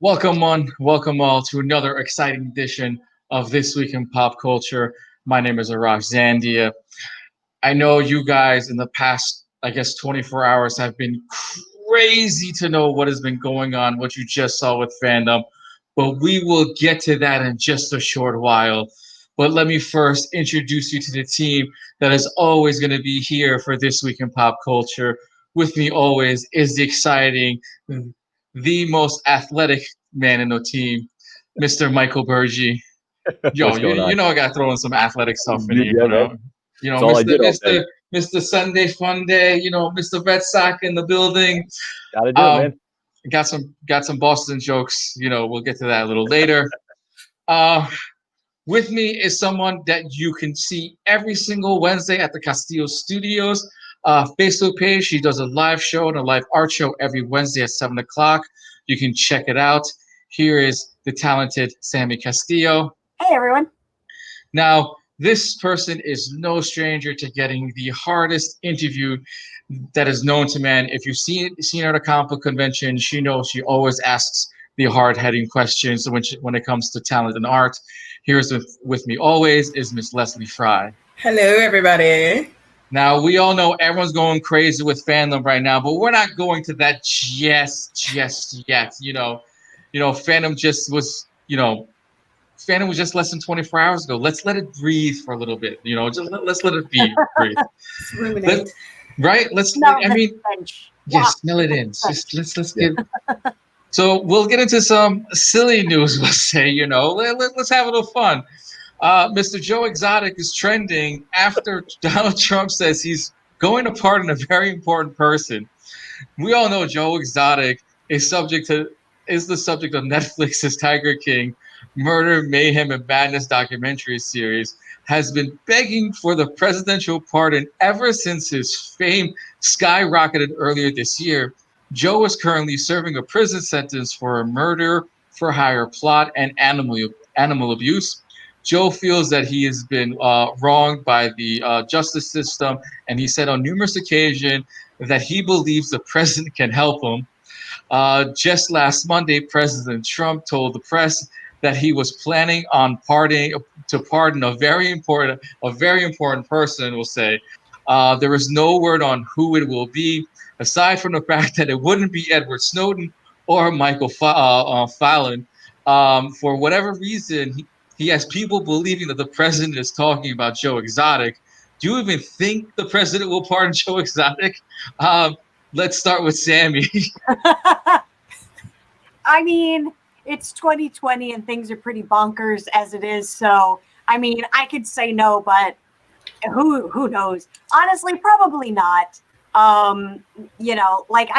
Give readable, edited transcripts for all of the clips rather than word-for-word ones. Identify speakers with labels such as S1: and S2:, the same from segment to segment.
S1: Welcome all to another exciting edition of This Week in Pop Culture. My name is Arash Zandieh. I know you guys in the past, 24 hours have been crazy to know what has been going on, what you just saw with fandom, but we will get to that in just a short while. But let me first introduce you to the team that is always going to be here for This Week in Pop Culture. With me always is the exciting, the most athletic man in the team, Mr. Michael Bergy. Yo,
S2: What's
S1: you,
S2: going on?
S1: you know I got to throw in some athletic stuff in here,
S2: Yeah, man. That's all I
S1: Mr.
S2: did all day.
S1: Mr. Sunday Fun Day, Mr. Red Sox in the building.
S2: Gotta do it, man.
S1: Got some Boston jokes. We'll get to that a little later. Uh, with me is someone that you can see every single Wednesday at the Castillo Studios Facebook page. She does a live show and a live art show every Wednesday at 7 o'clock. You can check it out. Here is the talented SammyCastillo.
S3: Hey, everyone.
S1: Now, this person is no stranger to getting the hardest interview that is known to man. If you've seen her at a comic book convention, she knows she always asks the hard-hitting questions when it comes to talent and art. Here's with me always is Miss Leslie Frye.
S4: Hello, everybody.
S1: Now, we all know everyone's going crazy with fandom right now, but we're not going to that just yet. Fandom was just less than 24 hours ago. Let's let it breathe for a little bit. Let's let it breathe.
S4: Ruminate.
S1: Smell it in. Let's get. So we'll get into some silly news. We'll say, let's have a little fun. Mr. Joe Exotic is trending after Donald Trump says he's going to pardon a very important person. We all know Joe Exotic is the subject of Netflix's Tiger King Murder, Mayhem, and Madness documentary series, has been begging for the presidential pardon ever since his fame skyrocketed earlier this year. Joe is currently serving a prison sentence for a murder for hire plot and animal abuse. Joe feels that he has been wronged by the justice system, and he said on numerous occasions that he believes the president can help him. Just last Monday, President Trump told the press that he was planning on pardon a very important person. We'll say there is no word on who it will be, aside from the fact that it wouldn't be Edward Snowden or Michael Fallon. For whatever reason, he has people believing that the president is talking about Joe Exotic. Do you even think the president will pardon Joe Exotic? Let's start with Sammy.
S3: I mean, it's 2020 and things are pretty bonkers as it is. So, I mean, I could say no, but who knows? Honestly, probably not. I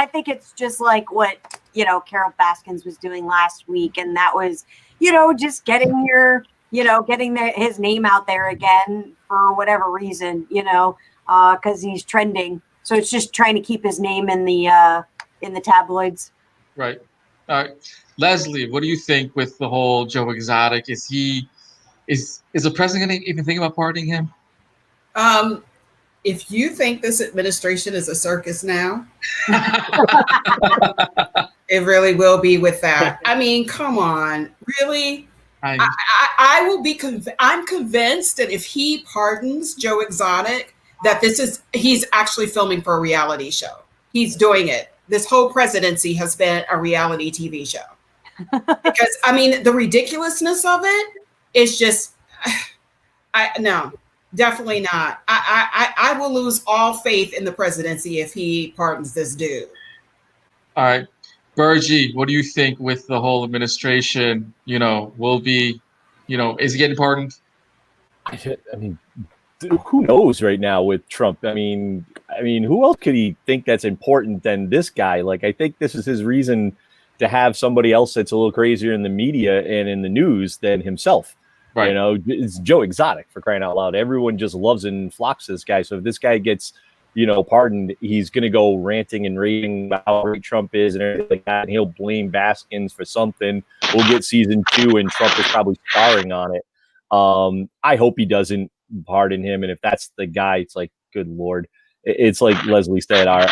S3: think it's just like what, Carol Baskins was doing last week. And that was, just getting his name out there again for whatever reason, because he's trending. So it's just trying to keep his name in the tabloids.
S1: Right. All right. Leslie, what do you think with the whole Joe Exotic? Is the president going to even think about pardoning him?
S4: If you think this administration is a circus now, it really will be with that. I mean, come on, really? I will be. I'm convinced that if he pardons Joe Exotic, that he's actually filming for a reality show. He's doing it. This whole presidency has been a reality TV show. Because I mean, the ridiculousness of it is just, no, definitely not. I will lose all faith in the presidency if he pardons this dude.
S1: All right, Bergy, what do you think with the whole administration? Will be, is he getting pardoned?
S2: I mean, who knows right now with Trump? I mean, who else could he think that's important than this guy? Like, I think this is his reason to have somebody else that's a little crazier in the media and in the news than himself. Right. It's Joe Exotic, for crying out loud. Everyone just loves and flocks this guy. So if this guy gets, pardoned, he's going to go ranting and raving about how great Trump is and everything like that. And he'll blame Baskins for something. We'll get season 2 and Trump is probably starring on it. I hope he doesn't pardon him. And if that's the guy, it's like, good Lord. It's like Leslie said, our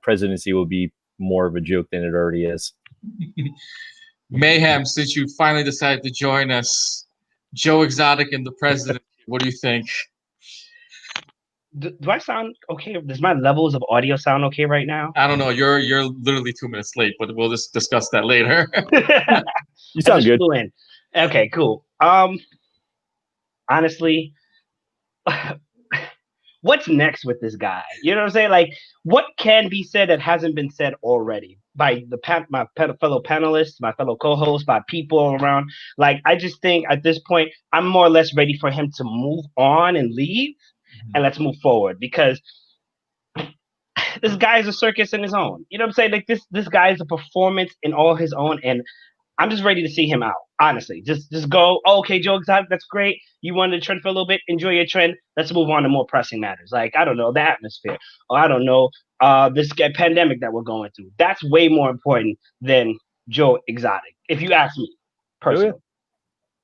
S2: presidency will be more of a joke than it already is.
S1: Mayhem, since you finally decided to join us, Joe Exotic and the president, what do you think?
S5: Do I sound okay? Does my levels of audio sound okay right now?
S1: I don't know. You're literally 2 minutes late, but we'll just discuss that later.
S2: You sound good.
S5: Okay, cool. Honestly, what's next with this guy? You know what I'm saying? Like, what can be said that hasn't been said already by my fellow panelists, my fellow co-hosts, by people around? Like, I just think at this point, I'm more or less ready for him to move on and leave, and let's move forward, because this guy is a circus in his own. You know what I'm saying? Like, this guy is a performance in all his own, and I'm just ready to see him out. Honestly, just go. Oh, okay, Joe Exotic, that's great. You wanted to trend for a little bit. Enjoy your trend. Let's move on to more pressing matters. Like, I don't know, the atmosphere, or I don't know, this pandemic that we're going through. That's way more important than Joe Exotic, if you ask me personally.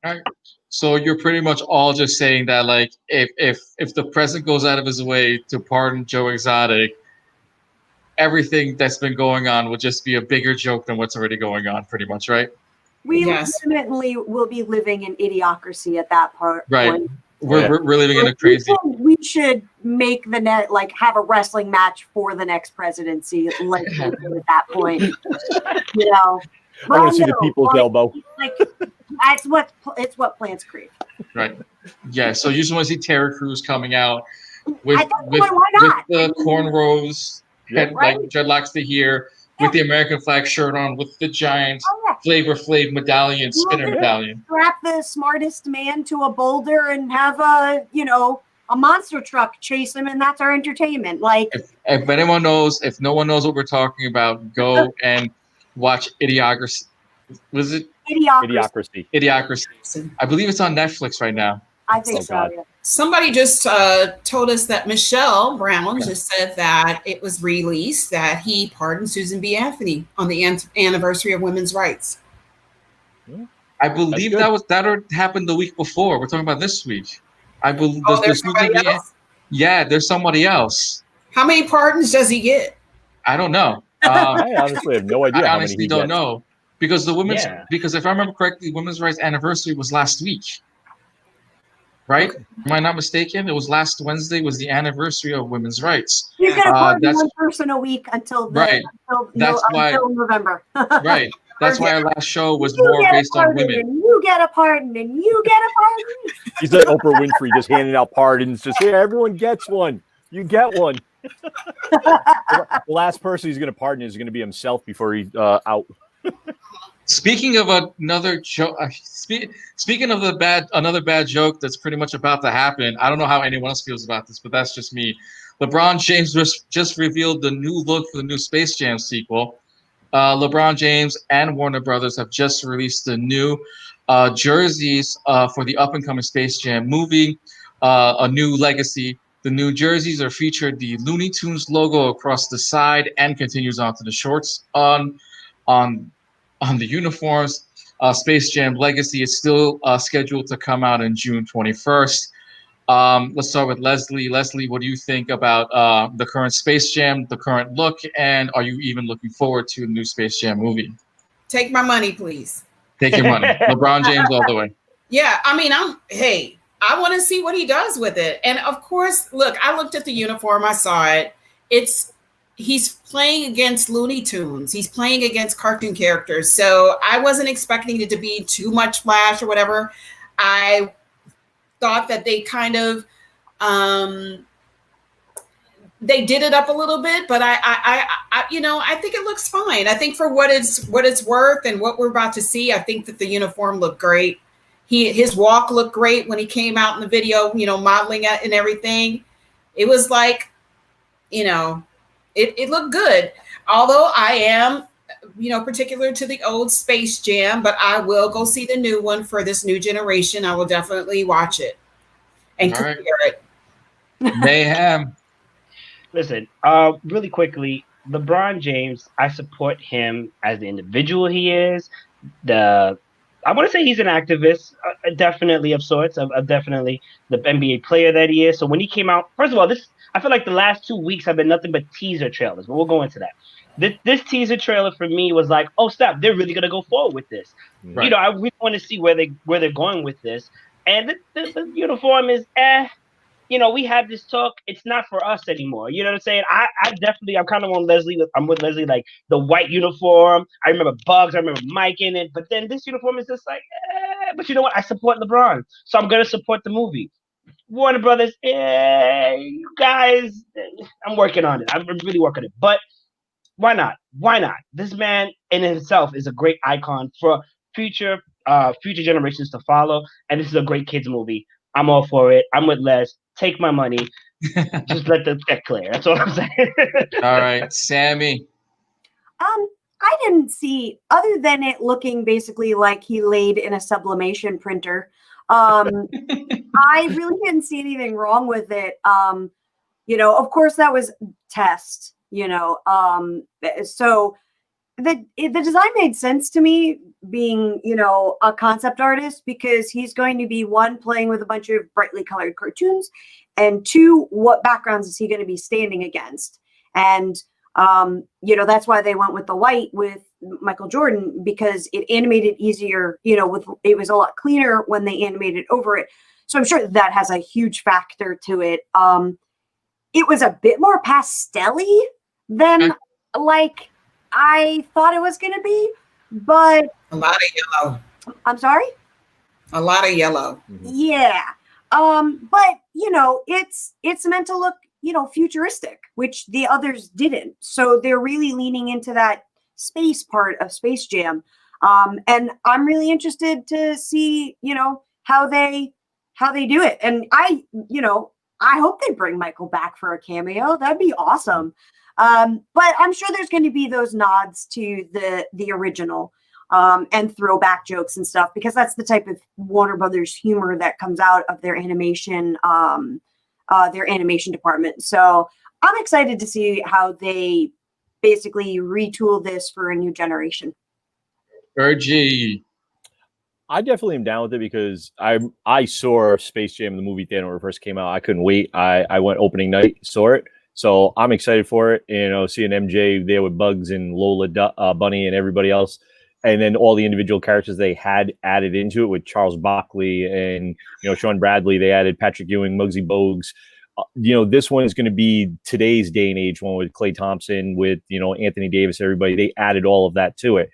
S1: All right. So you're pretty much all just saying that, like, if the president goes out of his way to pardon Joe Exotic, everything that's been going on will just be a bigger joke than what's already going on, pretty much, right?
S3: We legitimately will be living in idiocracy at that part.
S1: Right. We're living in a crazy.
S3: We should make the net, like, have a wrestling match for the next presidency. Like, at that point, you know.
S2: I want to see the people's elbow.
S3: Like, it's what plants crave.
S1: Right. Yeah. So you just want to see Terry Crews coming out with
S3: why not?
S1: the cornrows,
S3: Right?
S1: like dreadlocks to here, with the American flag shirt on, with the giant Flavor Flav medallion, spinner medallion.
S3: Strap the smartest man to a boulder and have a monster truck chase him, and that's our entertainment. Like,
S1: if anyone knows, if no one knows what we're talking about, go and watch Idiocracy. Was it
S3: Idiocracy?
S1: Idiocracy. I believe it's on Netflix right now.
S3: I think so. Yeah.
S4: Somebody just told us that Michelle Brown just said that it was released that he pardoned Susan B. Anthony on the anniversary of women's rights.
S1: I believe that happened the week before. We're talking about this week. I believe
S4: there's somebody else?
S1: Yeah, there's somebody else.
S4: How many pardons does he get?
S1: I don't know.
S2: I honestly have no idea.
S1: I honestly don't know, because because if I remember correctly, women's rights anniversary was last week. Right? Am I not mistaken? It was last Wednesday was the anniversary of women's rights.
S3: You're gonna pardon one person a week until November.
S1: Right. That's why our last show was more based on women.
S3: You get a pardon, and you get a pardon.
S2: He's like Oprah Winfrey, just handing out pardons. Just everyone gets one. You get one. The last person he's going to pardon is going to be himself before he's out.
S1: Speaking of another joke, speaking of another bad joke that's pretty much about to happen. I don't know how anyone else feels about this, but that's just me. LeBron James just revealed the new look for the new Space Jam sequel. LeBron James and Warner Brothers have just released the new jerseys for the up-and-coming Space Jam movie, A New Legacy. The new jerseys are featured the Looney Tunes logo across the side and continues onto the shorts on the uniforms. Space Jam Legacy is still scheduled to come out in June 21st. Let's start with Leslie. Leslie, what do you think about the current Space Jam, the current look, and are you even looking forward to the new Space Jam movie?
S4: Take my money, please.
S1: Take your money. LeBron James all the way.
S4: Yeah, I mean, I want to see what he does with it. And of course, look, I looked at the uniform, I saw it. He's playing against Looney Tunes. He's playing against cartoon characters. So I wasn't expecting it to be too much flash or whatever. I thought that they kind of they did it up a little bit, but I think it looks fine. I think for what it's worth and what we're about to see, I think that the uniform looked great. His walk looked great when he came out in the video, modeling it and everything. It was like, it looked good. Although I am, particular to the old Space Jam, but I will go see the new one for this new generation. I will definitely watch it and compare it.
S1: Mayhem.
S5: Listen, really quickly, LeBron James, I support him as the individual he is. I want to say he's an activist, definitely of sorts, of definitely the NBA player that he is. So when he came out, first of all, I feel like the last 2 weeks have been nothing but teaser trailers, but we'll go into that. This teaser trailer for me was like, oh snap, they're really gonna go forward with this.
S1: Right.
S5: You know, I really want to see where they're going with this. And the uniform is you know, we had this talk. It's not for us anymore. You know what I'm saying? I'm kind of on Leslie. I'm with Leslie. Like the white uniform. I remember Bugs. I remember Mike in it. But then this uniform is just like, But you know what? I support LeBron, so I'm gonna support the movie. Warner Brothers, you guys, I'm working on it. I'm really working on it. But why not? Why not? This man in himself is a great icon for future generations to follow. And this is a great kids movie. I'm all for it. I'm with Les. Take my money. Just let the check clear. That's all I'm saying.
S1: All right, Sammy.
S3: I didn't see, other than it looking basically like he laid in a sublimation printer. I really didn't see anything wrong with it. You know, of course that was test, you know. So the design made sense to me, being, you know, a concept artist, because he's going to be, one, playing with a bunch of brightly colored cartoons, and two, what backgrounds is he going to be standing against? And you know, that's why they went with the white with Michael Jordan, because it animated easier, you know, it was a lot cleaner when they animated over it. So I'm sure that has a huge factor to it. It was a bit more pastel-y than like I thought it was going to be, but
S4: a lot of yellow.
S3: I'm sorry?
S4: A lot of yellow.
S3: Yeah. But you know, it's meant to look, you know, futuristic, which the others didn't. So they're really leaning into that space part of Space Jam. And I'm really interested to see, you know, how they do it. And I hope they bring Michael back for a cameo. That'd be awesome. But I'm sure there's going to be those nods to the original, and throwback jokes and stuff, because that's the type of Warner Brothers humor that comes out of their animation department. So I'm excited to see how they basically retool this for a new generation.
S1: Bergy.
S2: I definitely am down with it, because I saw Space Jam in the movie theater when it first came out. I couldn't wait. I went opening night, saw it. So I'm excited for it. You know, seeing MJ there with Bugs and Lola Bunny and everybody else. And then all the individual characters they had added into it with Charles Barkley and, you know, Sean Bradley. They added Patrick Ewing, Muggsy Bogues. You know, this one is going to be today's day and age one with Klay Thompson, with, you know, Anthony Davis, everybody. They added all of that to it.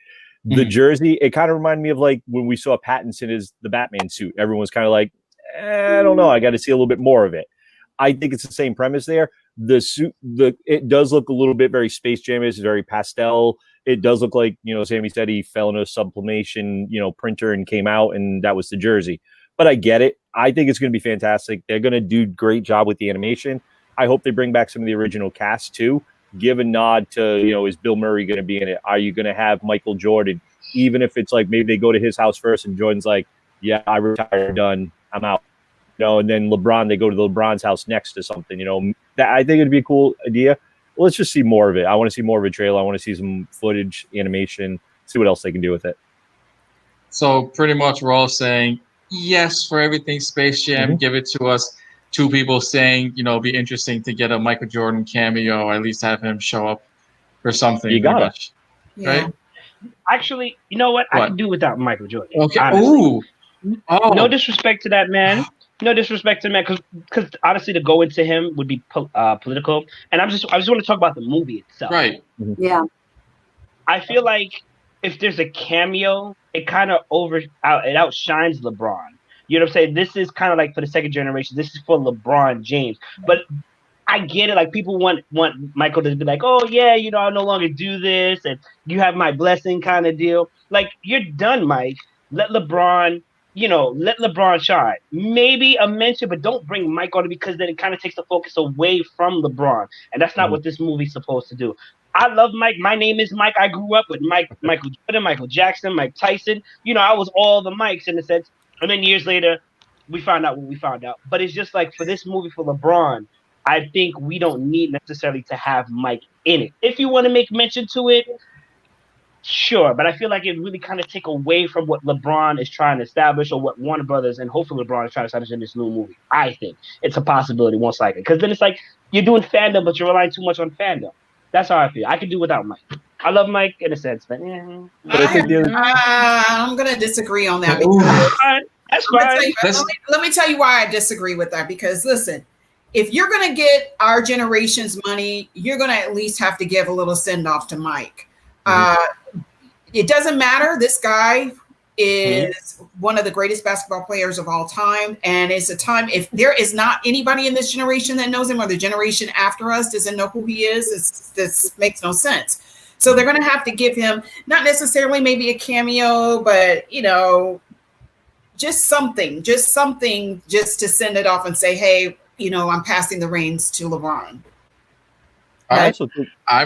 S2: The jersey, it kind of reminded me of like when we saw Pattinson as the Batman suit. Everyone's kind of like, I don't know. I got to see a little bit more of it. I think it's the same premise there. The suit, it does look a little bit very Space Jam-ish, very pastel. It does look like, you know, Sammy said he fell in a sublimation, you know, printer and came out, and that was the jersey. But I get it. I think it's going to be fantastic. They're going to do a great job with the animation. I hope they bring back some of the original cast too. Give a nod to, you know, is Bill Murray going to be in it? Are you going to have Michael Jordan? Even if it's like maybe they go to his house first and Jordan's like, yeah, I retired, done, I'm out. You know, and then LeBron, they go to LeBron's house next to something, you know. That, I think it'd be a cool idea. Let's just see more of it. I want to see more of a trailer. I want to see some footage, animation, see what else they can do with it.
S1: So pretty much we're all saying yes for everything Space Jam. Give it to us. Two people saying, you know, it'd be interesting to get a Michael Jordan cameo, or at least have him show up for something.
S2: You got it.
S1: Right?
S5: Actually, you know what? I can do without Michael Jordan.
S1: Okay.
S5: Honestly.
S1: Ooh. Oh.
S5: No disrespect to that man. No disrespect to the man, because honestly, to go into him would be political. And I just want to talk about the movie itself.
S1: Right.
S3: Yeah.
S5: I feel like if there's a cameo, it kind of outshines LeBron. You know what I'm saying? This is kind of like for the second generation. This is for LeBron James. But I get it. Like, people want Michael to be like, oh yeah, you know, I'll no longer do this, and you have my blessing kind of deal. Like, you're done, Mike. Let LeBron shine. Maybe a mention, but don't bring Mike on it, because then it kind of takes the focus away from LeBron, and that's not what this movie's supposed to do. I love Mike. My name is Mike. I grew up with Michael Jordan, Michael Jackson, Mike Tyson. You know, I was all the Mikes in a sense. And then years later, we found out what we found out. But it's just like, for this movie, for LeBron, I think we don't need necessarily to have Mike in it. If you want to make mention to it, sure. But I feel like it really kind of take away from what LeBron is trying to establish, or what Warner Brothers and hopefully LeBron is trying to establish in this new movie. I think it's a possibility, most likely. Because then it's like, you're doing fandom, but you're relying too much on fandom. That's how I feel. I could do without Mike. I love Mike in a sense, but yeah.
S2: But I think
S4: I'm going to disagree on that. Because
S5: that's fine.
S4: Let me tell you why I disagree with that. Because listen, if you're going to get our generation's money, you're going to at least have to give a little send off to Mike. It doesn't matter. This guy is one of the greatest basketball players of all time. And it's a time, if there is not anybody in this generation that knows him, or the generation after us doesn't know who he is, this makes no sense. So they're going to have to give him, not necessarily maybe a cameo, but, you know, just something just to send it off and say, hey, you know, I'm passing the reins to LeBron.
S1: I'm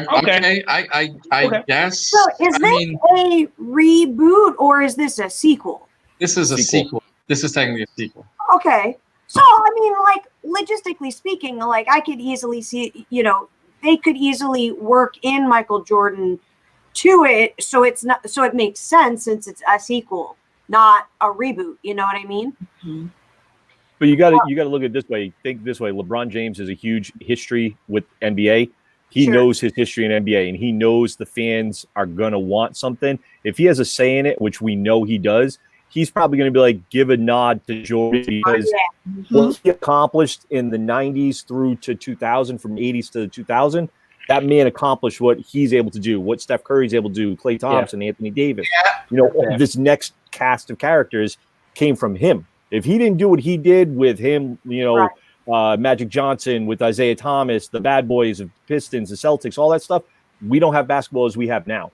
S1: okay. I guess.
S3: So is this a reboot or is this a sequel?
S1: This is a sequel. This is technically a sequel.
S3: Okay. So, I mean, like, logistically speaking, like, I could easily see, you know, they could easily work in Michael Jordan to it. So it's not, so it makes sense since it's a sequel, not a reboot. You know what I mean?
S4: Mm-hmm.
S2: But you got to look at it this way. Think this way. LeBron James has a huge history with NBA. He knows his history in NBA, and he knows the fans are going to want something. If he has a say in it, which we know he does, he's probably going to be like, give a nod to Jordan, because what he accomplished in the 90s through to 2000, from 80s to 2000, that man accomplished what he's able to do, what Steph Curry's able to do, Klay Thompson, Anthony Davis. You know, this next cast of characters came from him. If he didn't do what he did with him, you know, Magic Johnson, with Isaiah Thomas, the Bad Boys of Pistons, the Celtics, all that stuff, we don't have basketball as we have now.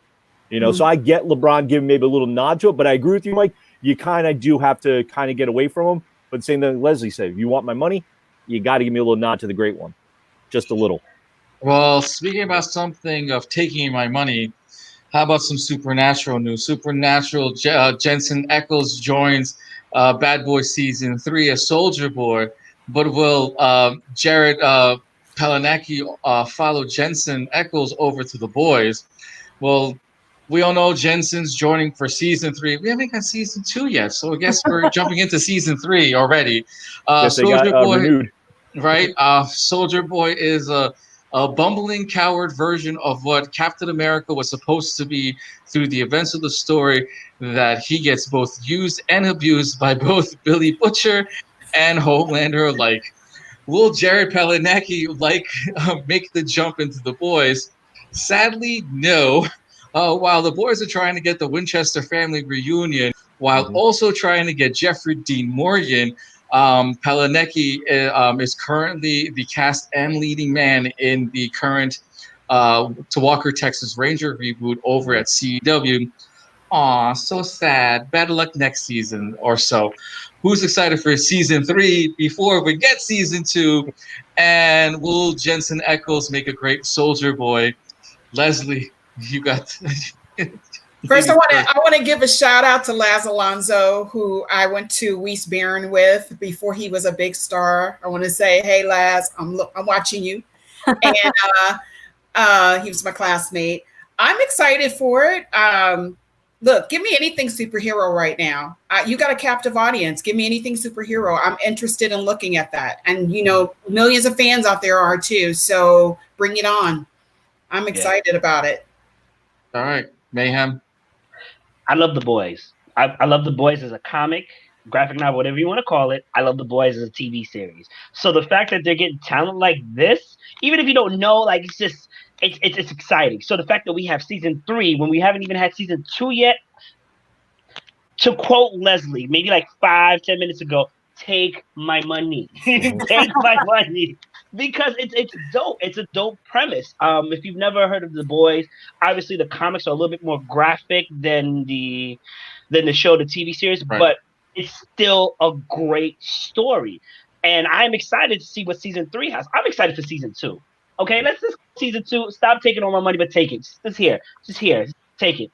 S2: You know, so I get LeBron giving maybe a little nod to it, but I agree with you, Mike. You kind of do have to kind of get away from him. But same thing Leslie said, if you want my money, you got to give me a little nod to the great one. Just a little.
S1: Well, speaking about something of taking my money, how about some Supernatural news? Supernatural, Jensen Ackles joins Bad Boys Season 3 as Soldier Boy. But will Jared Padalecki follow Jensen Ackles over to the boys? Well, we all know Jensen's joining for Season 3. We haven't got Season 2 yet, so I guess we're jumping into Season 3 already. Soldier Boy, renewed. Right? Soldier Boy is a bumbling coward version of what Captain America was supposed to be through the events of the story, that he gets both used and abused by both Billy Butcher and Homelander alike. Will Jared Padalecki make the jump into the boys? Sadly, no. While the boys are trying to get the Winchester family reunion, while also trying to get Jeffrey Dean Morgan, Padalecki is currently the cast and leading man in the current Walker, Texas Ranger reboot over at CW. Aw, so sad. Better luck next season or so. Who's excited for Season 3 before we get Season 2? And will Jensen Ackles make a great Soldier Boy? Leslie, you got...
S4: First, I want to give a shout out to Laz Alonso, who I went to Weiss Baron with before he was a big star. I want to say, hey, Laz, I'm watching you. And he was my classmate. I'm excited for it. Look, give me anything superhero right now. You got a captive audience. Give me anything superhero. I'm interested in looking at that. And, you know, millions of fans out there are too. So bring it on. I'm excited about it.
S1: All right. Mayhem.
S5: I love The Boys. I love The Boys as a comic, graphic novel, whatever you want to call it. I love The Boys as a TV series. So the fact that they're getting talent like this, even if you don't know, like, it's just... It's exciting. So the fact that we have Season 3 when we haven't even had Season 2 yet, to quote Leslie, maybe like 5-10 minutes ago, take my money. Take my money. Because it's dope. It's a dope premise. If you've never heard of The Boys, obviously the comics are a little bit more graphic than the show, the TV series, but it's still a great story. And I'm excited to see what Season 3 has. I'm excited for Season 2. Okay, let's just Season 2. Stop taking all my money, but take it. Just here. Take it.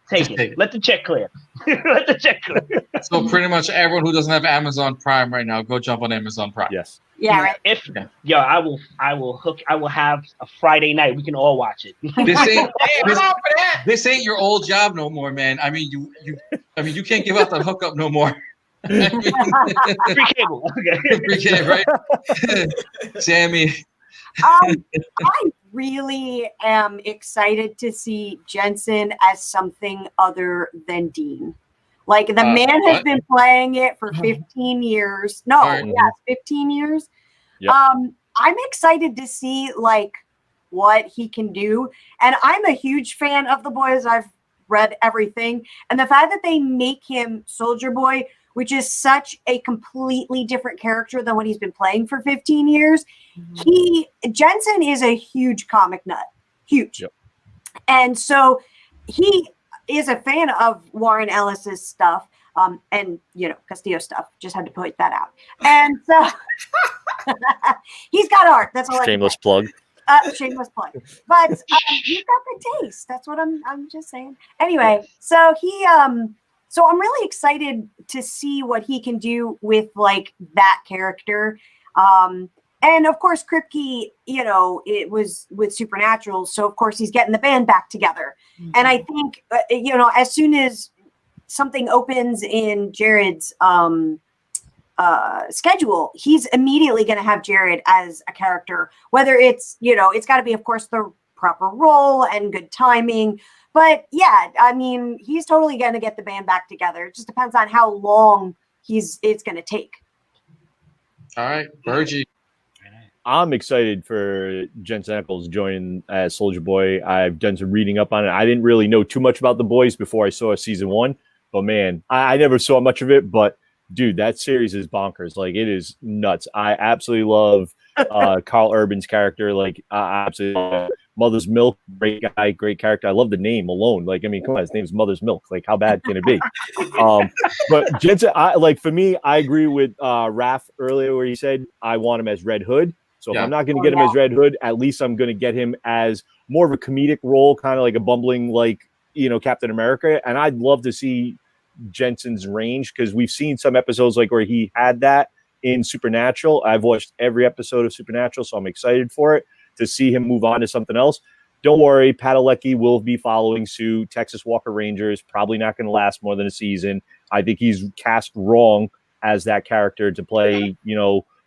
S5: Let the check clear. Let the check clear.
S1: So pretty much everyone who doesn't have Amazon Prime right now, go jump on Amazon Prime.
S2: Yes.
S3: Yeah. Right.
S5: I will have a Friday night. We can all watch it.
S1: This ain't your old job no more, man. I mean, you can't give out the hookup no more.
S5: Free cable. Okay.
S1: Free cable, right? Sammy.
S3: I really am excited to see Jensen as something other than Dean. Like, the man has been playing it for 15 years. No,
S1: Right.
S3: yes, 15 years.
S2: Yep.
S3: I'm excited to see, like, what he can do. And I'm a huge fan of The Boys. I've read everything. And the fact that they make him Soldier Boy, which is such a completely different character than what he's been playing for 15 years. Jensen is a huge comic nut. Huge.
S2: Yep.
S3: And so he is a fan of Warren Ellis's stuff. And, Castillo stuff. Just had to point that out. And so he's got art. That's all.
S2: Shameless plug.
S3: Shameless plug. But he's got the taste. That's what I'm just saying. Anyway, so so I'm really excited to see what he can do with, like, that character. And of course, Kripke, it was with Supernatural. So of course he's getting the band back together. Mm-hmm. And I think, as soon as something opens in Jared's schedule, he's immediately going to have Jared as a character, whether it's, it's got to be, of course, the proper role and good timing. But yeah, I mean, he's totally going to get the band back together. It just depends on how long it's going to take.
S1: All right, Bergy.
S2: I'm excited for Jensen Ackles joining as Soldier Boy. I've done some reading up on it. I didn't really know too much about The Boys before I saw season 1, but man, I never saw much of it. But dude, that series is bonkers. Like, it is nuts. I absolutely love Carl Urban's character. Like, I absolutely love it. Mother's Milk, great guy, great character. I love the name alone. Like, I mean, come on, his name's Mother's Milk. Like, how bad can it be? But Jensen, for me, I agree with Raph earlier where he said I want him as Red Hood. So if I'm not going to get him as Red Hood, at least I'm going to get him as more of a comedic role, kind of like a bumbling, like, Captain America. And I'd love to see Jensen's range, because we've seen some episodes like where he had that in Supernatural. I've watched every episode of Supernatural, so I'm excited for it to see him move on to something else. Don't worry, Padalecki will be following suit. Texas Walker Rangers probably not going to last more than a season. I think he's cast wrong as that character to play,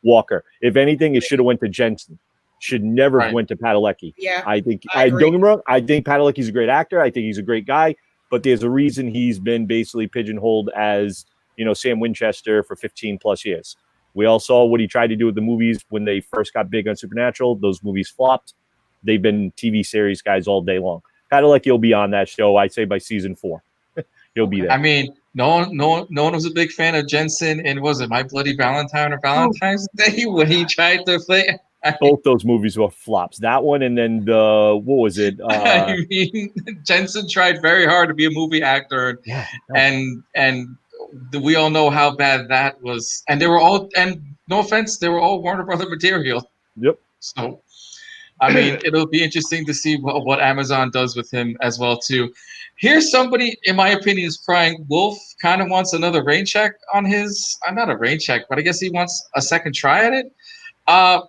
S2: Walker. If anything, it should have went to Jensen. Should never have went to Padalecki.
S4: Yeah,
S2: I think don't get me wrong. I think Padalecki's a great actor. I think he's a great guy. But there's a reason he's been basically pigeonholed as, Sam Winchester for 15 plus years. We all saw what he tried to do with the movies when they first got big on Supernatural. Those movies flopped. They've been TV series guys all day long. Padalecki will be on that show, I'd say, by season 4. He'll be there.
S1: I mean, no one was a big fan of Jensen in, was it My Bloody Valentine or Valentine's Day when he tried to play?
S2: Both those movies were flops. That one and then what was it?
S1: I mean, Jensen tried very hard to be a movie actor, and we all know how bad that was. And they were all, and no offense, they were all Warner Brother material.
S2: Yep.
S1: So, I mean, it'll be interesting to see what Amazon does with him as well too. Here's somebody, in my opinion, is crying wolf. Kind of wants another rain check on his. Not a rain check, but I guess he wants a second try at it.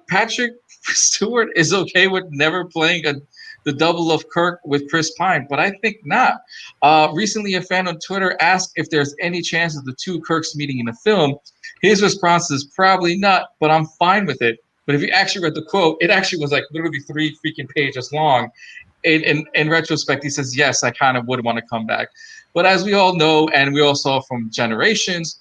S1: Patrick Stewart is okay with never playing the double of Kirk with Chris Pine, but I think not. Recently, a fan on Twitter asked if there's any chance of the two Kirks meeting in a film. His response is probably not, but I'm fine with it. But if you actually read the quote, it actually was like literally 3 freaking pages long. In retrospect, he says, yes, I kind of would want to come back. But as we all know, and we all saw from Generations,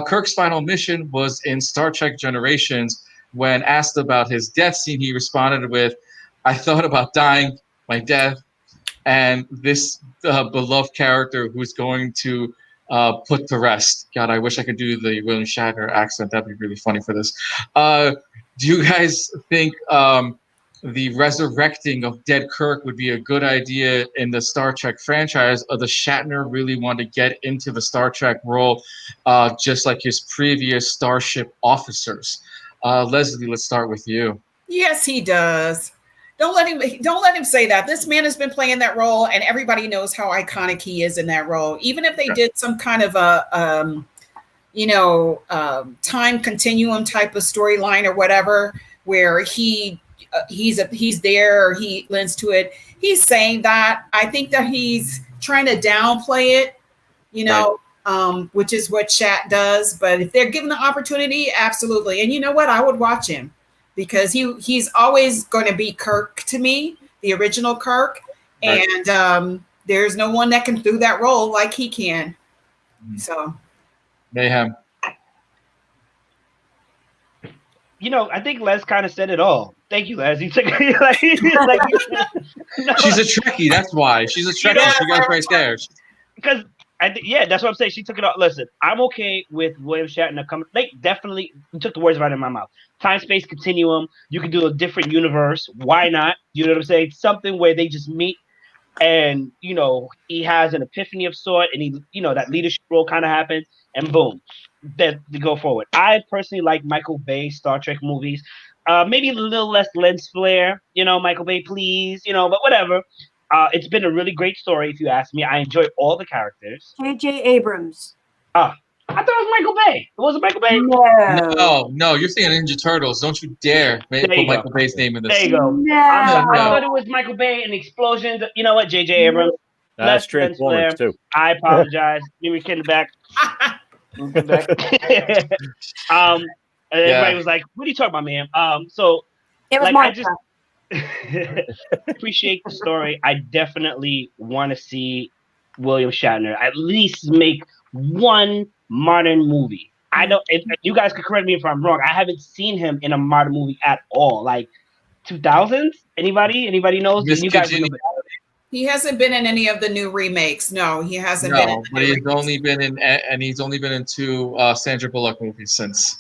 S1: Kirk's final mission was in Star Trek Generations. When asked about his death scene, he responded with, I thought about dying, my death, and this beloved character who's going to put to rest. God, I wish I could do the William Shatner accent. That'd be really funny for this. Do you guys think the resurrecting of dead Kirk would be a good idea in the Star Trek franchise, or does Shatner really want to get into the Star Trek role just like his previous Starship officers? Leslie, let's start with you.
S4: Yes, he does. Don't let him say that. This man has been playing that role, and everybody knows how iconic he is in that role. Even if they did some kind of a time continuum type of storyline or whatever, where he's there or he lends to it. He's saying that. I think that he's trying to downplay it, which is what Shat does. But if they're given the opportunity, absolutely. And you know what? I would watch him. because he's always going to be Kirk to me, the original Kirk,
S1: Right.
S4: and there's no one that can do that role like he can. So,
S1: Mayhem.
S5: I think Les kind of said it all. Thank you, Les. She's a
S1: Trekkie. That's why she's a Trekkie. She got it right there.
S5: Because that's what I'm saying. She took it all. Listen, I'm okay with William Shatner coming. Definitely, you took the words right in my mouth. Time space continuum. You can do a different universe. Why not? You know what I'm saying? Something where they just meet, and he has an epiphany of sort, and he, that leadership role kind of happens, and boom, then to go forward. I personally like Michael Bay Star Trek movies. Maybe a little less lens flare. Michael Bay, please. But whatever. It's been a really great story, if you ask me. I enjoy all the characters.
S3: J.J. Abrams.
S5: I thought it was Michael Bay. It wasn't Michael Bay?
S1: No, you're saying Ninja Turtles. Don't you dare put Michael Bay's name in this.
S5: There you go.
S3: No.
S5: I thought it was Michael Bay and explosions. You know what, J.J. Abrams?
S2: That's Transformers, too.
S5: I apologize. Give me Ken back. Everybody was like, what are you talking about, man? So
S3: it was
S5: I just appreciate the story. I definitely want to see William Shatner at least make one modern movie. I don't. You guys can correct me if I'm wrong. I haven't seen him in a modern movie at all. Like 2000s. Anybody knows?
S1: Miss
S5: You guys
S1: Virginia.
S4: He hasn't been in any of the new remakes. No, he hasn't been.
S1: No, but he's only been in 2 Sandra Bullock movies since.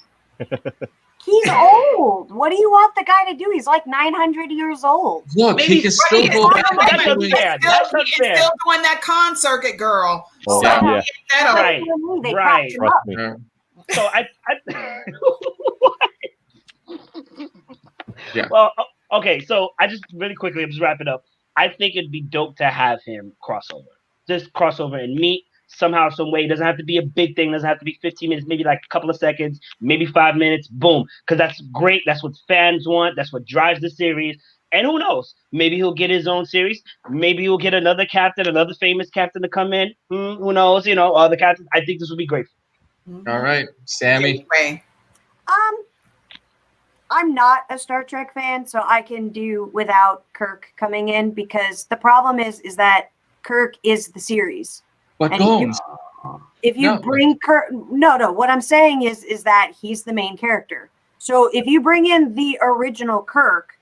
S3: He's old. What do you want the guy to do? He's like 900 years old.
S1: Look, he can still go back.
S4: He's still doing that con circuit, girl.
S2: Oh,
S4: so
S2: yeah.
S5: Right. So I
S1: yeah.
S5: Well, okay. So I just really quickly, I'm just wrapping up. I think it'd be dope to have him crossover. Just crossover and meet somehow, some way. It doesn't have to be a big thing. It doesn't have to be 15 minutes, maybe like a couple of seconds, maybe 5 minutes, boom. Because that's great. That's what fans want. That's what drives the series. And who knows? Maybe he'll get his own series. Maybe he'll get another captain, another famous captain to come in. Who knows? Other captains. I think this would be great.
S1: All right, Sammy.
S3: I'm not a Star Trek fan, so I can do without Kirk coming in, because the problem is that Kirk is the series.
S1: But
S3: if you bring Kirk, no. What I'm saying is that he's the main character. So if you bring in the original Kirk,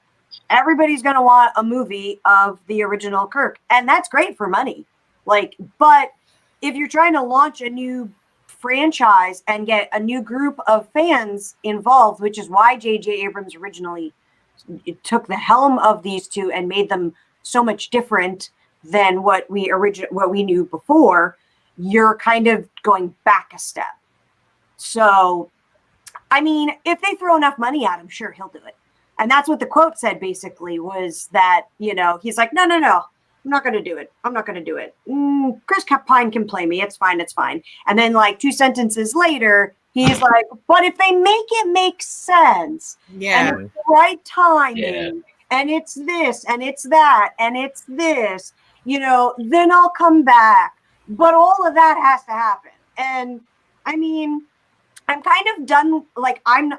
S3: everybody's going to want a movie of the original Kirk, and that's great for money. But if you're trying to launch a new franchise and get a new group of fans involved, which is why J.J. Abrams originally took the helm of these two and made them so much different than what we knew before, you're kind of going back a step. So, I mean, if they throw enough money at him, sure, he'll do it. And that's what the quote said, basically, was that, he's like, no, I'm not going to do it. I'm not going to do it. Chris Pine can play me. It's fine. And then 2 sentences later, he's like, but if they make it make sense, and it's the right timing, and it's this, and it's that, and it's this, then I'll come back. But all of that has to happen. And I mean, I'm kind of done. I'm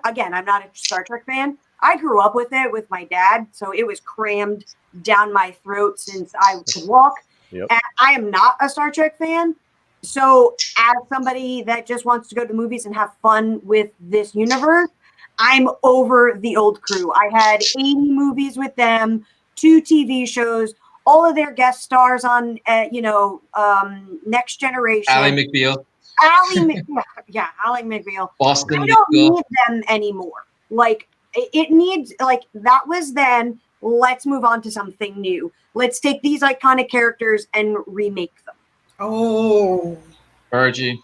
S3: not a Star Trek fan. I grew up with it with my dad, so it was crammed down my throat since I could walk.
S2: Yep.
S3: And I am not a Star Trek fan. So as somebody that just wants to go to movies and have fun with this universe, I'm over the old crew. I had 80 movies with them, 2 TV shows, all of their guest stars on, Next Generation.
S1: Ally McBeal.
S3: Ally McBeal.
S1: Boston.
S3: I don't need them anymore. It needs, that was then. Let's move on to something new. Let's take these iconic characters and remake them.
S4: Oh,
S1: Bergy.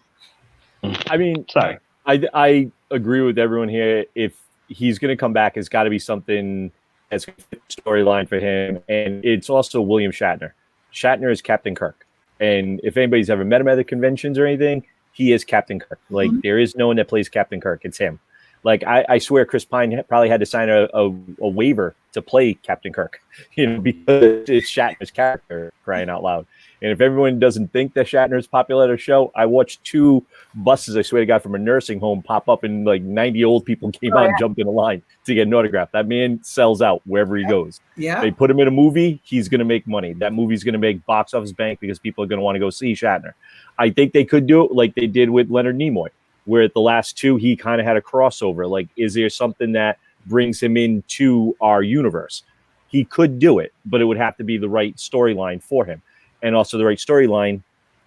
S2: I mean,
S5: sorry.
S2: I agree with everyone here. If he's going to come back, it's got to be something that's a storyline for him. And it's also William Shatner. Shatner is Captain Kirk. And if anybody's ever met him at the conventions or anything, he is Captain Kirk. There is no one that plays Captain Kirk. It's him. I swear Chris Pine probably had to sign a waiver to play Captain Kirk, because it's Shatner's character, crying out loud. And if everyone doesn't think that Shatner is popular at a show, I watched 2 buses, I swear to God, from a nursing home pop up, and like 90 old people came out and jumped in a line to get an autograph. That man sells out wherever he goes.
S4: Yeah.
S2: They put him in a movie, he's going to make money. That movie's going to make box office bank because people are going to want to go see Shatner. I think they could do it like they did with Leonard Nimoy, where at the last 2, he kind of had a crossover. Like, is there something that brings him into our universe? He could do it, but it would have to be the right storyline for him. And also the right storyline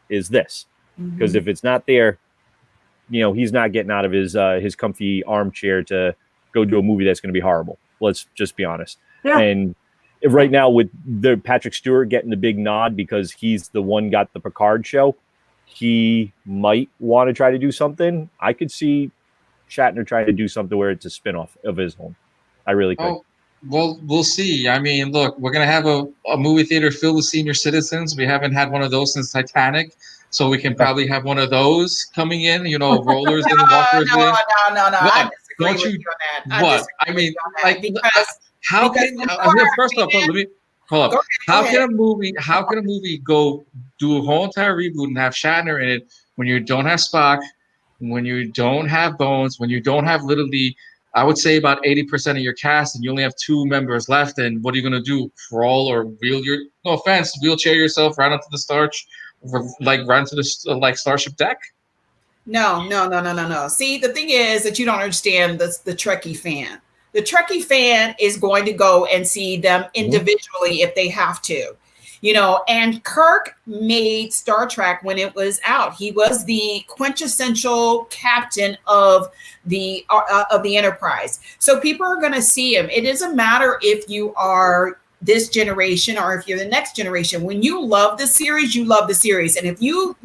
S2: is this. Because if it's not there, you know, he's not getting out of his comfy armchair to go do a movie that's going to be horrible. Let's just be honest. Yeah. And right now with the Patrick Stewart getting the big nod because he's the one got the Picard show, he might want to try to do something. I could see Shatner trying to do something where it's a spinoff of his own. I really could.
S1: Oh, well, we'll see. I mean, look, we're going to have a movie theater filled with senior citizens. We haven't had one of those since Titanic. So we can probably have one of those coming in, you know, rollers and walkers in.
S4: No.
S1: What?
S4: I disagree
S1: Don't
S4: with
S1: you,
S4: you on that.
S1: what? I mean, like, how can first off, let me hold up. How can a movie go do a whole entire reboot and have Shatner in it when you don't have Spock, when you don't have Bones, when you don't have literally, I would say about 80% of your cast, and you only have 2 members left? And what are you gonna do? Crawl or no offense, wheelchair yourself right onto the starch, like right into the like Starship deck?
S4: No. See, the thing is that you don't understand the Trekkie fan. The Trekkie fan is going to go and see them individually if they have to, you know. And Kirk made Star Trek when it was out. He was the quintessential captain of the Enterprise. So people are going to see him. It doesn't matter if you are this generation or if you're the next generation. When you love the series, you love the series. And if you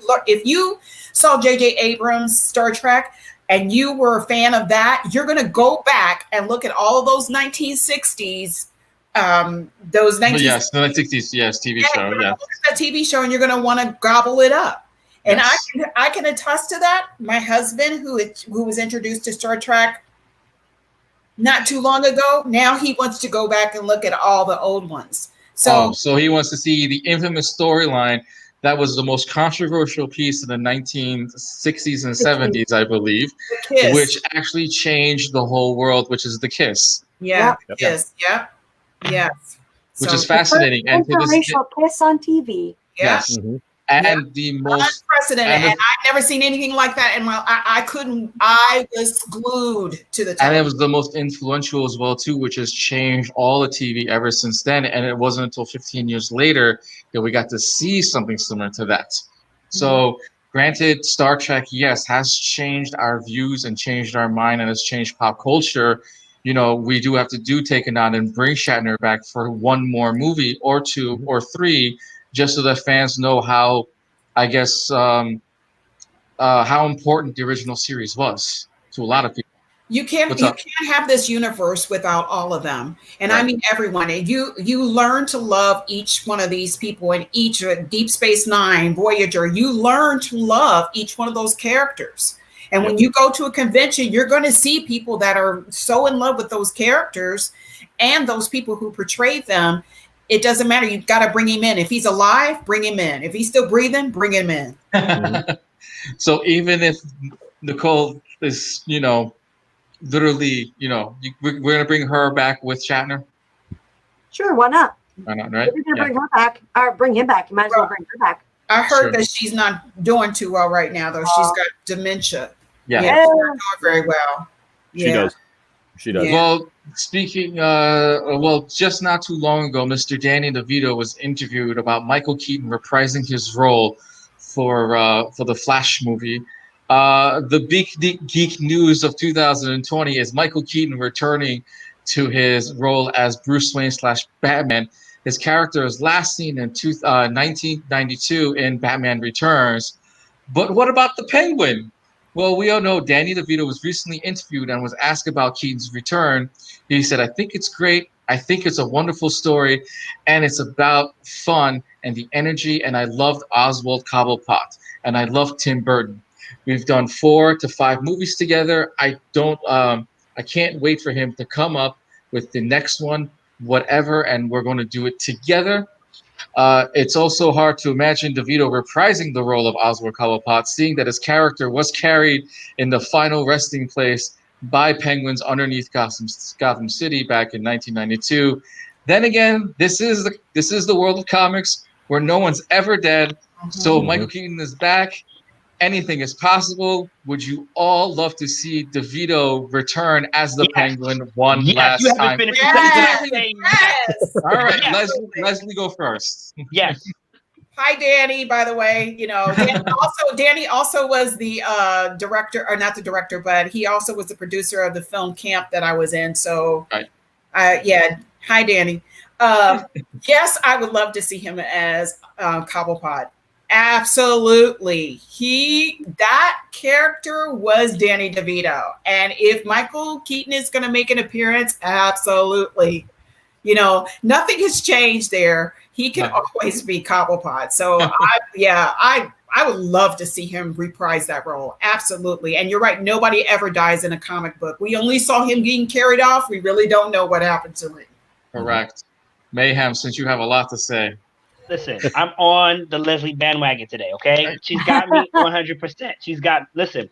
S4: saw J.J. Abrams' Star Trek and you were a fan of that, you're going to go back and look at all of those 1960s, those 1960s.
S1: Yes, the 1960s, yes, TV show, yeah.
S4: Look at that TV show and you're going to want to gobble it up. And
S1: yes.
S4: I can attest to that. My husband, who was introduced to Star Trek not too long ago, now he wants to go back and look at all the old ones. So
S1: he wants to see the infamous storyline that was the most controversial piece in the 1960s and 70s, I believe, which actually changed the whole world, which is The Kiss.
S4: Yeah, yep. Kiss. Yep. Yes.
S1: Which is fascinating.
S3: And interracial kiss on TV.
S4: Yeah.
S1: Yes. And the most
S4: unprecedented, and I've never seen anything like that in my. I was glued to the.
S1: And it was the most influential as well too, which has changed all the TV ever since then. And it wasn't until 15 years later that we got to see something similar to that. So, granted, Star Trek, yes, has changed our views and changed our mind and has changed pop culture. You know, we do have to take it on and bring Shatner back for one more movie or 2 or 3. Just so that fans know how, I guess, how important the original series was to a lot of people.
S4: You can't have this universe without all of them, and right. I mean everyone. And you learn to love each one of these people, and each Deep Space Nine, Voyager. You learn to love each one of those characters. And when you go to a convention, you're going to see people that are so in love with those characters and those people who portrayed them. It doesn't matter. You've got to bring him in. If he's alive, bring him in. If he's still breathing, bring him in.
S1: So even if Nicole is, you know, literally, you know, we're going to bring her back with Shatner?
S3: Sure, why not?
S1: Why not, right?
S3: If you're going to bring her back, or bring him back, you might as well bring her back.
S4: I heard that she's not doing too well right now, though. She's got dementia.
S1: Yeah.
S4: She's not doing very well.
S2: She does.
S1: Yeah. Well, speaking, just not too long ago, Mr. Danny DeVito was interviewed about Michael Keaton reprising his role for the Flash movie. The big geek news of 2020 is Michael Keaton returning to his role as Bruce Wayne / Batman. His character is last seen in 1992 in Batman Returns. But what about the Penguin? Well, we all know Danny DeVito was recently interviewed and was asked about Keaton's return. He said, I think it's great. I think it's a wonderful story. And it's about fun and the energy. And I loved Oswald Cobblepot. And I loved Tim Burton. We've done 4 to 5 movies together. I can't wait for him to come up with the next one, whatever. And we're going to do it together. It's also hard to imagine DeVito reprising the role of Oswald Cobblepot, seeing that his character was carried in the final resting place by penguins underneath Gotham City back in 1992. Then again, this is the world of comics where no one's ever dead. So Michael Keaton is back. Anything is possible. Would you all love to see DeVito return as the Penguin last
S5: you haven't
S1: time?
S5: finished the sentence and I say
S4: Yes.
S1: All right,
S5: Yes.
S1: Leslie, go first.
S5: yes.
S4: Hi, Danny. By the way, Danny also was the director, or not the director, but he also was the producer of the film Camp that I was in. So,
S1: right.
S4: Yeah. Hi, Danny. Yes, I would love to see him as Cobblepot. Absolutely. That character was Danny DeVito. And if Michael Keaton is going to make an appearance, absolutely. Nothing has changed there. He can always be Cobblepot. So I would love to see him reprise that role. Absolutely. And you're right. Nobody ever dies in a comic book. We only saw him getting carried off. We really don't know what happened to him.
S1: Correct. Mayhem, since you have a lot to say.
S5: Listen, I'm on the Leslie bandwagon today, okay? She's got me 100%. Listen,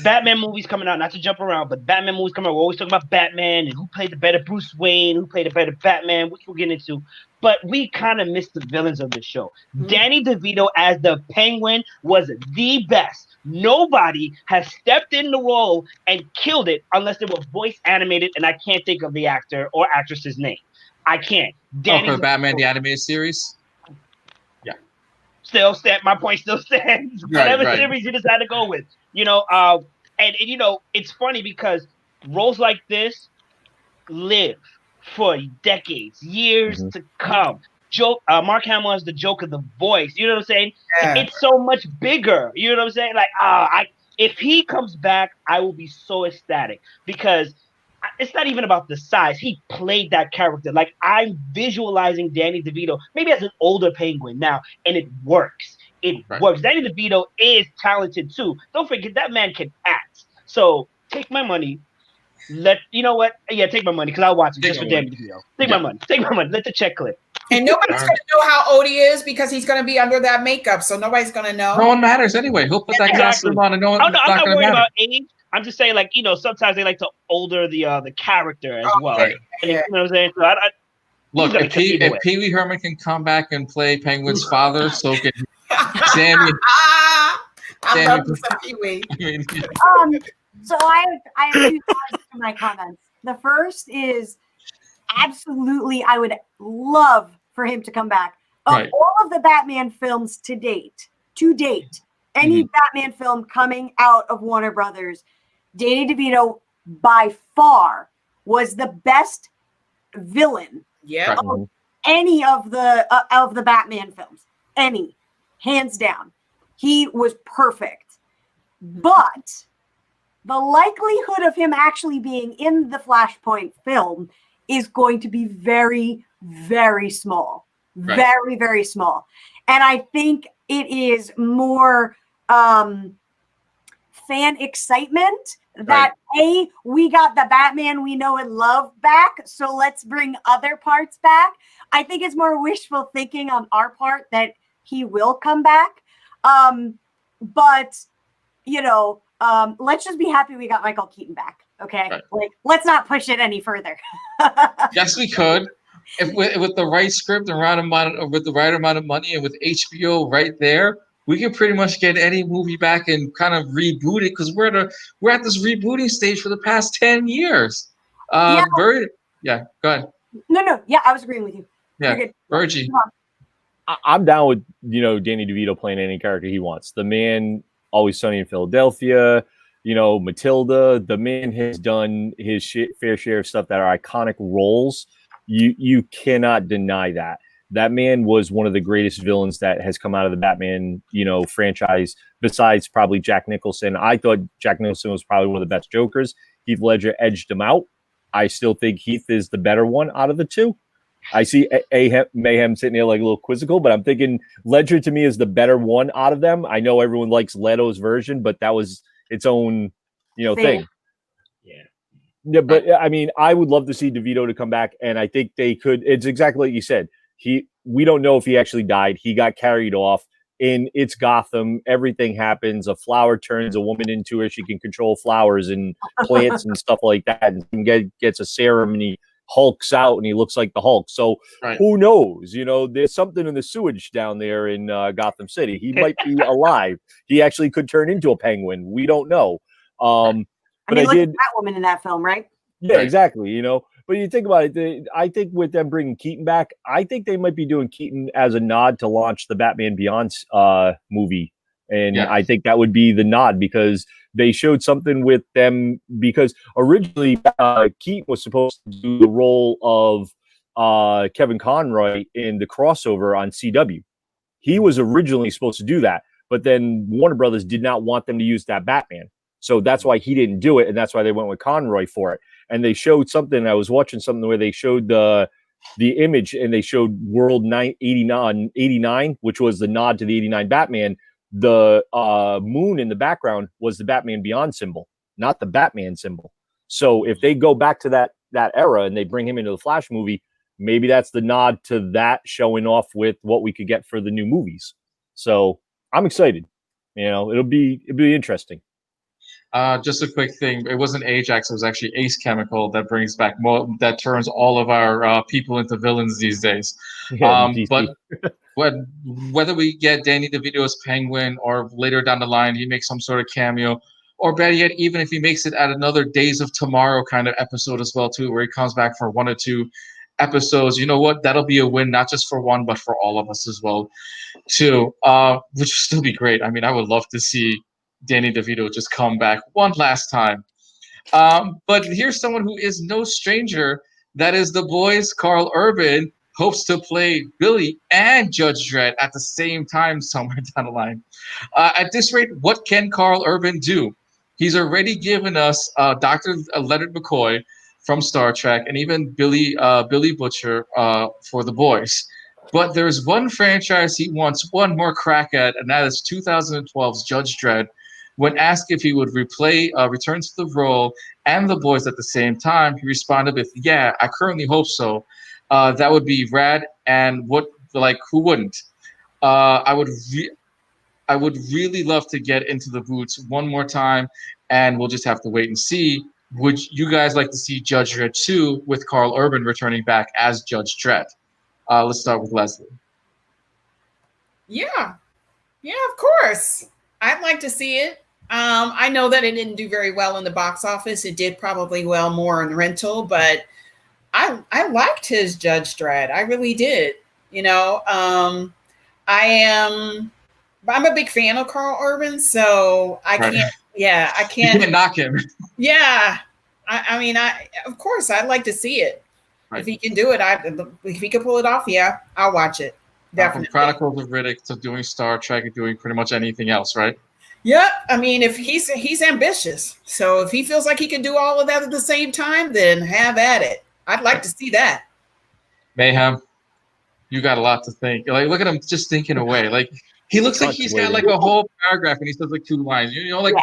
S5: Batman movies coming out, not to jump around, but Batman movies coming out. We're always talking about Batman and who played the better Bruce Wayne, who played the better Batman, which we'll get into. But we kind of missed the villains of the show. Danny DeVito as the Penguin was the best. Nobody has stepped in the role and killed it unless they were voice animated, and I can't think of the actor or actress's name. I can't.
S1: For Batman the Animated Series? Yeah.
S5: Still stand. My point still stands. Whatever series you decide to go with. And it's funny because roles like this live for decades, years to come. Mark Hamill is the Joker, the voice. You know what I'm saying? Yeah. It's so much bigger. You know what I'm saying? Like, if he comes back, I will be so ecstatic because it's not even about the size. He played that character. Like, I'm visualizing Danny DeVito maybe as an older Penguin now, and it works. It works. Danny DeVito is talented too. Don't forget that man can act. So take my money. You know what? Yeah, take my money because I'll watch it just for Danny DeVito. Take my money. Take my money. Let the check clear.
S4: And nobody's going to know how old he is because he's going to be under that makeup. So nobody's going to know.
S1: No one matters anyway. He'll put that costume on and no one.
S5: I'm not worried about age. I'm just saying, sometimes they like to alter the character as well. Right. You know what I'm saying? So
S1: look, if Pee Wee Herman can come back and play Penguin's father, so can Sammy.
S4: I love Pee Wee.
S3: So I have two sides to my comments. The first is absolutely, I would love for him to come back. Of all of the Batman films to date, any Batman film coming out of Warner Brothers, Danny DeVito by far was the best villain of any of the Batman films. Any, hands down. He was perfect. But the likelihood of him actually being in the Flashpoint film is going to be very, very small. Very, very small. And I think it is more fan excitement that we got the Batman we know and love back, so let's bring other parts back. I think it's more wishful thinking on our part that he will come back. But let's just be happy we got Michael Keaton back. Okay, let's not push it any further.
S1: Yes, we could. If with the right script and with the right amount of money, and with HBO right there, we can pretty much get any movie back and kind of reboot it because we're at this rebooting stage for the past 10 years. Go ahead.
S3: No, I was agreeing with you.
S1: Yeah, Bergy.
S2: I'm down with Danny DeVito playing any character he wants. The man, Always Sunny in Philadelphia. Matilda. The man has done his fair share of stuff that are iconic roles. You cannot deny that. That man was one of the greatest villains that has come out of the Batman, franchise, besides probably Jack Nicholson. I thought Jack Nicholson was probably one of the best Jokers. Heath Ledger edged him out. I still think Heath is the better one out of the two. I see Mayhem sitting here like a little quizzical, but I'm thinking Ledger to me is the better one out of them. I know everyone likes Leto's version, but that was its own, thing. Yeah, but I mean, I would love to see DeVito to come back, and I think they could. It's exactly what you said. we don't know if he actually died. He got carried off. In It's Gotham, everything happens. A flower turns a woman into her. She can control flowers and plants and stuff like that. And gets a serum, and he hulks out, and he looks like the Hulk. So who knows? You know, there's something in the sewage down there in Gotham City. He might be alive. He actually could turn into a penguin. We don't know. But I
S3: mean, look at Catwoman in that film, right?
S2: Yeah, exactly. You know, but you think about it, I think with them bringing Keaton back, I think they might be doing Keaton as a nod to launch the Batman Beyond movie. And I think that would be the nod, because they showed something with them, because originally Keaton was supposed to do the role of Kevin Conroy in the crossover on CW. He was originally supposed to do that, but then Warner Brothers did not want them to use that Batman. So that's why he didn't do it, and that's why they went with Conroy for it. And they showed something. I was watching something where they showed the image, and they showed World 89, which was the nod to the 89 Batman. The moon in the background was the Batman Beyond symbol, not the Batman symbol. So if they go back to that era and they bring him into the Flash movie, maybe that's the nod to that, showing off with what we could get for the new movies. So I'm excited. You know, it'll be interesting.
S1: Just a quick thing. It wasn't Ajax. It was actually Ace Chemical that brings back that turns all of our people into villains these days. But whether we get Danny DeVito's Penguin, or later down the line he makes some sort of cameo, or better yet, even if he makes it at another Days of Tomorrow kind of episode as well too, where he comes back for 1 or 2 episodes, you know what? That'll be a win, not just for one, but for all of us as well too. Which would still be great. I mean, I would love to see Danny DeVito just come back one last time. But here's someone who is no stranger. That is the boys. Carl Urban hopes to play Billy and Judge Dredd at the same time somewhere down the line. At this rate, what can Carl Urban do? He's already given us Dr. Leonard McCoy from Star Trek, and even Billy Butcher for the boys. But there's one franchise he wants one more crack at, and that is 2012's Judge Dredd. When asked if he would return to the role and the boys at the same time, he responded with, "Yeah, I currently hope so. That would be rad, and who wouldn't? I would really love to get into the boots one more time, and we'll just have to wait and see. Would you guys like to see Judge Dredd 2 with Carl Urban returning back as Judge Dredd?" Let's start with Leslie.
S4: Yeah, of course. I'd like to see it. I know that it didn't do very well in the box office. It did probably well more in rental, but I liked his Judge Dredd. I really did. You know, I'm a big fan of Carl Urban, so I can't. Yeah, I can't.
S1: You can't knock him.
S4: Yeah, I mean, of course I'd like to see it. Right. If he can do it, if he can pull it off, yeah, I'll watch it. Definitely.
S1: From Chronicles of Riddick to doing Star Trek and doing pretty much anything else, right?
S4: Yeah, I mean, if he's ambitious, so if he feels like he can do all of that at the same time, then have at it. I'd like to see that.
S1: Mayhem, you got a lot to think. Like, look at him just thinking away. Like, he looks like he's got like a whole paragraph and he says like 2 lines. You know, like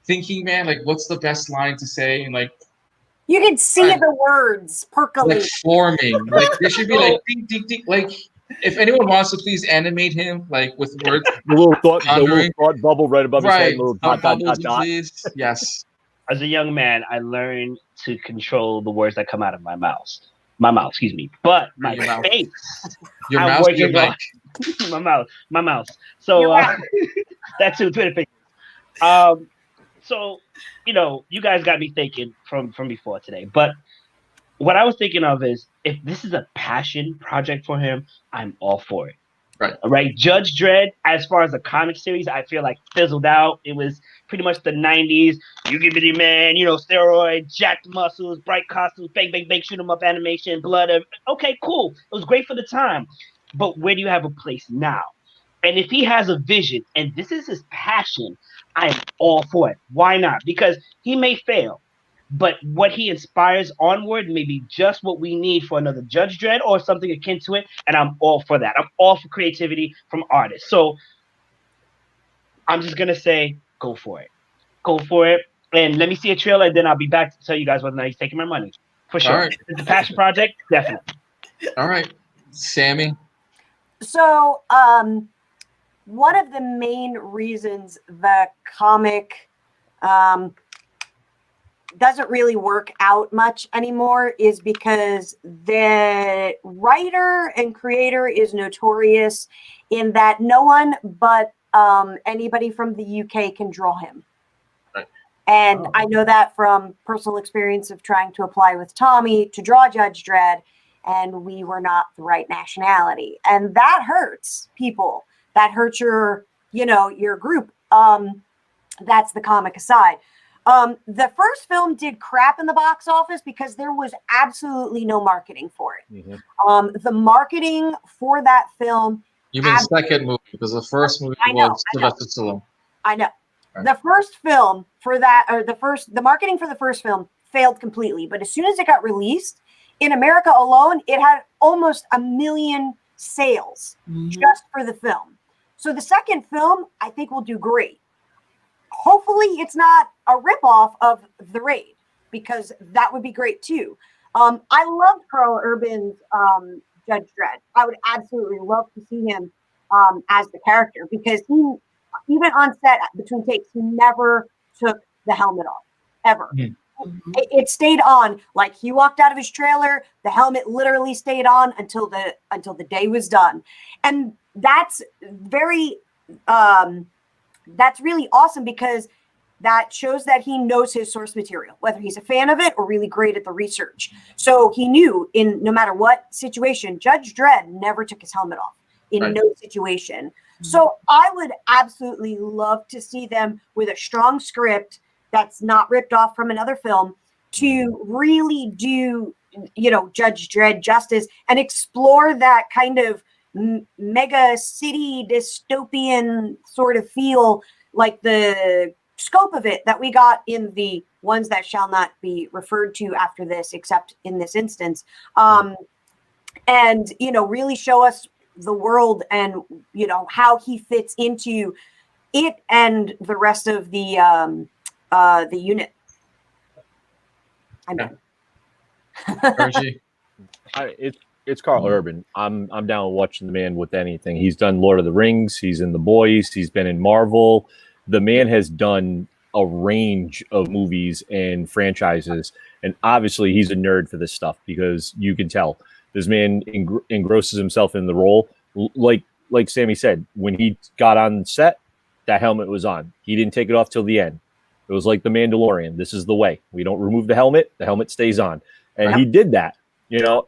S1: thinking, man, like what's the best line to say? And like,
S3: you can see the words percolating,
S1: like forming. Like there should be like ding, ding, ding. Like, if anyone wants to, please animate him like with words.
S2: The little thought bubble right above his head. Little dot.
S1: Please. Yes.
S5: As a young man, I learned to control the words that come out of my mouth. Excuse me. But my face.
S1: Your mouth. Your mic.
S5: My mouth. So that's two Twitter fingers. So you know, you guys got me thinking from before today, but what I was thinking of is, if this is a passion project for him, I'm all for it.
S1: Right.
S5: All right. Judge Dredd, as far as the comic series, I feel like fizzled out. It was pretty much the 90s. You give it, man, you know, steroid, jacked muscles, bright costumes, bang, bang, bang, shoot 'em up animation, blood. Okay, cool. It was great for the time. But where do you have a place now? And if he has a vision and this is his passion, I am all for it. Why not? Because he may fail, but what he inspires onward may be just what we need for another Judge Dredd or something akin to it. And I'm all for that. I'm all for creativity from artists. So I'm just going to say, go for it. Go for it. And let me see a trailer, and then I'll be back to tell you guys whether or not he's taking my money. For sure. Right. It's a passion project, definitely.
S1: All right. Sammy?
S3: So, one of the main reasons the comic doesn't really work out much anymore is because the writer and creator is notorious in that no one but anybody from the UK can draw him.
S1: Right.
S3: And I know that from personal experience of trying to apply with Tommy to draw Judge Dredd, and we were not the right nationality. And that hurts people. That hurts your group. That's the comic aside. The first film did crap in the box office because there was absolutely no marketing for it.
S2: Mm-hmm.
S3: The marketing for that film.
S1: You mean second movie, because the first movie was Sylvester Stallone.
S3: I know.
S1: Right.
S3: The first film for that, or the marketing for the first film failed completely. But as soon as it got released, in America alone, it had almost 1 million sales just for the film. So the second film, I think, will do great. Hopefully it's not a ripoff of The Raid, because that would be great too. I loved Carl Urban's Judge Dredd. I would absolutely love to see him as the character, because he, even on set between takes, he never took the helmet off, ever. It stayed on. Like, he walked out of his trailer, the helmet literally stayed on until the day was done. And that's very that's really awesome, because that shows that he knows his source material, whether he's a fan of it or really great at the research. So he knew, in no matter what situation, Judge Dredd never took his helmet off in no situation. So I would absolutely love to see them with a strong script that's not ripped off from another film to really do, Judge Dredd justice and explore that kind of mega city dystopian sort of feel, like the scope of it that we got in the ones that shall not be referred to after this, except in this instance. And, really show us the world and, how he fits into it and the rest of the unit. I'm done.
S1: Bergy?
S2: It's Carl Urban. I'm down with watching the man with anything. He's done Lord of the Rings. He's in The Boys. He's been in Marvel. The man has done a range of movies and franchises, and obviously he's a nerd for this stuff, because you can tell this man engrosses himself in the role. Like Sammy said, when he got on set, that helmet was on. He didn't take it off till the end. It was like the Mandalorian. This is the way. We don't remove the helmet stays on. And he did that,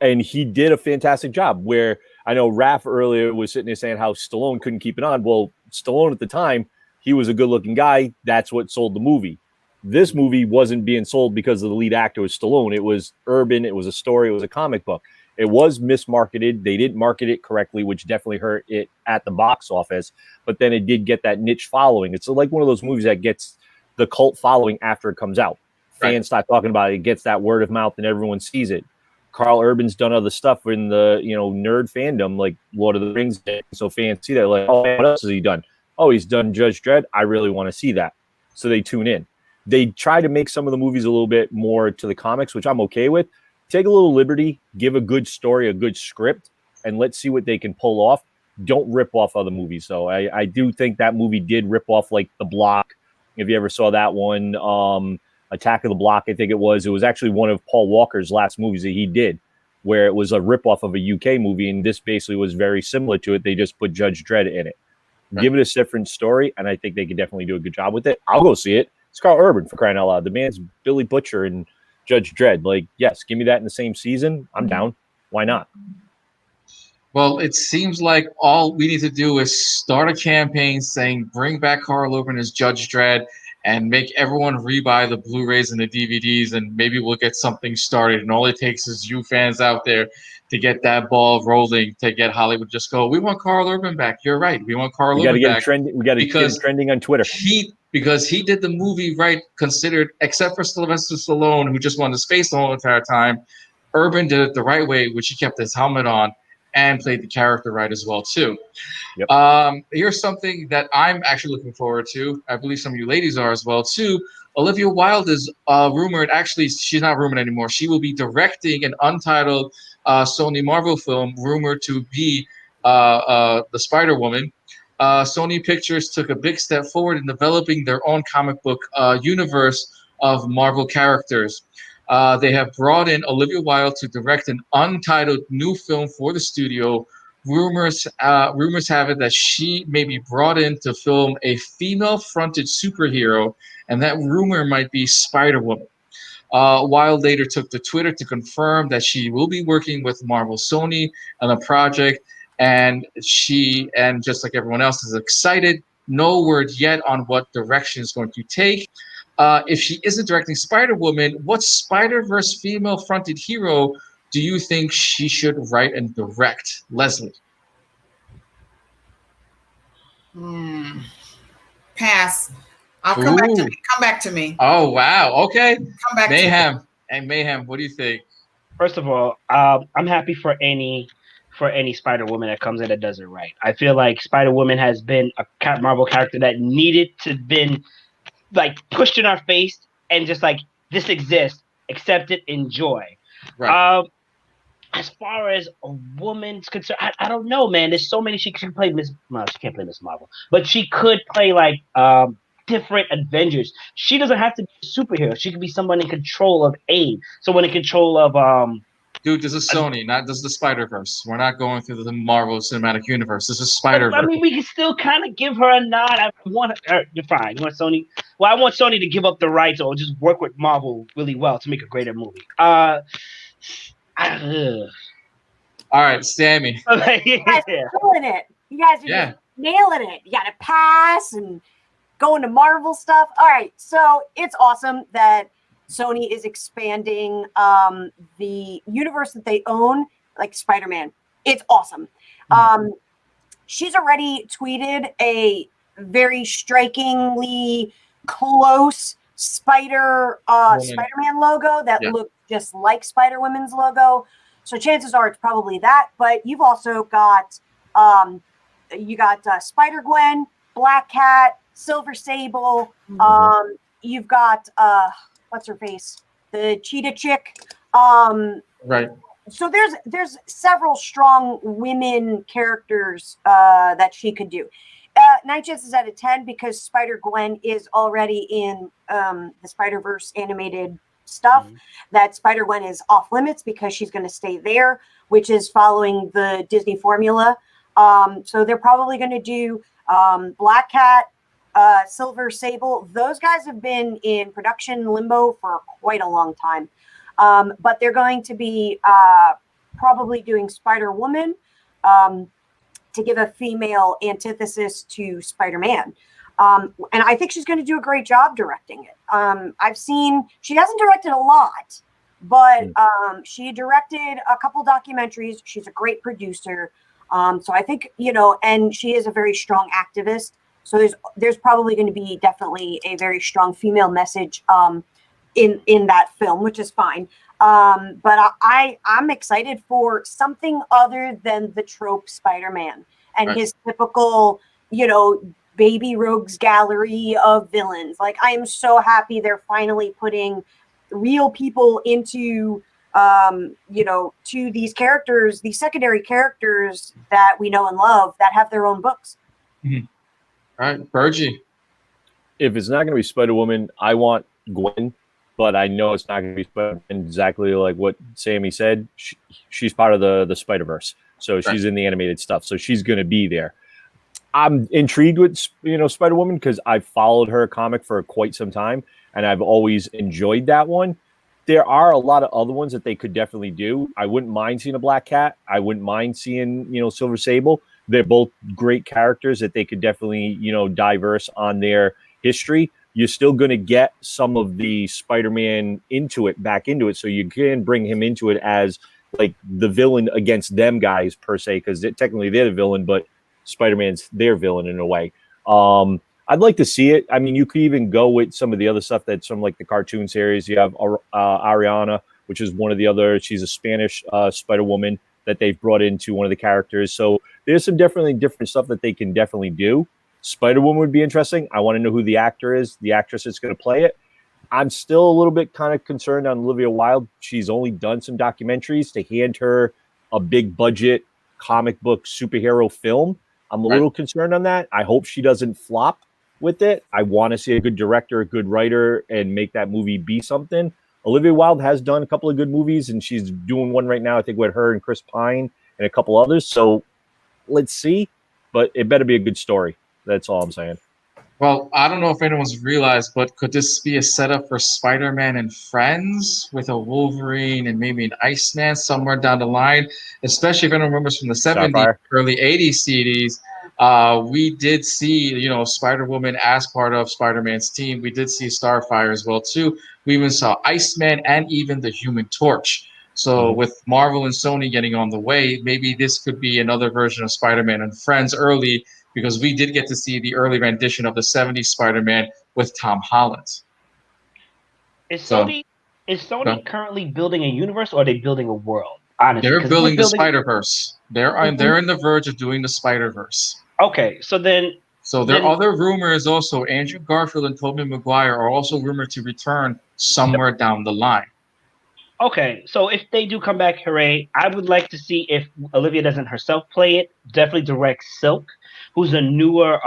S2: and he did a fantastic job. Where I know Raph earlier was sitting there saying how Stallone couldn't keep it on. Well, Stallone at the time, he was a good-looking guy. That's what sold the movie. This movie wasn't being sold because of the lead actor was Stallone. It was Urban. It was a story. It was a comic book. It was mismarketed. They didn't market it correctly, which definitely hurt it at the box office. But then it did get that niche following. It's like one of those movies that gets the cult following after it comes out. Fans start talking about it. It gets that word of mouth, and everyone sees it. Carl Urban's done other stuff in the nerd fandom, like Lord of the Rings. So fans see that, like, oh, what else has he done? Oh, he's done Judge Dredd. I really want to see that. So they tune in. They try to make some of the movies a little bit more to the comics, which I'm okay with. Take a little liberty, give a good story, a good script, and let's see what they can pull off. Don't rip off other movies. So I do think that movie did rip off, like The Block. If you ever saw that one, Attack of the Block, I think it was. It was actually one of Paul Walker's last movies that he did, where it was a ripoff of a UK movie, and this basically was very similar to it. They just put Judge Dredd in it. Give it a different story, and I think they could definitely do a good job with it. I'll go see it. It's Carl Urban, for crying out loud. The man's Billy Butcher and Judge Dredd. Like, yes, give me that in the same season. I'm down. Why not?
S1: Well, it seems like all we need to do is start a campaign saying bring back Carl Urban as Judge Dredd and make everyone rebuy the Blu-rays and the DVDs, and maybe we'll get something started. And all it takes is you fans out there to get that ball rolling, to get Hollywood just go, we want Carl Urban back. You're right. We want Carl Urban back.
S2: We got to get it trending on Twitter.
S1: Because he did the movie right, considered, except for Sylvester Stallone, who just wanted space the whole entire time. Urban did it the right way, which he kept his helmet on and played the character right as well, too.
S2: Yep.
S1: Here's something that I'm actually looking forward to. I believe some of you ladies are as well, too. Olivia Wilde is rumored. Actually, she's not rumored anymore. She will be directing an untitled Sony Marvel film rumored to be the Spider-Woman, Sony Pictures took a big step forward in developing their own comic book universe of Marvel characters. They have brought in Olivia Wilde to direct an untitled new film for the studio. Rumors have it that she may be brought in to film a female-fronted superhero, and that rumor might be Spider-Woman. Wilde later took to Twitter to confirm that she will be working with Marvel Sony on a project, and just like everyone else, is excited. No word yet on what direction it's going to take. If she isn't directing Spider-Woman, what Spider-Verse female-fronted hero do you think she should write and direct? Leslie.
S4: Pass. I'll come back to me. Come back to me.
S1: Oh, wow. Okay.
S4: Come back
S1: Mayhem. And Mayhem, what do you think?
S5: First of all, I'm happy for any Spider-Woman that comes in that does it right. I feel like Spider-Woman has been a Marvel character that needed to been like pushed in our face and just like, this exists, accept it, enjoy.
S1: Right.
S5: As far as a woman's concerned, I don't know, man. There's so many. She can play she can't play Miss Marvel, but she could play like different Avengers. She doesn't have to be a superhero. She could be someone in control of AIM, someone in control of
S1: Dude, this is Sony, this is the Spider-Verse. We're not going through the Marvel Cinematic Universe. This is Spider-Verse.
S5: I mean, we can still kind of give her a nod. I want you're fine. You want Sony? Well, I want Sony to give up the rights or just work with Marvel really well to make a greater movie. All
S1: right, Sammy.
S3: You guys are killing it. You guys are just nailing it. You got to pass and go into Marvel stuff. All right, so it's awesome that Sony is expanding the universe that they own, like Spider-Man. It's awesome. She's already tweeted a very strikingly close Spider-Man logo that looked just like Spider-Woman's logo. So chances are it's probably that. But you've also got Spider-Gwen, Black Cat, Silver Sable. You've got what's her face? The cheetah chick.
S1: Right.
S3: So there's several strong women characters that she could do. 9 chances out of 10 because Spider-Gwen is already in the Spider-Verse animated stuff. That Spider-Gwen is off limits because she's going to stay there, which is following the Disney formula. So they're probably going to do Black Cat, Silver Sable. Those guys have been in production limbo for quite a long time. But they're going to be probably doing Spider-Woman to give a female antithesis to Spider-Man. And I think she's going to do a great job directing it. I've seen, she hasn't directed a lot, but she directed a couple documentaries. She's a great producer. So I think, and she is a very strong activist. So there's probably going to be definitely a very strong female message in that film, which is fine. But I'm excited for something other than the trope Spider-Man and his typical, baby rogues gallery of villains. Like, I am so happy they're finally putting real people into, to these characters, these secondary characters that we know and love that have their own books.
S1: Mm-hmm. All right, Bergy.
S2: If it's not going to be Spider-Woman, I want Gwen, but I know it's not going to be Spider-Woman. Exactly like what Sammy said. She's part of the Spider-Verse, so she's in the animated stuff. So she's going to be there. I'm intrigued with Spider-Woman because I've followed her comic for quite some time, and I've always enjoyed that one. There are a lot of other ones that they could definitely do. I wouldn't mind seeing a Black Cat. I wouldn't mind seeing Silver Sable. They're both great characters that they could definitely diverse on their history. You're still going to get some of the Spider-Man back into it, so you can bring him into it as like the villain against them guys per se, because technically they're the villain, but Spider-Man's their villain in a way. I'd like to see it. I mean, you could even go with some of the other stuff that's from like the cartoon series. You have Ariana, which is one of the other. She's a Spanish Spider-Woman that they've brought into one of the characters. So there's some definitely different stuff that they can definitely do. Spider-Woman would be interesting. I want to know who the actor is, the actress that's going to play it. I'm still a little bit kind of concerned on Olivia Wilde. She's only done some documentaries. To hand her a big budget comic book superhero film. I'm a little concerned on that. I hope she doesn't flop with it. I want to see a good director, a good writer, and make that movie be something. Olivia Wilde has done a couple of good movies, and she's doing one right now, I think, with her and Chris Pine and a couple others. So let's see, but it better be a good story. That's all I'm saying.
S1: Well, I don't know if anyone's realized, but could this be a setup for Spider-Man and Friends with a Wolverine and maybe an Iceman somewhere down the line? Especially if anyone remembers from the 70s, early 80s CDs, we did see, you know, Spider-Woman as part of Spider-Man's team. We did see Starfire as well, too. We even saw Iceman and even the Human Torch. So with Marvel and Sony getting on the way, maybe this could be another version of Spider-Man and Friends early, because we did get to see the early rendition of the 70s Spider-Man with Tom Holland.
S5: Is Sony currently building a universe, or are they building a world? Honestly,
S1: they're building the Spider-Verse. They're in the verge of doing the Spider-Verse.
S5: Okay, so there are
S1: other rumors also. Andrew Garfield and Tobey Maguire are also rumored to return somewhere down the line.
S5: Okay, so if they do come back, hooray! I would like to see, if Olivia doesn't herself play it, definitely direct Silk, who's a newer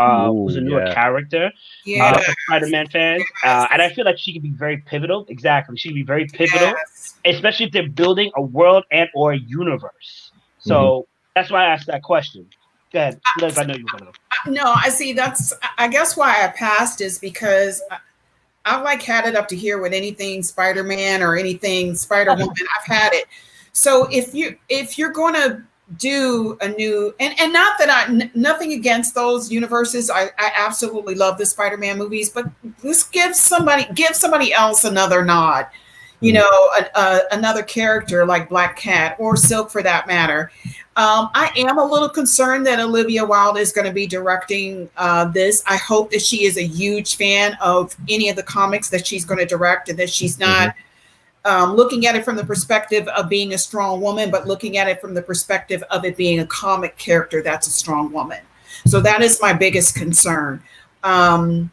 S5: character for Spider-Man fans, and I feel like she could be very pivotal. Exactly, she could be very pivotal, especially if they're building a world and or a universe. So that's why I asked that question. Go ahead, Liz. I know you were gonna.
S4: No, I see. That's, I guess, why I passed is because I've like had it up to here with anything Spider-Man or anything Spider-Woman. I've had it. So if you're going to do a new, and not that nothing against those universes, I absolutely love the Spider-Man movies, but let's give somebody else another nod, you know, another character like Black Cat or Silk for that matter. I am a little concerned that Olivia Wilde is going to be directing this. I hope that she is a huge fan of any of the comics that she's going to direct, and that she's not looking at it from the perspective of being a strong woman, but looking at it from the perspective of it being a comic character that's a strong woman. So that is my biggest concern. I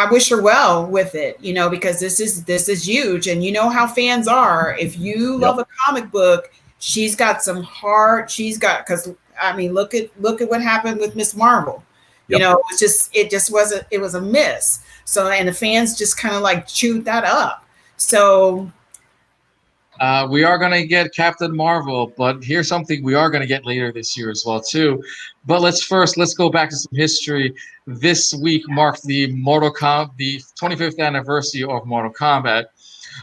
S4: wish her well with it, you know, because this is huge, and you know how fans are. If you love a comic book, she's got some heart. Because I mean, look at what happened with Miss Marvel. You know, it was a miss. So, and the fans just kind of like chewed that up. So
S1: we are going to get Captain Marvel, but here's something we are going to get later this year as well too. But let's go back to some history. This week marked the 25th anniversary of Mortal Kombat.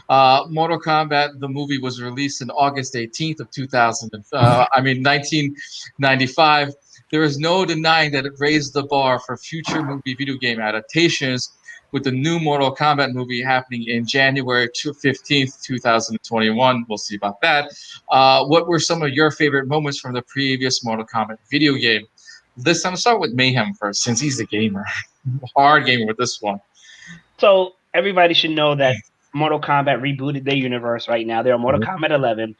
S1: Mortal Kombat, the movie, was released on August 18th of 1995. There is no denying that it raised the bar for future movie video game adaptations, with the new Mortal Kombat movie happening in January 15th, 2021. We'll see about that. What were some of your favorite moments from the previous Mortal Kombat video game? This time, I'll start with Mayhem first, since he's a gamer. Hard gamer with this one.
S5: So everybody should know that Mortal Kombat rebooted their universe right now. They're on Mortal Kombat 11.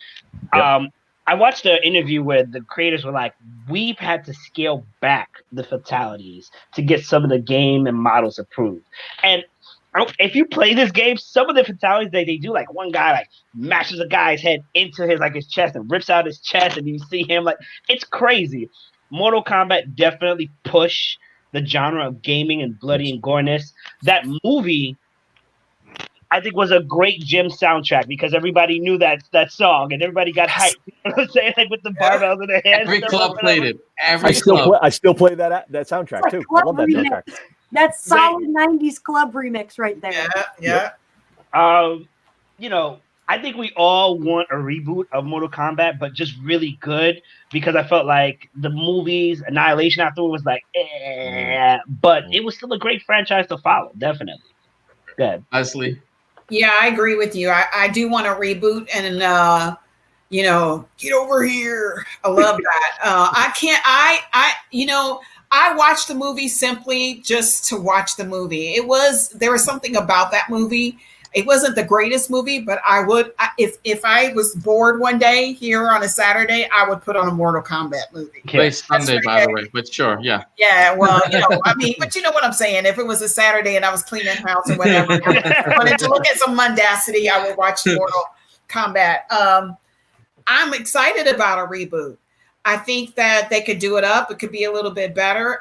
S5: I watched an interview where the creators were like, we've had to scale back the fatalities to get some of the game and models approved. And if you play this game, some of the fatalities that they do, like one guy like mashes a guy's head into his chest and rips out his chest, and you see him, like, it's crazy. Mortal Kombat definitely pushed the genre of gaming and bloody and goreness. That movie, I think, was a great gym soundtrack, because everybody knew that song and everybody got hyped. You know what I'm saying? Like with the barbells in their hands.
S1: Every club played it.
S2: I still play that soundtrack too. I love that soundtrack.
S3: That's solid 90s club remix right there.
S4: Yeah.
S5: You know, I think we all want a reboot of Mortal Kombat, but just really good, because I felt like the movies, Annihilation afterward, was like, but it was still a great franchise to follow, definitely. Good.
S1: Leslie.
S4: Yeah, I agree with you. I do want a reboot, and you know, get over here. I love that. I watched the movie simply just to watch the movie. There was something about that movie. It wasn't the greatest movie, but if I was bored one day here on a Saturday, I would put on a Mortal Kombat movie.
S1: Today's Sunday, by the way, but sure, yeah.
S4: Yeah, well, you know, I mean, but you know what I'm saying. If it was a Saturday and I was cleaning house or whatever, I wanted to look at some mundacity, I would watch Mortal Kombat. I'm excited about a reboot. I think that they could do it up. It could be a little bit better.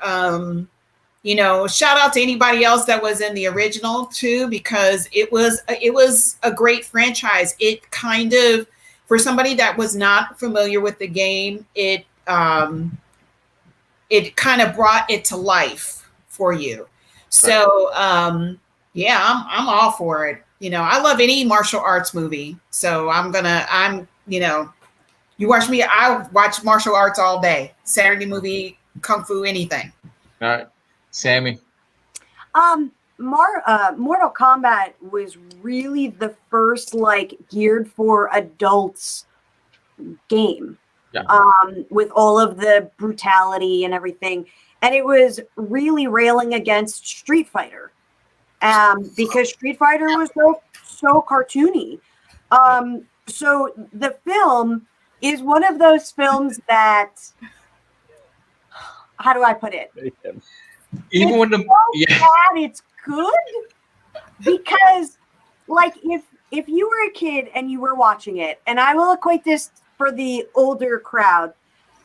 S4: You know, shout out to anybody else that was in the original too, because it was a great franchise. It kind of, for somebody that was not familiar with the game, it kind of brought it to life for you. So yeah, I'm all for it. You know, I love any martial arts movie. So you know, you watch me, I watch martial arts all day. Saturday movie, kung fu, anything.
S1: All right. Sammy.
S3: Mortal Kombat was really the first like geared for adults game.
S1: Yeah.
S3: With all of the brutality and everything. And it was really railing against Street Fighter. Because Street Fighter was so cartoony. So the film is one of those films that, how do I put it?
S1: Even when bad,
S3: it's good, because like if you were a kid and you were watching it, and I will equate this for the older crowd,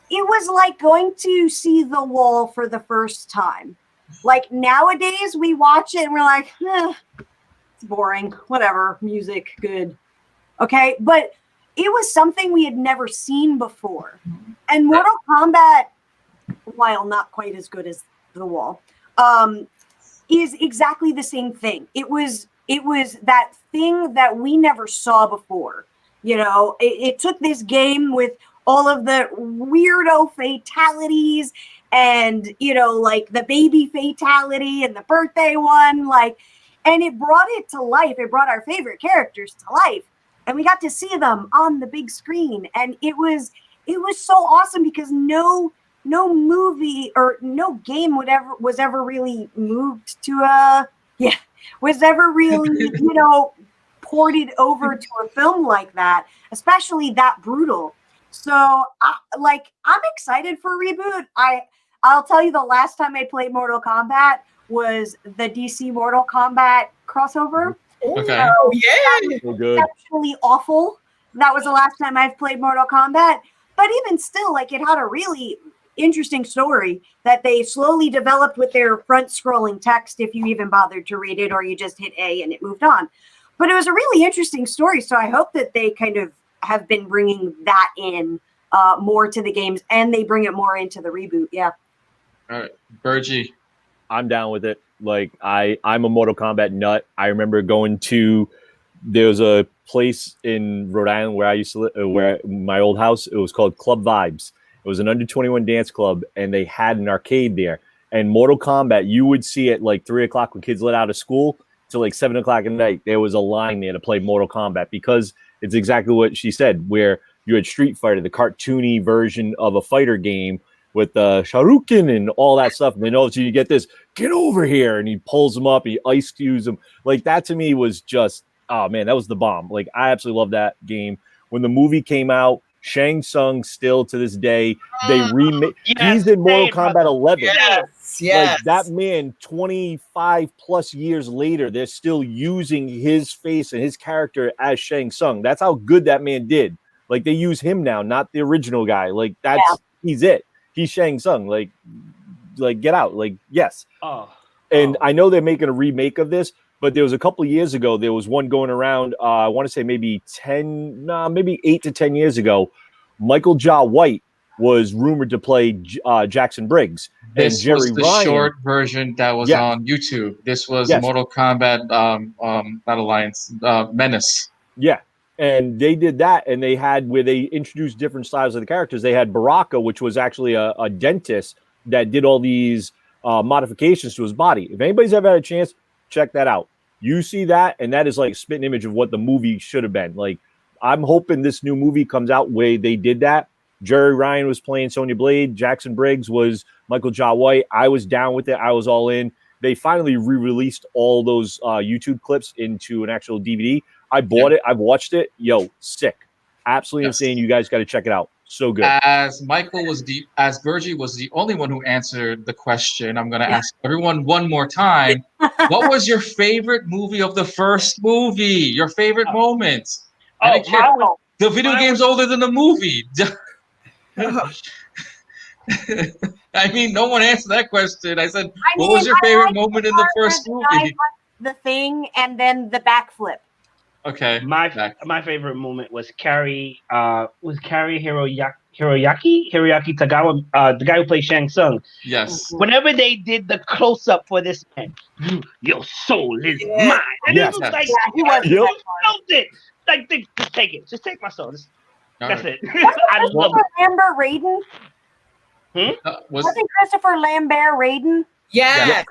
S3: it was like going to see The Wall for the first time. Like nowadays we watch it and we're like, it's boring, whatever, music, good. Okay, but it was something we had never seen before. And Mortal Kombat, while not quite as good as The Wall, is exactly the same thing. It was that thing that we never saw before. You know, it took this game with all of the weirdo fatalities and, you know, like the baby fatality and the birthday one, like, and it brought it to life. It brought our favorite characters to life, and we got to see them on the big screen. And it was so awesome because no movie or no game was ever really moved to was ever really, you know, ported over to a film like that, especially that brutal. So I'm excited for a reboot. I'll tell you, the last time I played Mortal Kombat was the DC Mortal Kombat crossover.
S1: Okay.
S4: Oh yeah.
S2: So good.
S3: Exceptionally awful. That was the last time I've played Mortal Kombat. But even still, like, it had a really interesting story that they slowly developed with their front scrolling text, if you even bothered to read it, or you just hit A and it moved on. But it was a really interesting story. So I hope that they kind of have been bringing that in more to the games, and they bring it more into the reboot. Yeah.
S1: All right. Bergy.
S2: I'm down with it. Like I'm a Mortal Kombat nut. I remember going to, there was a place in Rhode Island where I used to live, where my old house, it was called Club Vibes. It was an under 21 dance club, and they had an arcade there. And Mortal Kombat, you would see it like 3 o'clock when kids let out of school to like 7 o'clock at night. There was a line there to play Mortal Kombat, because it's exactly what she said, where you had Street Fighter, the cartoony version of a fighter game with the Sharukin and all that stuff. And then also you get this, get over here, and he pulls them up, he ice cubes them. Like, that to me was just, oh man, that was the bomb. Like, I absolutely love that game. When the movie came out, Shang Tsung, still to this day, they remake. He's in Mortal Kombat 11.
S4: Yes.
S2: Like, that man, 25 plus years later, they're still using his face and his character as Shang Tsung. That's how good that man did. Like, they use him now, not the original guy. Like, he's it. He's Shang Tsung. Like get out. Like, yes. And I know they're making a remake of this, but there was a couple of years ago, there was one going around, I want to say maybe 8 to 10 years ago. Michael Jai White was rumored to play Jackson Briggs.
S1: This
S2: and Jerry
S1: was the
S2: Ryan,
S1: short version that was on YouTube. This was Mortal Kombat, not Alliance, Menace.
S2: Yeah. And they did that, and they had, where they introduced different styles of the characters. They had Baraka, which was actually a dentist that did all these modifications to his body. If anybody's ever had a chance, check that out. You see that, and that is like a spitting image of what the movie should have been. Like, I'm hoping this new movie comes out where they did that. Jerry Ryan was playing Sonya Blade. Jackson Briggs was Michael Jai White. I was down with it. I was all in. They finally re-released all those YouTube clips into an actual DVD. I bought it. I've watched it. Yo, sick. Absolutely insane. You guys got to check it out. So good.
S1: As Bergy was the only one who answered the question, I'm going to ask everyone one more time. What was your favorite movie of the first movie? Your favorite moment? The video game's older than the movie. I mean, no one answered that question. I said, what was your favorite moment in the first movie?
S3: The thing and then the backflip.
S1: Okay.
S5: My favorite moment was Carrie Hiroyaki Tagawa, the guy who plays Shang Tsung.
S1: Yes.
S5: Whenever they did the close up for this man, your soul is mine. And
S2: yes.
S5: it was like,
S3: he was.
S5: you felt it. Like, just take it. Just take my soul. That's it. I love
S3: it. Lambert Raiden?
S1: Was
S3: it Christopher Lambert Raiden?
S4: Yes.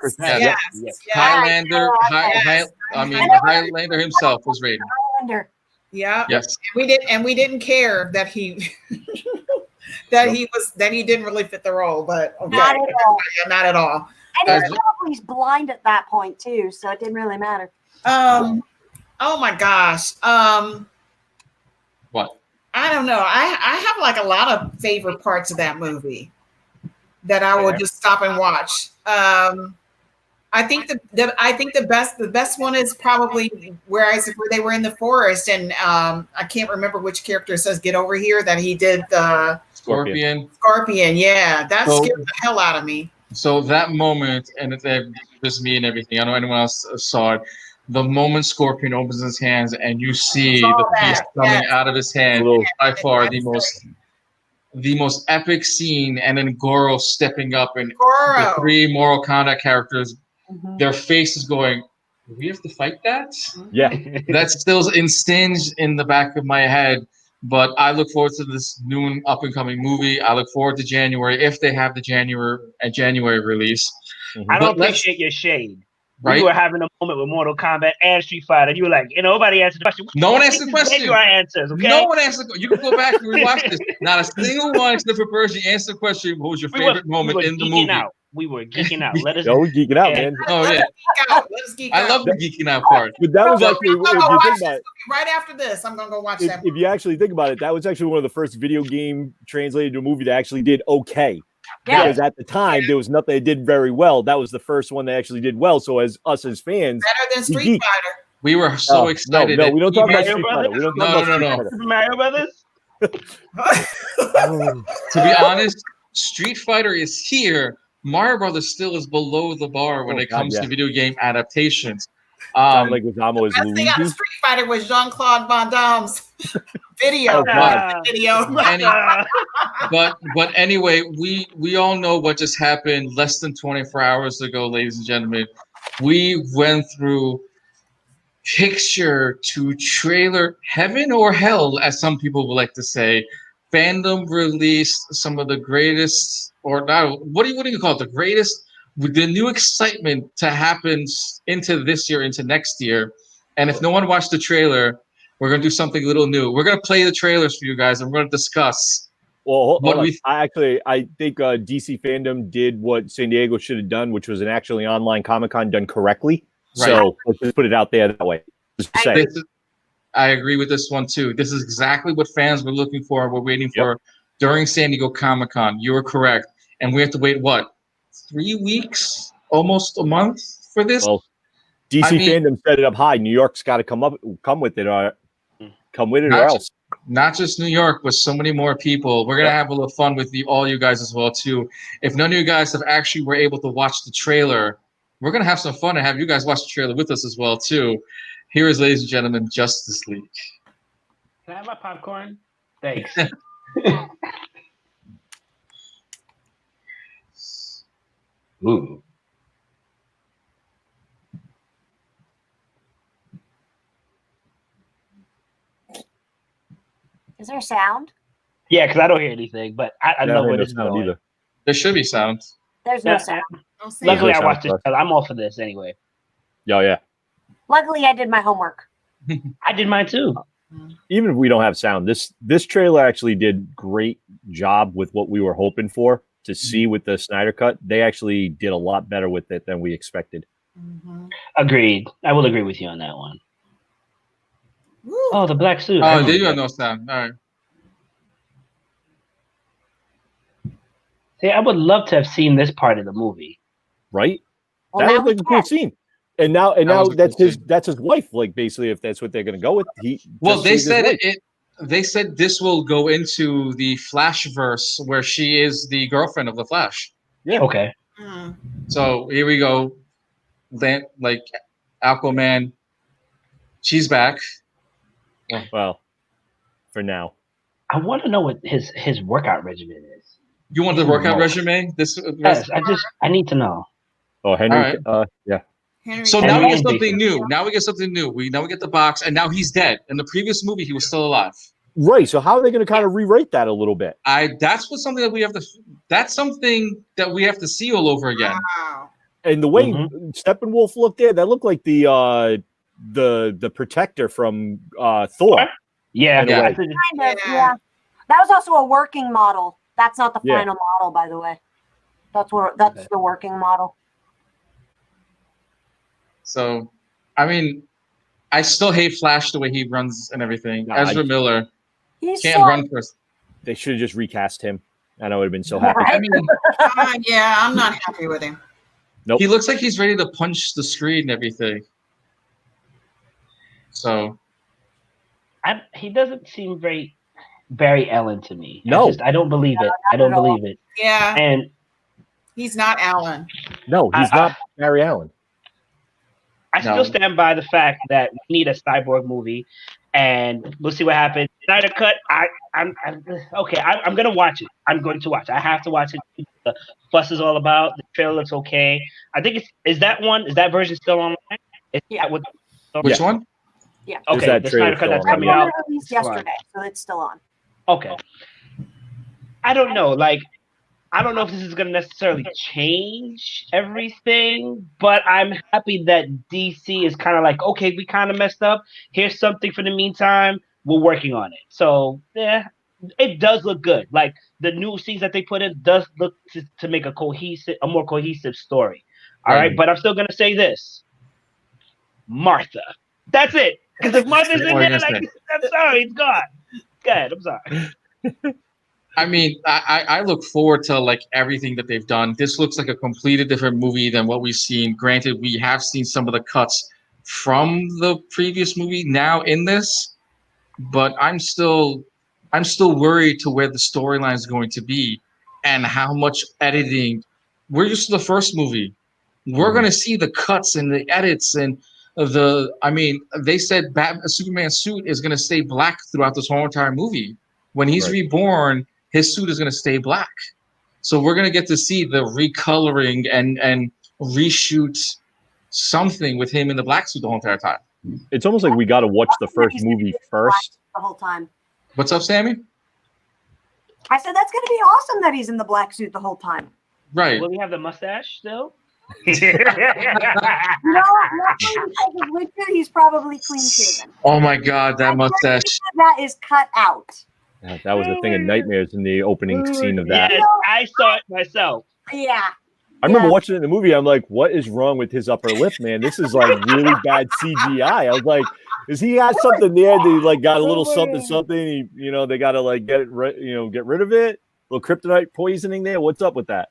S1: Highlander. Highlander himself was Raiden.
S3: Highlander.
S4: Yeah.
S1: Yes.
S4: And we didn't care that he he didn't really fit the role, but okay.
S3: Not at all.
S4: Not at all.
S3: And he's blind at that point too, so it didn't really matter.
S4: Oh my gosh.
S1: What?
S4: I don't know. I have like a lot of favorite parts of that movie that I will just stop and watch. I think the best one is probably where they were in the forest, and I can't remember which character says "Get over here" that he did the
S1: Scorpion.
S4: Yeah, that scared the hell out of me.
S1: So that moment, and it's just me and everything. I don't know anyone else saw it. The moment Scorpion opens his hands and you see the beast coming out of his hand, by far the most epic scene, and then Goro stepping up, and the 3 Mortal Kombat characters, their faces going, do we have to fight that?
S2: Yeah.
S1: That's still instanged in the back of my head. But I look forward to this new up-and-coming movie. I look forward to January, if they have the January release.
S5: I don't appreciate your shade.
S1: Right?
S5: You were having a moment with Mortal Kombat and Street Fighter. You were like, nobody answered the question.
S1: No one answered the question.
S5: Your answers, okay?
S1: No one answered. You can go back and rewatch this. Not a single one, except for Bergy, answered the question. What was your favorite moment in the movie?
S5: We were geeking out. Let us.
S2: No, we're geeking out, man.
S1: Oh yeah. I love the geeking out part.
S2: But that was actually, if you think about it,
S4: right after this, I'm gonna go watch that.
S2: If you actually think about it, that was actually one of the first video game translated to a movie that actually did okay.
S3: Yeah.
S2: Because at the time there was nothing that did very well. That was the first one that actually did well. So as fans,
S4: better than Street Fighter.
S1: We were so excited.
S2: No, we don't talk about Street Fighter. We don't talk about
S1: no.
S5: Super Mario Brothers.
S1: To be honest, Street Fighter is here. Mario Brothers still is below the bar when it comes to video game adaptations.
S2: Like Leguizamo is
S4: The best thing out of Street Fighter was Jean-Claude Van Damme's video.
S1: But anyway, we all know what just happened less than 24 hours ago, ladies and gentlemen. We went through picture to trailer heaven or hell, as some people would like to say. Fandom released some of the greatest, or not, what do you call it? The greatest, with the new excitement to happen into this year, into next year. And if no one watched the trailer, we're going to do something a little new. We're going to play the trailers for you guys, and we're going to discuss.
S2: Well, I think DCfandome did what San Diego should have done, which was an actually online Comic-Con done correctly. Right. So let's just put it out there that way.
S1: I agree with this one too. This is exactly what fans were looking for. We're waiting for during San Diego Comic-Con. You were correct. And we have to wait, 3 weeks, almost a month for this?
S2: Well, Fandom set it up high. New York's got to come with it, or else.
S1: Not just New York, but so many more people. We're gonna have a little fun with all you guys as well too. If none of you guys have actually were able to watch the trailer, we're gonna have some fun and have you guys watch the trailer with us as well too. Here is, ladies and gentlemen, Justice League.
S5: Can I have my popcorn? Thanks.
S1: Ooh.
S3: Is there sound?
S5: Yeah, because I don't hear anything, but I know what it's going.
S2: Either.
S1: There should be sound.
S3: There's no sound.
S5: Luckily, I watched it. I'm all for this anyway.
S2: Yeah.
S3: Luckily, I did my homework.
S5: I did mine too.
S2: Even if we don't have sound, this trailer actually did great job with what we were hoping for to see with the Snyder Cut. They actually did a lot better with it than we expected.
S5: Agreed. I will agree with you on that one. Woo. Oh, the black suit.
S1: Oh, there you have no sound. All right.
S5: See, I would love to have seen this part of the movie.
S2: Right?
S3: Well,
S2: that was like a cool scene. And now that's his wife. Like basically, if that's what they're going to go with,
S1: they said it. they said this will go into the Flashverse where she is the girlfriend of the Flash.
S2: Yeah.
S5: Okay.
S1: So here we go. Then, like, Aquaman, she's back.
S2: Well, for now.
S5: I want to know what his workout regimen is.
S1: You want the workout resume?
S5: Yes, I need to know.
S2: Oh, Henry.
S1: Right.
S2: Yeah.
S1: So
S5: Henry
S1: now we get
S5: and
S1: something
S5: Jason.
S1: new. Now we get something new. We get the box, and now he's dead. In the previous movie, he was still alive.
S2: Right. So how are they going to kind of rewrite that a little bit?
S1: That's something that we have to. That's something that we have to see all over again.
S4: Wow.
S2: And the way Steppenwolf looked there, that looked like the protector from Thor.
S5: Yeah.
S3: Kind of, yeah. That was also a working model. That's not the final model, by the way. That's the working model.
S1: So, I mean, I still hate Flash the way he runs and everything. Ezra Miller can't run first.
S2: They should have just recast him, and I would have been so happy.
S1: I mean,
S4: I'm not happy with him.
S2: Nope.
S1: He looks like he's ready to punch the screen and everything. So,
S5: he doesn't seem very Ellen to me.
S2: No,
S5: I don't believe it. I don't believe it.
S4: Yeah,
S5: and
S4: he's not Alan.
S2: No, he's not Barry Allen.
S5: I still stand by the fact that we need a cyborg movie, and we'll see what happens. Snyder Cut. I'm okay. I'm gonna watch it. I'm going to watch. I have to watch it. The fuss is all about. The trailer looks okay. I think is that version still online?
S1: Which one?
S3: Yeah.
S5: Okay. The Snyder Cut that's coming out.
S3: Released yesterday, so it's still on.
S5: Okay. I don't know. I don't know if this is going to necessarily change everything, but I'm happy that DC is kind of like, okay, we kind of messed up. Here's something for the meantime. We're working on it. So, yeah, it does look good. Like, the new scenes that they put in does look to make a more cohesive story. All right, but I'm still going to say this. Martha. That's it. Because if Martha's in there, I'm sorry, it's gone. Good, I'm sorry.
S1: I mean, I look forward to everything that they've done. This looks like a completely different movie than what we've seen. Granted, we have seen some of the cuts from the previous movie now in this, but I'm still worried to where the storyline is going to be and how much editing. We're used to the first movie. We're going to see the cuts and the edits and they said Superman's suit is going to stay black throughout this whole entire movie. When he's reborn, his suit is going to stay black. So we're going to get to see the recoloring and reshoot something with him in the black suit the whole entire time.
S2: It's almost like we got to watch the first movie first.
S3: The whole time.
S1: What's up, Sammy?
S3: I said that's going to be awesome that he's in the black suit the whole time.
S1: Right.
S5: Will he have the mustache still?
S3: No, not because Richard, he's probably clean shaven.
S1: Oh my God, that mustache!
S3: That is cut out.
S2: That was a thing of nightmares in the opening scene of that.
S5: Yes, I saw it myself.
S3: Yeah.
S2: I remember watching it in the movie. I'm like, what is wrong with his upper lip, man? This is like really bad CGI. I was like, does he have something there? Did he got a little something? They got to get rid of it. A little kryptonite poisoning there. What's up with that?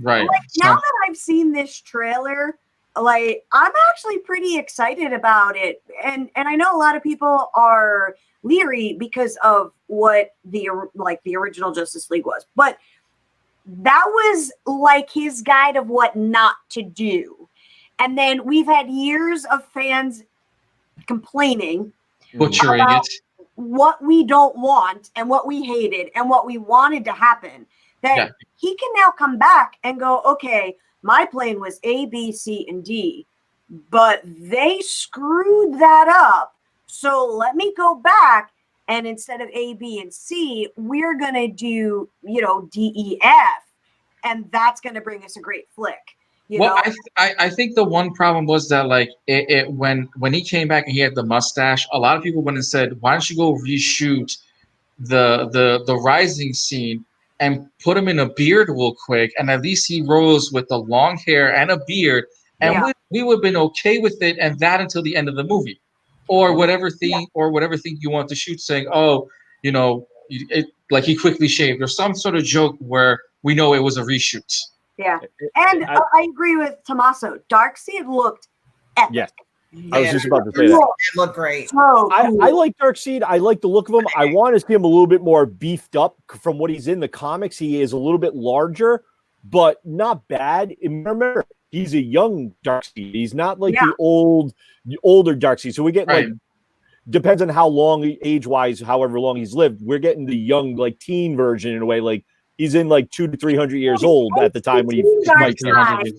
S1: Right.
S3: Now that I've seen this trailer, I'm actually pretty excited about it, and I know a lot of people are leery because of what the original Justice League was, but that was his guide of what not to do. And then we've had years of fans complaining,
S1: butchering
S3: about
S1: it,
S3: what we don't want and what we hated and what we wanted to happen. That he can now come back and go, okay, my plan was A, B, C, and D, but they screwed that up. So let me go back, and instead of A, B, and C, we're going to do, D, E, F, and that's going to bring us a great flick.
S1: I think the one problem was that when he came back and he had the mustache, a lot of people went and said, why don't you go reshoot the rising scene and put him in a beard real quick, and at least he rose with the long hair and a beard, and we would have been okay with it, and that until the end of the movie, or whatever thing you want to shoot, saying, he quickly shaved or some sort of joke where we know it was a reshoot.
S3: Yeah, and I agree with Tommaso. Darkseid looked epic.
S2: Yes. I was just about to say that.
S4: It looked great.
S3: So
S2: I
S3: cool.
S2: like Darkseid. I like the look of him. I want to see him a little bit more beefed up from what he's in the comics. He is a little bit larger, but not bad. And remember, he's a young Darkseid. He's not like the older Darkseid. So we get like, depends on how long age-wise, however long he's lived, we're getting the young, like teen version in a way. Like he's in like 200 to 300 years old at the time when he might.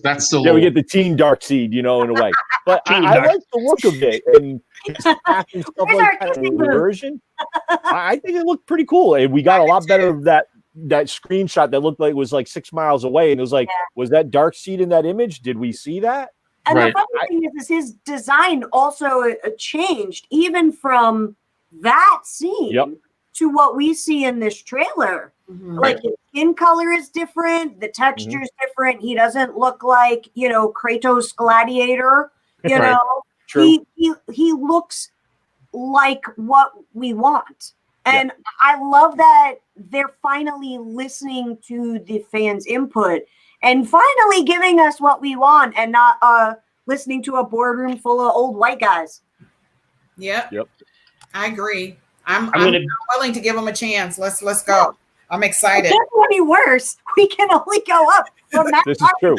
S1: That's so
S2: we get the teen Darkseid, in a way. But I like the look of it and his hat and stuff like that. In the version, I think it looked pretty cool, and we got a lot better of that screenshot that looked like it was like 6 miles away, and it was like, was that Darkseid in that image? Did we see that?
S3: And the funny thing is his design also changed, even from that scene to what we see in this trailer. Like his skin color is different, the texture is different. He doesn't look like, Kratos Gladiator. You know, he looks like what we want. And I love that they're finally listening to the fans' input and finally giving us what we want and not listening to a boardroom full of old white guys.
S4: Yep. I agree. I'm willing to give them a chance. Let's go. I'm excited.
S3: It can't be any worse. We can only go up.
S2: This is true.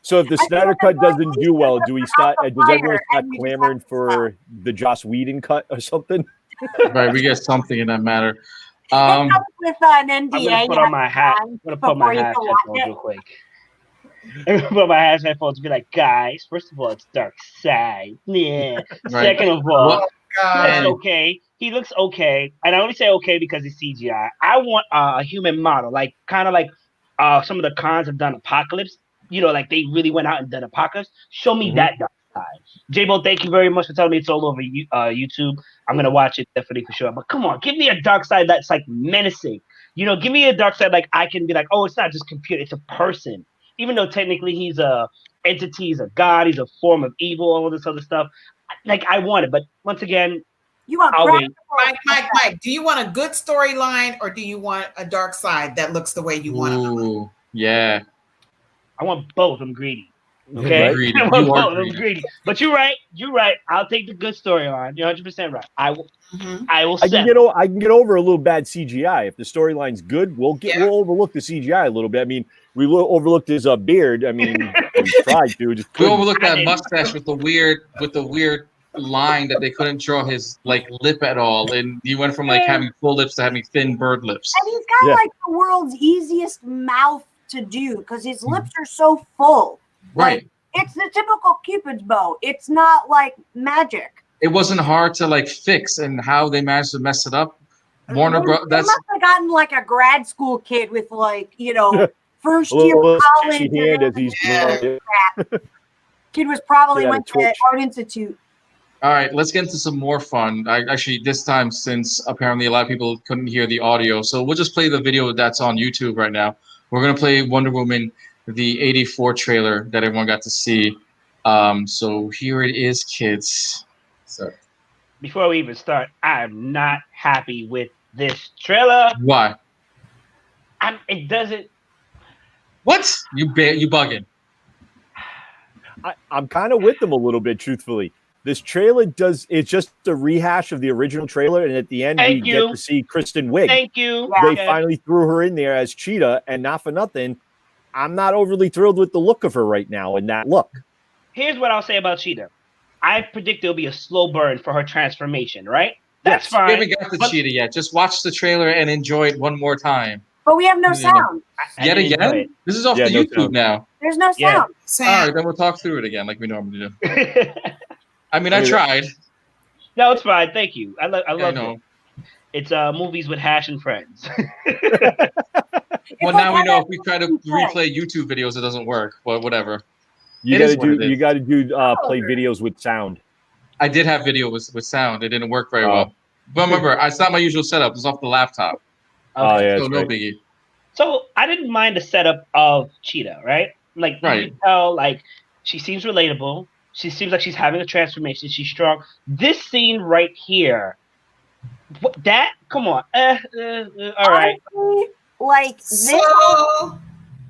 S2: So if the Snyder cut doesn't do well, does everyone start clamoring for the Joss Whedon cut or something?
S1: Right, we get something in that matter.
S3: It comes with an NDA.
S5: I'm gonna put on my hat. I'm gonna put my hat headphones real quick. I'm gonna put my hat headphones and be like, guys, first of all, it's Darkseid. Yeah. Second of all, it's okay. He looks okay, and I only say okay because it's CGI. I want a human model, like kind of like some of the cons have done Apocalypse. Like they really went out and done Apocalypse. Show me that Darkseid. J-Bo, thank you very much for telling me it's all over YouTube. I'm gonna watch it definitely for sure. But come on, give me a Darkseid that's like menacing. Give me a Darkseid like I can be like, oh, it's not just computer, it's a person. Even though technically he's a entity, he's a god, he's a form of evil, all this other stuff. Like I want it, but once again.
S3: You want
S4: Mike, do you want a good storyline or do you want a Darkseid that looks the way you want it?
S1: Yeah.
S5: I want both. I'm greedy. Okay? I want both. I'm greedy. But you're right. I'll take the good storyline. You're 100% right. I will
S2: I can get over a little bad CGI. If the storyline's good, we'll overlook the CGI a little bit. I mean, we overlooked his beard. I mean, we tried to.
S1: We overlooked that mustache with the weird line that they couldn't draw his lip at all, and he went from having full lips to having thin bird lips.
S3: And he's got the world's easiest mouth to do because his lips are so full.
S1: Right.
S3: It's the typical Cupid's bow. It's not like magic.
S1: It wasn't hard to fix, and how they managed to mess it up. Warner Bros.
S3: They must have gotten a grad school kid with first year college. Kid was probably went to Art Institute.
S1: All right, let's get into some more fun. Actually, this time, since apparently a lot of people couldn't hear the audio, so we'll just play the video that's on YouTube right now. We're going to play Wonder Woman, the 84 trailer that everyone got to see. So here it is, kids. So,
S5: before we even start, I'm not happy with this trailer.
S1: Why?
S5: It doesn't.
S1: What? You bugging.
S2: I'm kind of with them a little bit, truthfully. This trailer it's just a rehash of the original trailer, and at the end we get to see Kristen Wiig.
S5: Thank you.
S2: They finally threw her in there as Cheetah, and not for nothing, I'm not overly thrilled with the look of her right now in that look.
S5: Here's what I'll say about Cheetah. I predict it'll be a slow burn for her transformation, right? That's fine.
S1: We haven't got the Cheetah yet. Just watch the trailer and enjoy it one more time.
S3: But we have no sound.
S1: Yet again? This is off the YouTube now.
S3: There's no sound.
S1: All right, then we'll talk through it again like we normally do. I tried.
S5: No, it's fine. Thank you. I love it. It's movies with Hash and friends.
S1: Well, now we know if we try to replay YouTube videos, it doesn't work. But whatever.
S2: You got to do play videos with sound.
S1: I did have video with sound. It didn't work very well. But remember, it's not my usual setup. It's off the laptop.
S2: Oh yeah,
S1: so no biggie.
S5: So I didn't mind the setup of Cheetah, right? You can tell, she seems relatable. She seems like she's having a transformation. She's strong. This scene right here, come on. All right.
S3: Honestly,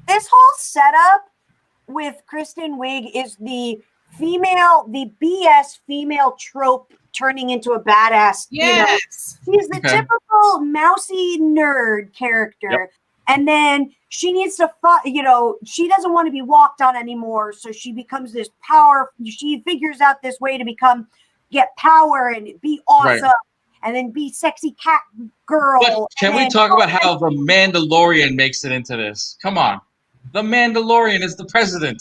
S3: this whole setup with Kristen Wiig is the the BS female trope turning into a badass.
S4: Yes.
S3: She's the typical mousy nerd character.
S2: Yep.
S3: And then she needs to, she doesn't want to be walked on anymore. So she becomes this she figures out this way to get power and be awesome. Right. And then be sexy cat girl.
S1: But can we talk about how the Mandalorian makes it into this? Come on. The Mandalorian is the president.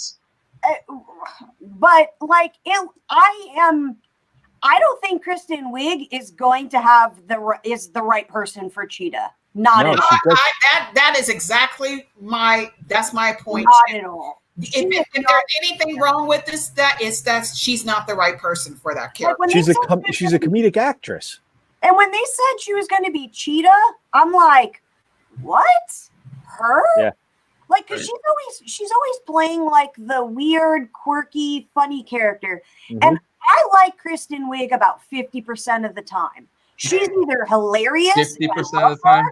S3: But like, I don't think Kristen Wiig is going to have the right person for Cheetah. Not at all.
S4: That is exactly that's my point.
S3: Not at all.
S4: If there's anything wrong with this, that she's not the right person for that character.
S3: Like
S2: she's a comedic actress.
S3: And when they said she was going to be Cheetah, I'm like, what? Her?
S2: Yeah.
S3: Like, because she's always playing like the weird, quirky, funny character. Mm-hmm. And I like Kristen Wiig about 50% of the time. She's either hilarious
S1: 50% of the time.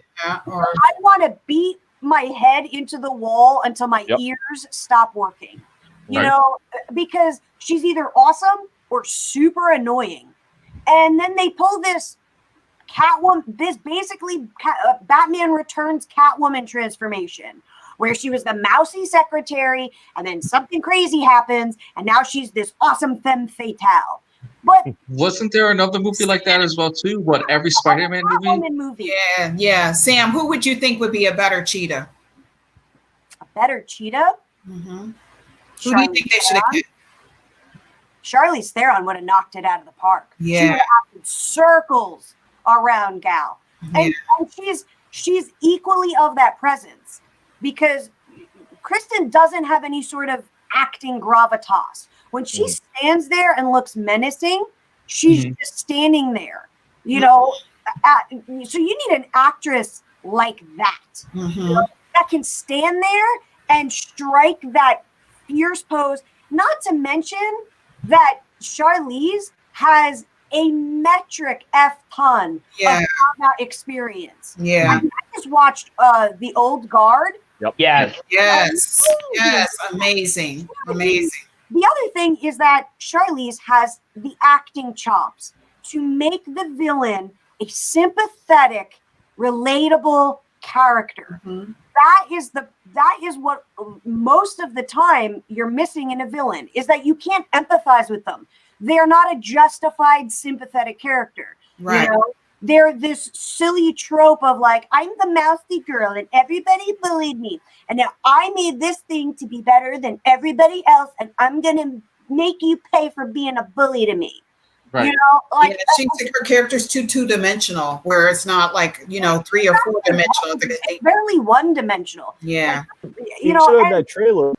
S3: Or I want to beat my head into the wall until my ears stop working. You know, because she's either awesome or super annoying. And then they pull this Batman Returns Catwoman transformation, where she was the mousy secretary, and then something crazy happens, and now she's this awesome femme fatale. But
S1: wasn't there another movie like that as well too? What, every Spider-Man movie?
S4: Yeah. Sam, who would you think would be a better Cheetah?
S3: A better Cheetah?
S4: Mm-hmm. Who do you think they should have picked?
S3: Charlize Theron would have knocked it out of the park.
S4: Yeah.
S3: She would have acted circles around Gal. And she's equally of that presence, because Kristen doesn't have any sort of acting gravitas. When she stands there and looks menacing, she's just standing there, you know. So you need an actress like that, you know, that can stand there and strike that fierce pose. Not to mention that Charlize has a metric ton of combat experience.
S4: Yeah.
S3: I just watched The Old Guard.
S2: Yep.
S4: Yes. Amazing.
S3: The other thing is that Charlize has the acting chops to make the villain a sympathetic, relatable character. Mm-hmm. That is what most of the time you're missing in a villain, is that you can't empathize with them. They're not a justified sympathetic character.
S4: Right.
S3: You know? They're this silly trope of like, I'm the mousy girl and everybody bullied me. And now I made this thing to be better than everybody else, and I'm going to make you pay for being a bully to me.
S1: Right.
S3: You know, like
S4: her character's two-dimensional, where it's not like, 3 or 4 dimensional.
S3: It's barely one-dimensional.
S4: Yeah.
S2: You know, in that trailer,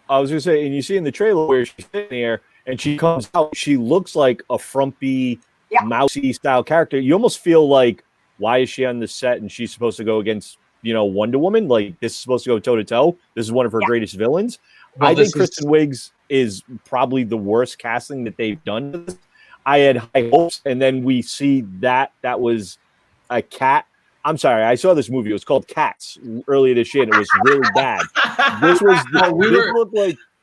S2: I was going to say, and you see in the trailer where she's sitting there and she comes out, she looks like a frumpy, mousy style character. You almost feel like, why is she on the set and she's supposed to go against, Wonder Woman? Like, this is supposed to go toe to toe. This is one of her greatest villains. Well, I think Kristen Wiig is probably the worst casting that they've done. I had high hopes, and then we see that was a cat. I'm sorry, I saw this movie. It was called Cats earlier this year, and it was really bad.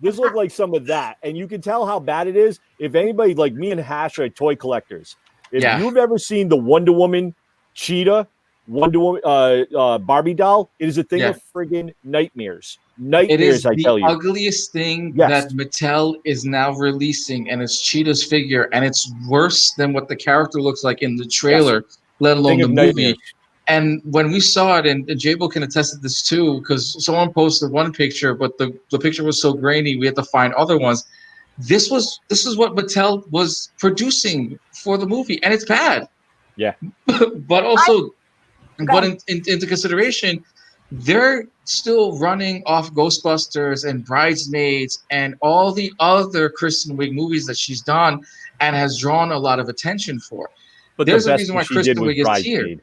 S2: This looked like some of that, and you can tell how bad it is. If anybody, like me and Hash, are toy collectors, if you've ever seen the Wonder Woman Cheetah, Wonder Woman Barbie doll, it is a thing of friggin' nightmares. It is I tell you,
S1: the ugliest thing that Mattel is now releasing, and it's Cheetah's figure, and it's worse than what the character looks like in the trailer, let alone the movie.
S2: Nightmares.
S1: And when we saw it, and J-Bo can attest to this too, because someone posted one picture, but the picture was so grainy, we had to find other ones. This is what Mattel was producing for the movie, and it's bad.
S2: Yeah.
S1: But also, into consideration, they're still running off Ghostbusters and Bridesmaids and all the other Kristen Wiig movies that she's done and has drawn a lot of attention for.
S2: But
S1: there's a reason why Kristen Wiig is here.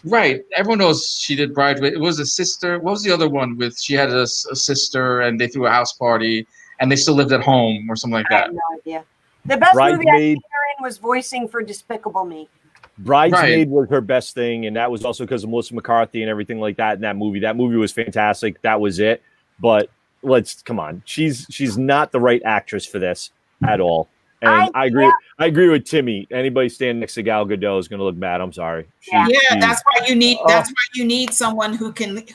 S1: Right. Everyone knows she did Bridesmaid. It was a sister. What was the other one with? She had a sister and they threw a house party and they still lived at home or something like that.
S3: I have no idea. The best movie I seen her in was voicing for Despicable Me.
S2: Bridesmaid was her best thing, and that was also because of Melissa McCarthy and everything like that in that movie. That movie was fantastic. That was it. But come on. She's not the right actress for this. at all. And I agree with Timmy. Anybody standing next to Gal Gadot is going to look bad. I'm sorry.
S4: That's why you need someone who can be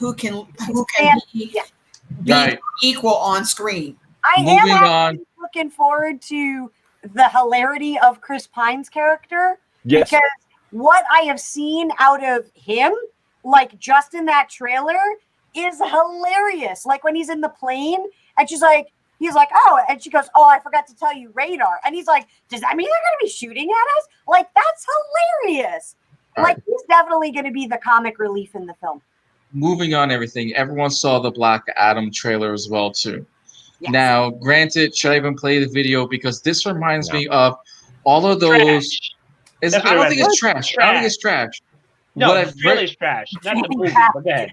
S4: equal on screen.
S3: I am looking forward to the hilarity of Chris Pine's character.
S2: Yes.
S3: Because what I have seen out of him, like just in that trailer, is hilarious. Like when he's in the plane and he's like, oh, and she goes, oh, I forgot to tell you radar. And he's like, does that mean they're going to be shooting at us? Like, that's hilarious. He's definitely going to be the comic relief in the film.
S1: Moving on, everything. Everyone saw the Black Adam trailer as well, too. Yes. Now, granted, should I even play the video? Because this reminds me of all of those. I don't think it's trash. I don't think it's trash.
S5: No, the trailer's trash. Not the movie, but go ahead.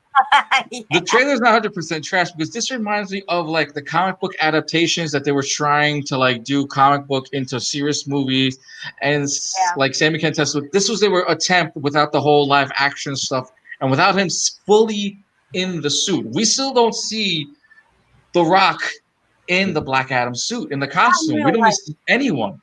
S1: The trailer's not 100% trash because this reminds me of like the comic book adaptations that they were trying to like do comic book into serious movies. And like Sammy can attest with, this was their attempt without the whole live action stuff and without him fully in the suit. We still don't see The Rock in the Black Adam suit, in the costume. We don't see anyone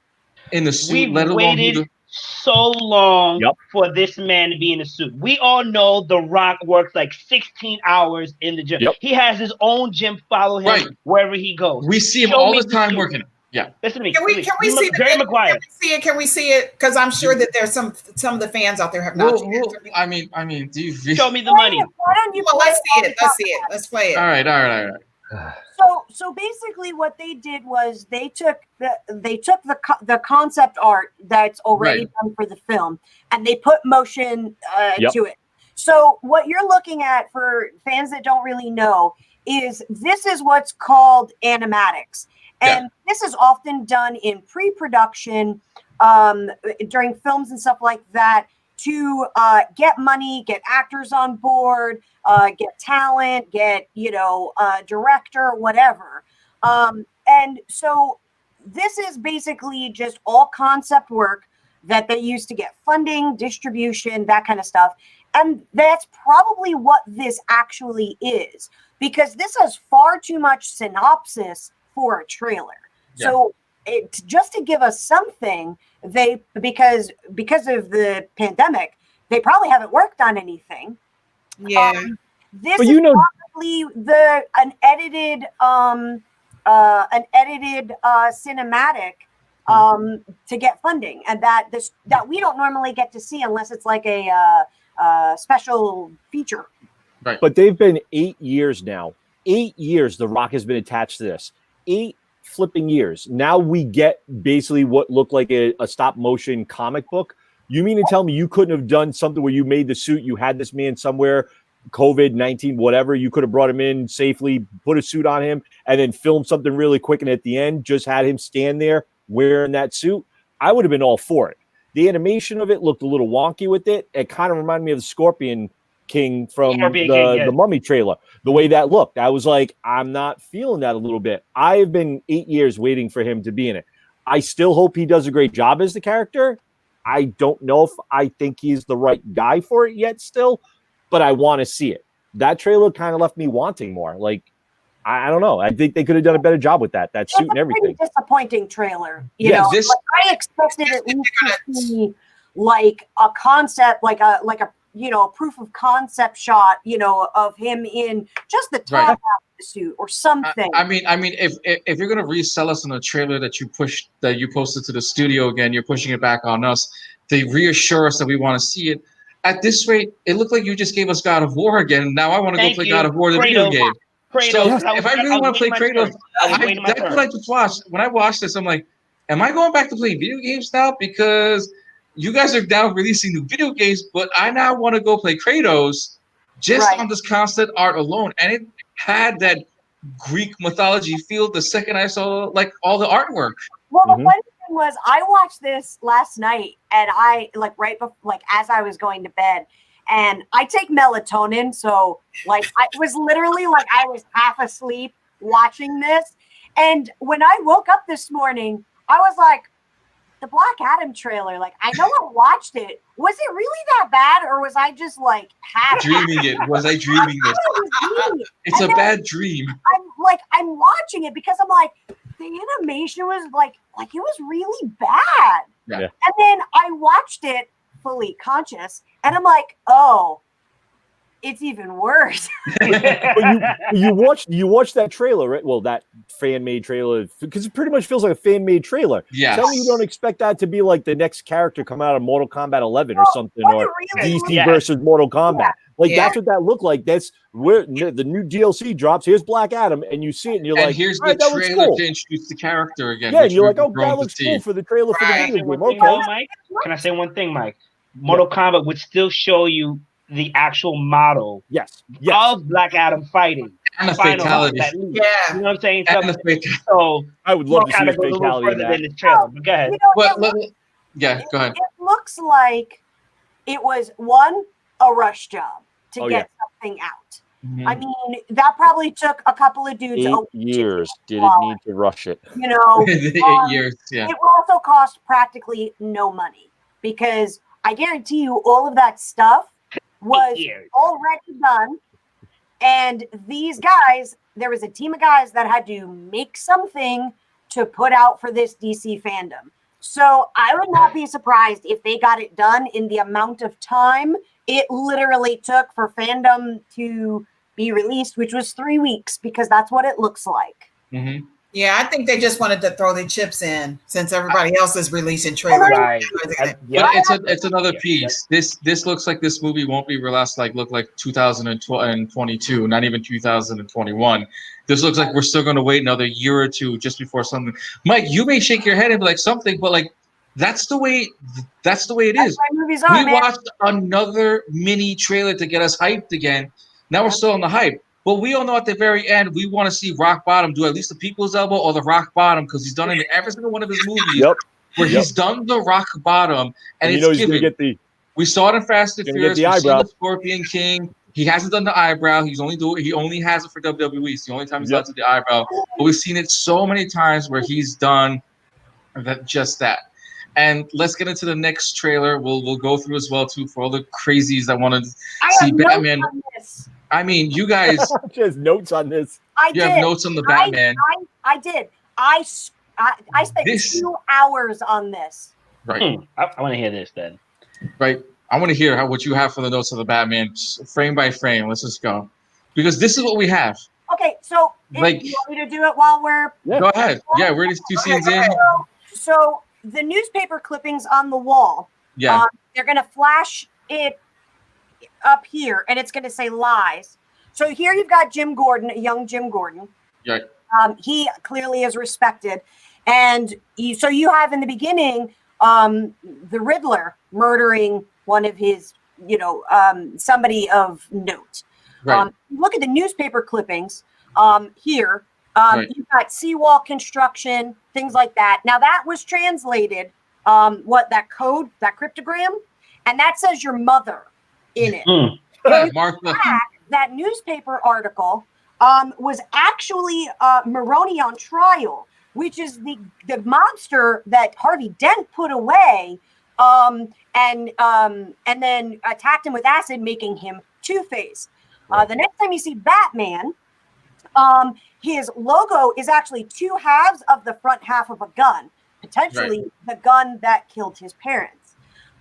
S1: in the suit, let alone
S5: so long for this man to be in a suit. We all know The Rock works like 16 hours in the gym. He has his own gym. Follow him wherever he goes.
S1: We see him all the time working. Yeah.
S5: Listen to me.
S4: Can we see
S5: Jerry Maguire?
S4: Can we see it? Because I'm sure that there's some of the fans out there have not seen it.
S1: I mean, do you
S5: show me the money?
S3: Why don't you?
S4: Let's see it. Let's play it.
S1: All right.
S3: So basically, what they did was they took the concept art that's already done for the film, and they put motion to it. So what you're looking at, for fans that don't really know, is this is what's called animatics, and this is often done in pre-production during films and stuff like that to get money, get actors on board. Get talent, get director, whatever. And so this is basically just all concept work that they use to get funding, distribution, that kind of stuff. And that's probably what this actually is, because this has far too much synopsis for a trailer. Yeah. So just to give us something, because of the pandemic, they probably haven't worked on anything.
S4: Yeah.
S3: This is probably an edited cinematic to get funding, and that we don't normally get to see unless it's like a special feature.
S2: Right. But they've been 8 years now. 8 years The Rock has been attached to this. 8 flipping years. Now we get basically what looked like a stop motion comic book. You mean to tell me you couldn't have done something where you made the suit, you had this man somewhere, COVID-19, whatever, you could have brought him in safely, put a suit on him, and then filmed something really quick, and at the end, just had him stand there wearing that suit? I would have been all for it. The animation of it looked a little wonky with it. It kind of reminded me of the Scorpion King from the Mummy trailer. The way that looked, I was like, I'm not feeling that a little bit. I've been 8 years waiting for him to be in it. I still hope he does a great job as the character. I don't know if I think he's the right guy for it yet still, but I want to see it. That trailer kind of left me wanting more. Like, I don't know. I think they could have done a better job with that suit and everything.
S3: It's a pretty disappointing trailer. You know, I expected at least to see like a concept, like a proof of concept shot, of him in just the top half of the suit or something.
S1: I mean, if you're gonna resell us on a trailer that you posted to the studio again, you're pushing it back on us to reassure us that we want to see it. At this rate, it looked like you just gave us God of War again. Now I want to go play God of War, the video game. So if I really want to play Kratos, that's what I just watched. When I watched this, I'm like, am I going back to playing video games now? Because you guys are now releasing new video games, but I now want to go play Kratos just on this concept art alone. And it had that Greek mythology feel the second I saw like all the artwork.
S3: Well, the funny thing was I watched this last night and I right before, as I was going to bed, and I take melatonin. So I was literally I was half asleep watching this. And when I woke up this morning, I was like, the Black Adam trailer, I know I watched it. Was it really that bad, or was I just half
S1: dreaming it? Was I dreaming this? It's a bad dream.
S3: I'm watching it because I'm like, the animation was like it was really bad.
S1: Yeah.
S3: And then I watched it fully conscious, and I'm like, oh, it's even worse.
S2: you watched that trailer, right? Well, that fan-made trailer, because it pretty much feels like a fan-made trailer.
S1: Yes.
S2: Tell me you don't expect that to be like the next character come out of Mortal Kombat 11 or something, or
S3: really
S2: DC versus Mortal Kombat. Like that's what that looked like. That's where the new DLC drops. Here's Black Adam, and you see it, and you're like,
S1: here's
S2: the
S1: trailer
S2: cool
S1: to introduce the character again.
S2: Yeah, and you're like, oh, that looks cool for the trailer for the video game. Okay,
S5: Mike, can I say one thing, Mike? Mortal Kombat would still show you the actual model of Black Adam fighting.
S1: And the fatality.
S5: You know what I'm saying?
S1: So
S2: I would love to see a fatality in
S5: that. This trailer, but go ahead.
S1: Go ahead.
S3: It looks like it was a rush job to get something out.
S1: Mm-hmm.
S3: I mean, that probably took a couple of dudes
S2: 8 years. Did it need to rush it?
S3: You know,
S1: 8 years. Yeah.
S3: It also cost practically no money because I guarantee you, all of that stuff was already done. And these guys, there was a team of guys that had to make something to put out for this DCfandome. So I would not be surprised if they got it done in the amount of time it literally took for fandom to be released, which was 3 weeks, because that's what it looks like.
S1: Mm-hmm.
S4: Yeah, I think they just wanted to throw their chips in since everybody else is releasing trailers.
S5: Right.
S1: But it's another piece. This looks like this movie won't be released like 2022, not even 2021. This looks like we're still going to wait another year or two just before something. Mike, you may shake your head and be like something, but like that's the way it is. We watched another mini trailer to get us hyped again. Now we're still on the hype. But we all know at the very end, we want to see Rock Bottom do at least the people's elbow or the Rock Bottom, because he's done it in every single one of his movies where he's done the Rock Bottom, and it's given. We saw it in Fast and Furious. We saw the Scorpion King. He hasn't done the eyebrow. He only has it for WWE. It's the only time he's done the eyebrow. But we've seen it so many times where he's done that. And let's get into the next trailer. We'll go through as well too for all the crazies that want to see Batman. I mean, you guys
S2: just notes on this.
S3: You
S1: have notes on the Batman.
S3: I did. I spent 2 hours on this.
S1: Right.
S5: I want to hear this then.
S1: Right. I want to hear what you have for the notes of the Batman, frame by frame. Let's just go, because this is what we have.
S3: Okay, so you want me to do it while we're?
S1: Go ahead. Yeah, we're just 2 scenes in.
S3: So the newspaper clippings on the wall.
S1: Yeah.
S3: They're gonna flash it up here, and it's going to say lies. So here you've got Jim Gordon, a young Jim Gordon.
S1: Yeah.
S3: He clearly is respected, and so you have in the beginning the Riddler murdering one of his, somebody of note.
S1: Right.
S3: Look at the newspaper clippings here. You've got seawall construction, things like that. Now that was translated. That code, that cryptogram, and that says your mother in it. That newspaper article was actually Maroney on trial, which is the mobster that Harvey Dent put away, and then attacked him with acid, making him Two-Face. The next time you see Batman, his logo is actually 2 halves of the front half of a gun, potentially the gun that killed his parents.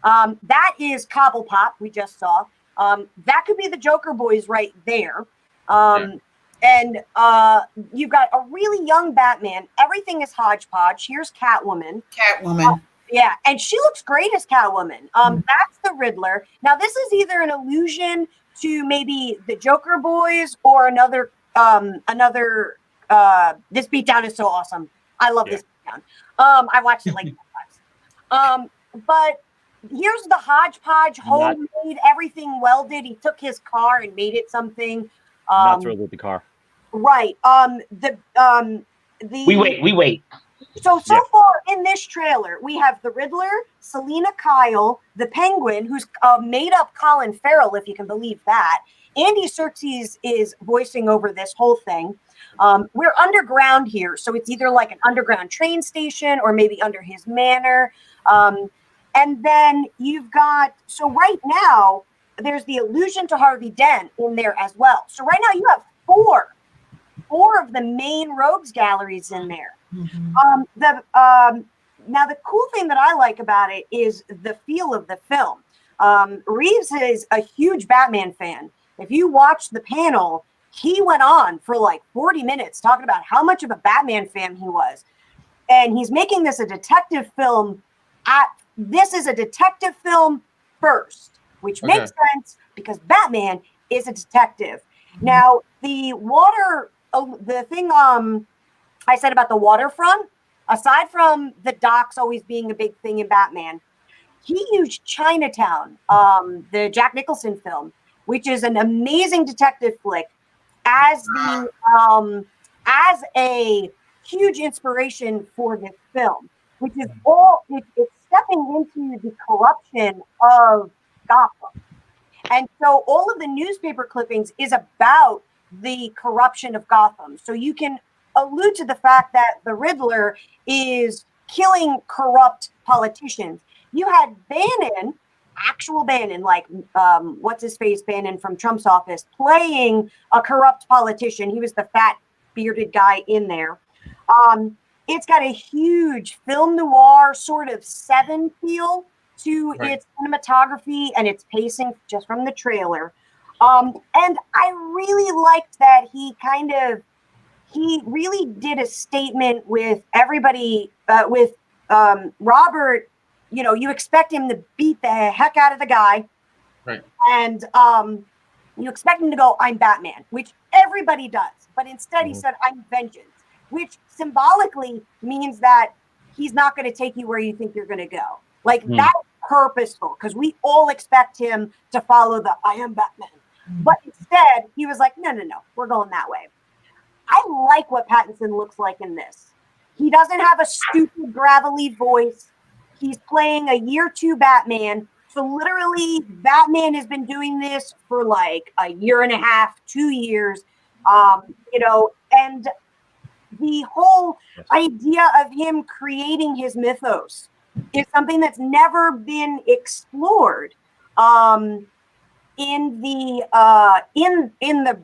S3: That is Cobblepot, we just saw. That could be the Joker boys right there. And you've got a really young Batman. Everything is hodgepodge. Here's Catwoman. Yeah, and she looks great as Catwoman. That's the Riddler. Now, this is either an allusion to maybe the Joker boys or another. This beatdown is so awesome. I love this beatdown. I watched it like 10 times. But here's the hodgepodge, homemade, everything welded. He took his car and made it something.
S2: Not thrilled with the car.
S3: Right.
S5: We wait.
S3: So far in this trailer, we have the Riddler, Selena Kyle, the Penguin, who's made up Colin Farrell, if you can believe that. Andy Serkis is voicing over this whole thing. We're underground here, so it's either like an underground train station or maybe under his manor. And then you've got, so right now, there's the allusion to Harvey Dent in there as well. So right now you have four of the main rogues galleries in there. Now the cool thing that I like about it is the feel of the film. Reeves is a huge Batman fan. If you watch the panel, he went on for like 40 minutes talking about how much of a Batman fan he was. And he's making this a detective film. This is a detective film first, which makes sense because Batman is a detective. Now, the thing I said about the waterfront, aside from the docks always being a big thing in Batman, he used Chinatown, the Jack Nicholson film, which is an amazing detective flick, as a huge inspiration for this film, which is it's stepping into the corruption of Gotham. And so all of the newspaper clippings is about the corruption of Gotham. So you can allude to the fact that the Riddler is killing corrupt politicians. You had Bannon, actual Bannon, like what's his face Bannon from Trump's office, playing a corrupt politician. He was the fat bearded guy in there. It's got a huge film noir sort of Seven feel to its cinematography and its pacing just from the trailer. And I really liked that he really did a statement with everybody, with Robert. You know, you expect him to beat the heck out of the guy.
S1: Right.
S3: And you expect him to go, I'm Batman, which everybody does. But instead he said, I'm vengeance, which symbolically means that he's not going to take you where you think you're going to go. Like that's purposeful because we all expect him to follow the I am Batman. But instead he was like, no, we're going that way. I like what Pattinson looks like in this. He doesn't have a stupid gravelly voice. He's playing a year 2 Batman. So literally Batman has been doing this for like a year and a half, 2 years. And the whole idea of him creating his mythos is something that's never been explored in the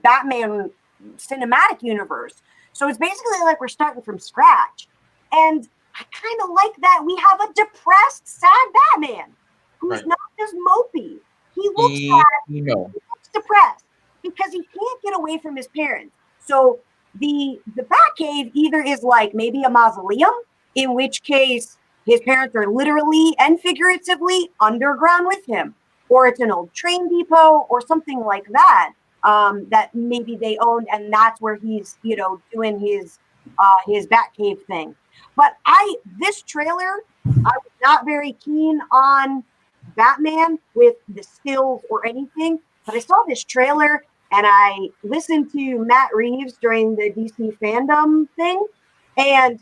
S3: Batman cinematic universe. So it's basically like we're starting from scratch. And I kind of like that we have a depressed, sad Batman who's not just mopey. He looks sad. He looks depressed because he can't get away from his parents. So the Batcave either is like maybe a mausoleum, in which case his parents are literally and figuratively underground with him, or it's an old train depot or something like that that maybe they owned, and that's where he's doing his Batcave thing. But this trailer, I was not very keen on Batman with the stills or anything, but I saw this trailer and I listened to Matt Reeves during the DCfandome thing, and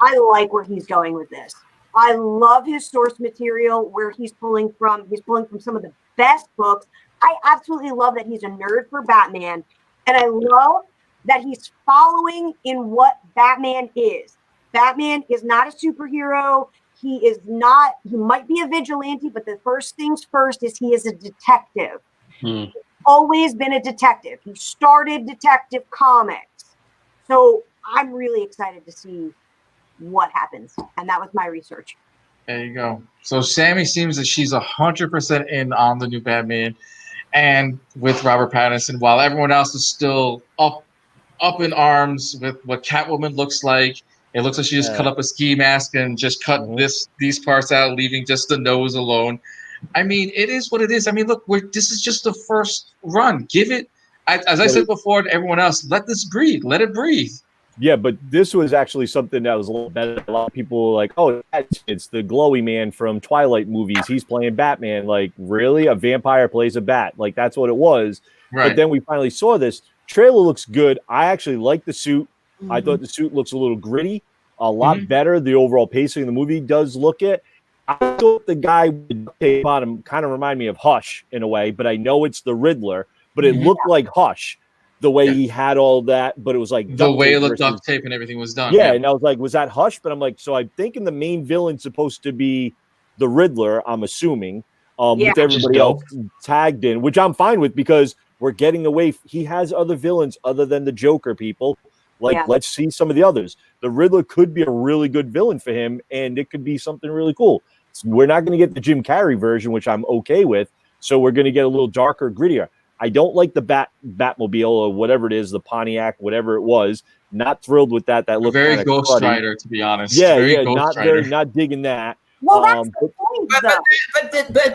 S3: I like where he's going with this. I love his source material, where he's pulling from. He's pulling from some of the best books. I absolutely love that he's a nerd for Batman, and I love that he's following in what Batman is. Batman is not a superhero. He might be a vigilante, but the first things first is he is a detective. He's always been a detective. He started Detective Comics. So I'm really excited to see what happens. And that was my research.
S1: There you go. So Sammy seems that she's 100% in on the new Batman and with Robert Pattinson, while everyone else is still up in arms with what Catwoman looks like. It looks like she just cut up a ski mask and just cut these parts out, leaving just the nose alone. I mean, it is what it is. I mean, look, this is just the first run. Give it, as I said before to everyone else, let this breathe. Let it breathe.
S2: Yeah, but this was actually something that was a little better. A lot of people were like, oh, it's the glowy man from Twilight movies. He's playing Batman. Like, really? A vampire plays a bat. Like, that's what it was. Right. But then we finally saw this. Trailer looks good. I actually like the suit. I thought the suit looks a little gritty, a lot better. The overall pacing of the movie does look it. I thought the guy with the tape on him kind of reminded me of Hush in a way, but I know it's the Riddler, but it looked like Hush. The way he had all that, but it was like
S1: the way it looked duct tape and everything was done.
S2: Yeah, and I was like, was that Hush? But I'm like, so I'm thinking the main villain's supposed to be the Riddler, I'm assuming, with everybody else tagged in, which I'm fine with because we're getting away. He has other villains other than the Joker people. Like, let's see some of the others. the Riddler could be a really good villain for him, and it could be something really cool. We're not going to get the Jim Carrey version, which I'm okay with. So we're going to get a little darker, grittier. I don't like the Batmobile or whatever it is, the Pontiac, whatever it was. Not thrilled with that. That looked
S1: very Ghost Rider, to be honest.
S2: Yeah,
S1: very
S2: not digging that.
S3: Well, that's the point,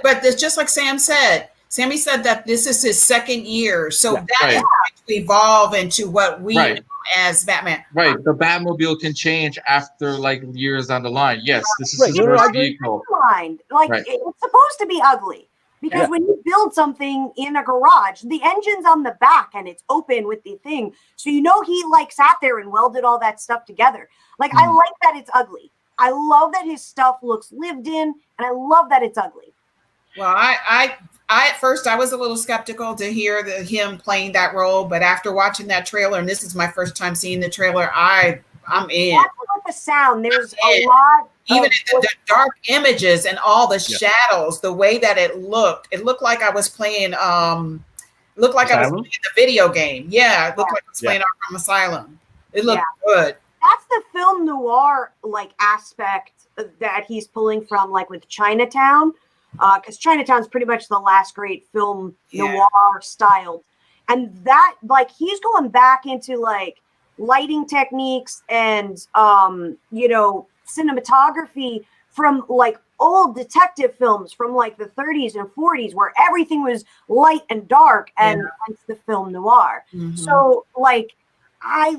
S4: but this, just like Sam said, Sammy said that this is his second year, so that is going to evolve into what we know as Batman.
S1: Right, the Batmobile can change after like years down the line. Yes, this is his first vehicle.
S3: It's supposed to be ugly. Because when you build something in a garage, the engine's on the back and it's open with the thing. So he like sat there and welded all that stuff together. Like, I like that it's ugly. I love that his stuff looks lived in, and I love that it's ugly.
S4: Well, I at first I was a little skeptical to hear him playing that role, but after watching that trailer, and this is my first time seeing the trailer, I'm in.
S3: That's like the sound. There's a lot.
S4: Even the dark images and all the shadows, the way that it looked like I was playing. I was playing the video game. Yeah, it looked like I was playing Arkham Asylum. It looked good.
S3: That's the film noir like aspect that he's pulling from, like with Chinatown, because Chinatown's pretty much the last great film noir styled, and that like he's going back into like lighting techniques and cinematography from like old detective films from like the 30s and 40s where everything was light and dark, and it's the film noir. So like I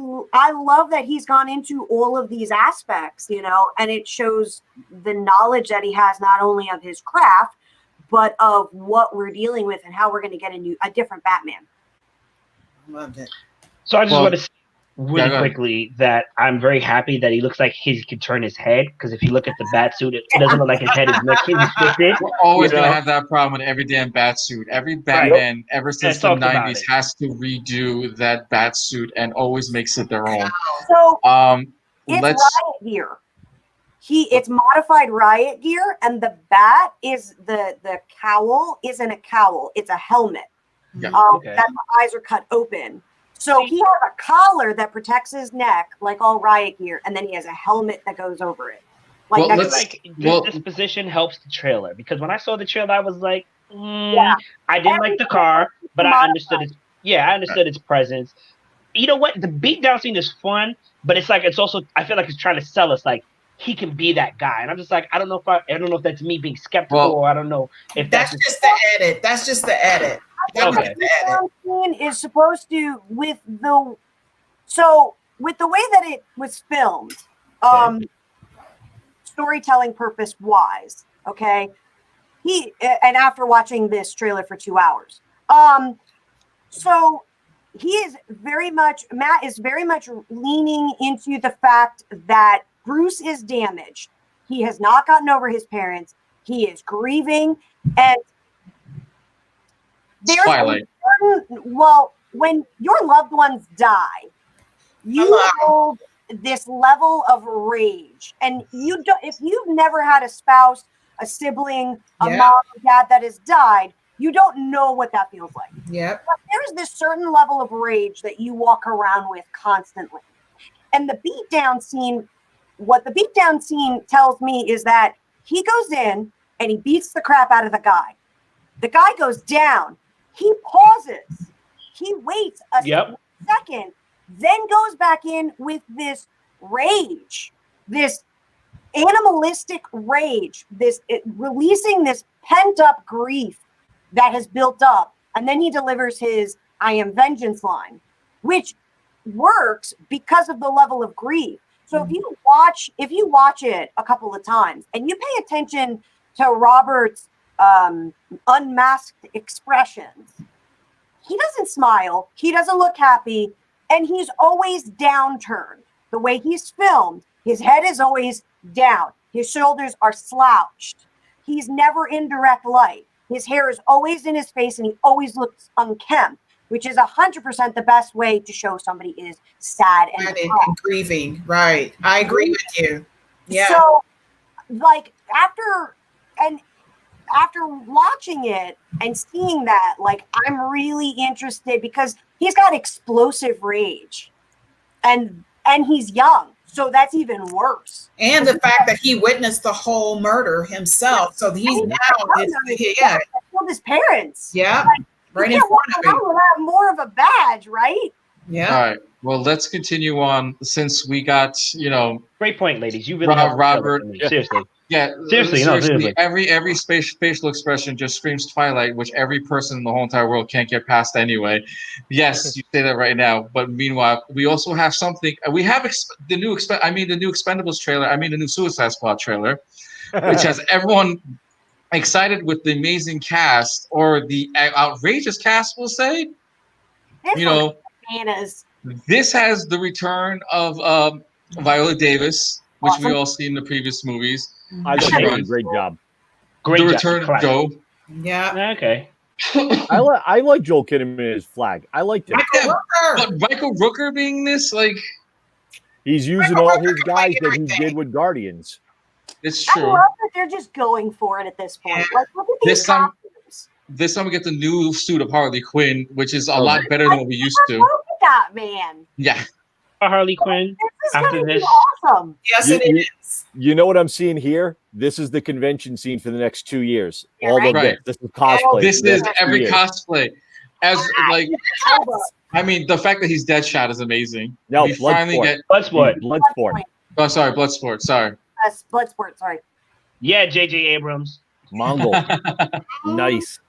S3: love that he's gone into all of these aspects, and it shows the knowledge that he has not only of his craft, but of what we're dealing with and how we're going to get a different Batman.
S4: Loved it.
S5: So I just want to say really quickly that I'm very happy that he looks like he can turn his head, because if you look at the bat suit, it doesn't look like his head is restricted.
S1: We're always going to have that problem with every damn bat suit. Every Batman ever since the 90s has to redo that bat suit and always makes it their own.
S3: So it's riot gear. It's modified riot gear, and the bat is the cowl isn't a cowl, it's a helmet. That the eyes are cut open. So he has a collar that protects his neck, like all riot gear, and then he has a helmet that goes over it.
S5: This position helps the trailer, because when I saw the trailer, I was like, I didn't like the car, but I understood its presence. You know what? The beatdown scene is fun, but it's also I feel like it's trying to sell us like he can be that guy, and I'm just like I don't know if that's me being skeptical, or I don't don't know if
S4: that's just the edit. That's just the edit.
S3: The scene is supposed to with the way that it was filmed, storytelling purpose wise, okay. And after watching this trailer for 2 hours, so Matt is very much leaning into the fact that Bruce is damaged. He has not gotten over his parents. He is grieving, and when your loved ones die, you hold this level of rage, and if you've never had a spouse, a sibling, a mom or dad that has died, you don't know what that feels like. But there's this certain level of rage that you walk around with constantly. And the beatdown scene, what the beatdown scene tells me is that he goes in and he beats the crap out of the guy. The guy goes down. He pauses. He waits a second, then goes back in with this rage, this animalistic rage, releasing this pent-up grief that has built up. And then he delivers his "I am vengeance" line, which works because of the level of grief. So if you watch it a couple of times and you pay attention to Robert's unmasked expressions, he doesn't smile, he doesn't look happy, and he's always downturned. The way he's filmed, his head is always down, his shoulders are slouched, he's never in direct light, his hair is always in his face, and he always looks unkempt, which is 100% the best way to show somebody is sad and
S4: grieving. Right. I agree with you. Yeah.
S3: So like after watching it and seeing that, like, I'm really interested because he's got explosive rage and he's young. So that's even worse.
S4: And the fact that he witnessed the whole murder himself. So he's now
S3: killed his parents.
S4: Yeah.
S3: Like,
S4: right in front of him.
S3: Without more of a badge, right?
S4: Yeah.
S1: All right. Well, let's continue on since we got,
S5: great point, ladies. You really have
S1: Robert.
S5: Seriously.
S1: Yeah, seriously. Every facial expression just screams Twilight, which every person in the whole entire world can't get past anyway. Yes, you say that right now. But meanwhile, we also have something. We have the new Expendables trailer. I mean, the new Suicide Squad trailer, which has everyone excited with the amazing cast or the outrageous cast. We'll say, this has the return of Viola Davis, which we all see in the previous movies.
S2: I thought she did a great job.
S1: The return of Joe.
S4: Yeah.
S5: Okay.
S2: I like Joel Kinnaman as Flag. I liked him.
S1: But Michael Rooker being this, like,
S2: he's using all his guys that he did with Guardians.
S1: It's true.
S3: I love that they're just going for it at this point. Like, look at these costumes.
S1: This time we get the new suit of Harley Quinn, which is a lot better than what we used to.
S3: Look at that, man.
S1: Yeah.
S5: Harley Quinn.
S3: This is going to be awesome.
S4: Yes, it is.
S2: You know what I'm seeing here? This is the convention scene for the next 2 years. This is cosplay.
S1: This is every cosplay. As like, I mean, the fact that he's Deadshot is amazing.
S2: No,
S1: we finally get
S2: Bloodsport.
S1: Oh, sorry, Bloodsport. Sorry.
S3: Bloodsport. Sorry.
S5: Yeah, J.J. Abrams.
S2: Mongol. Nice.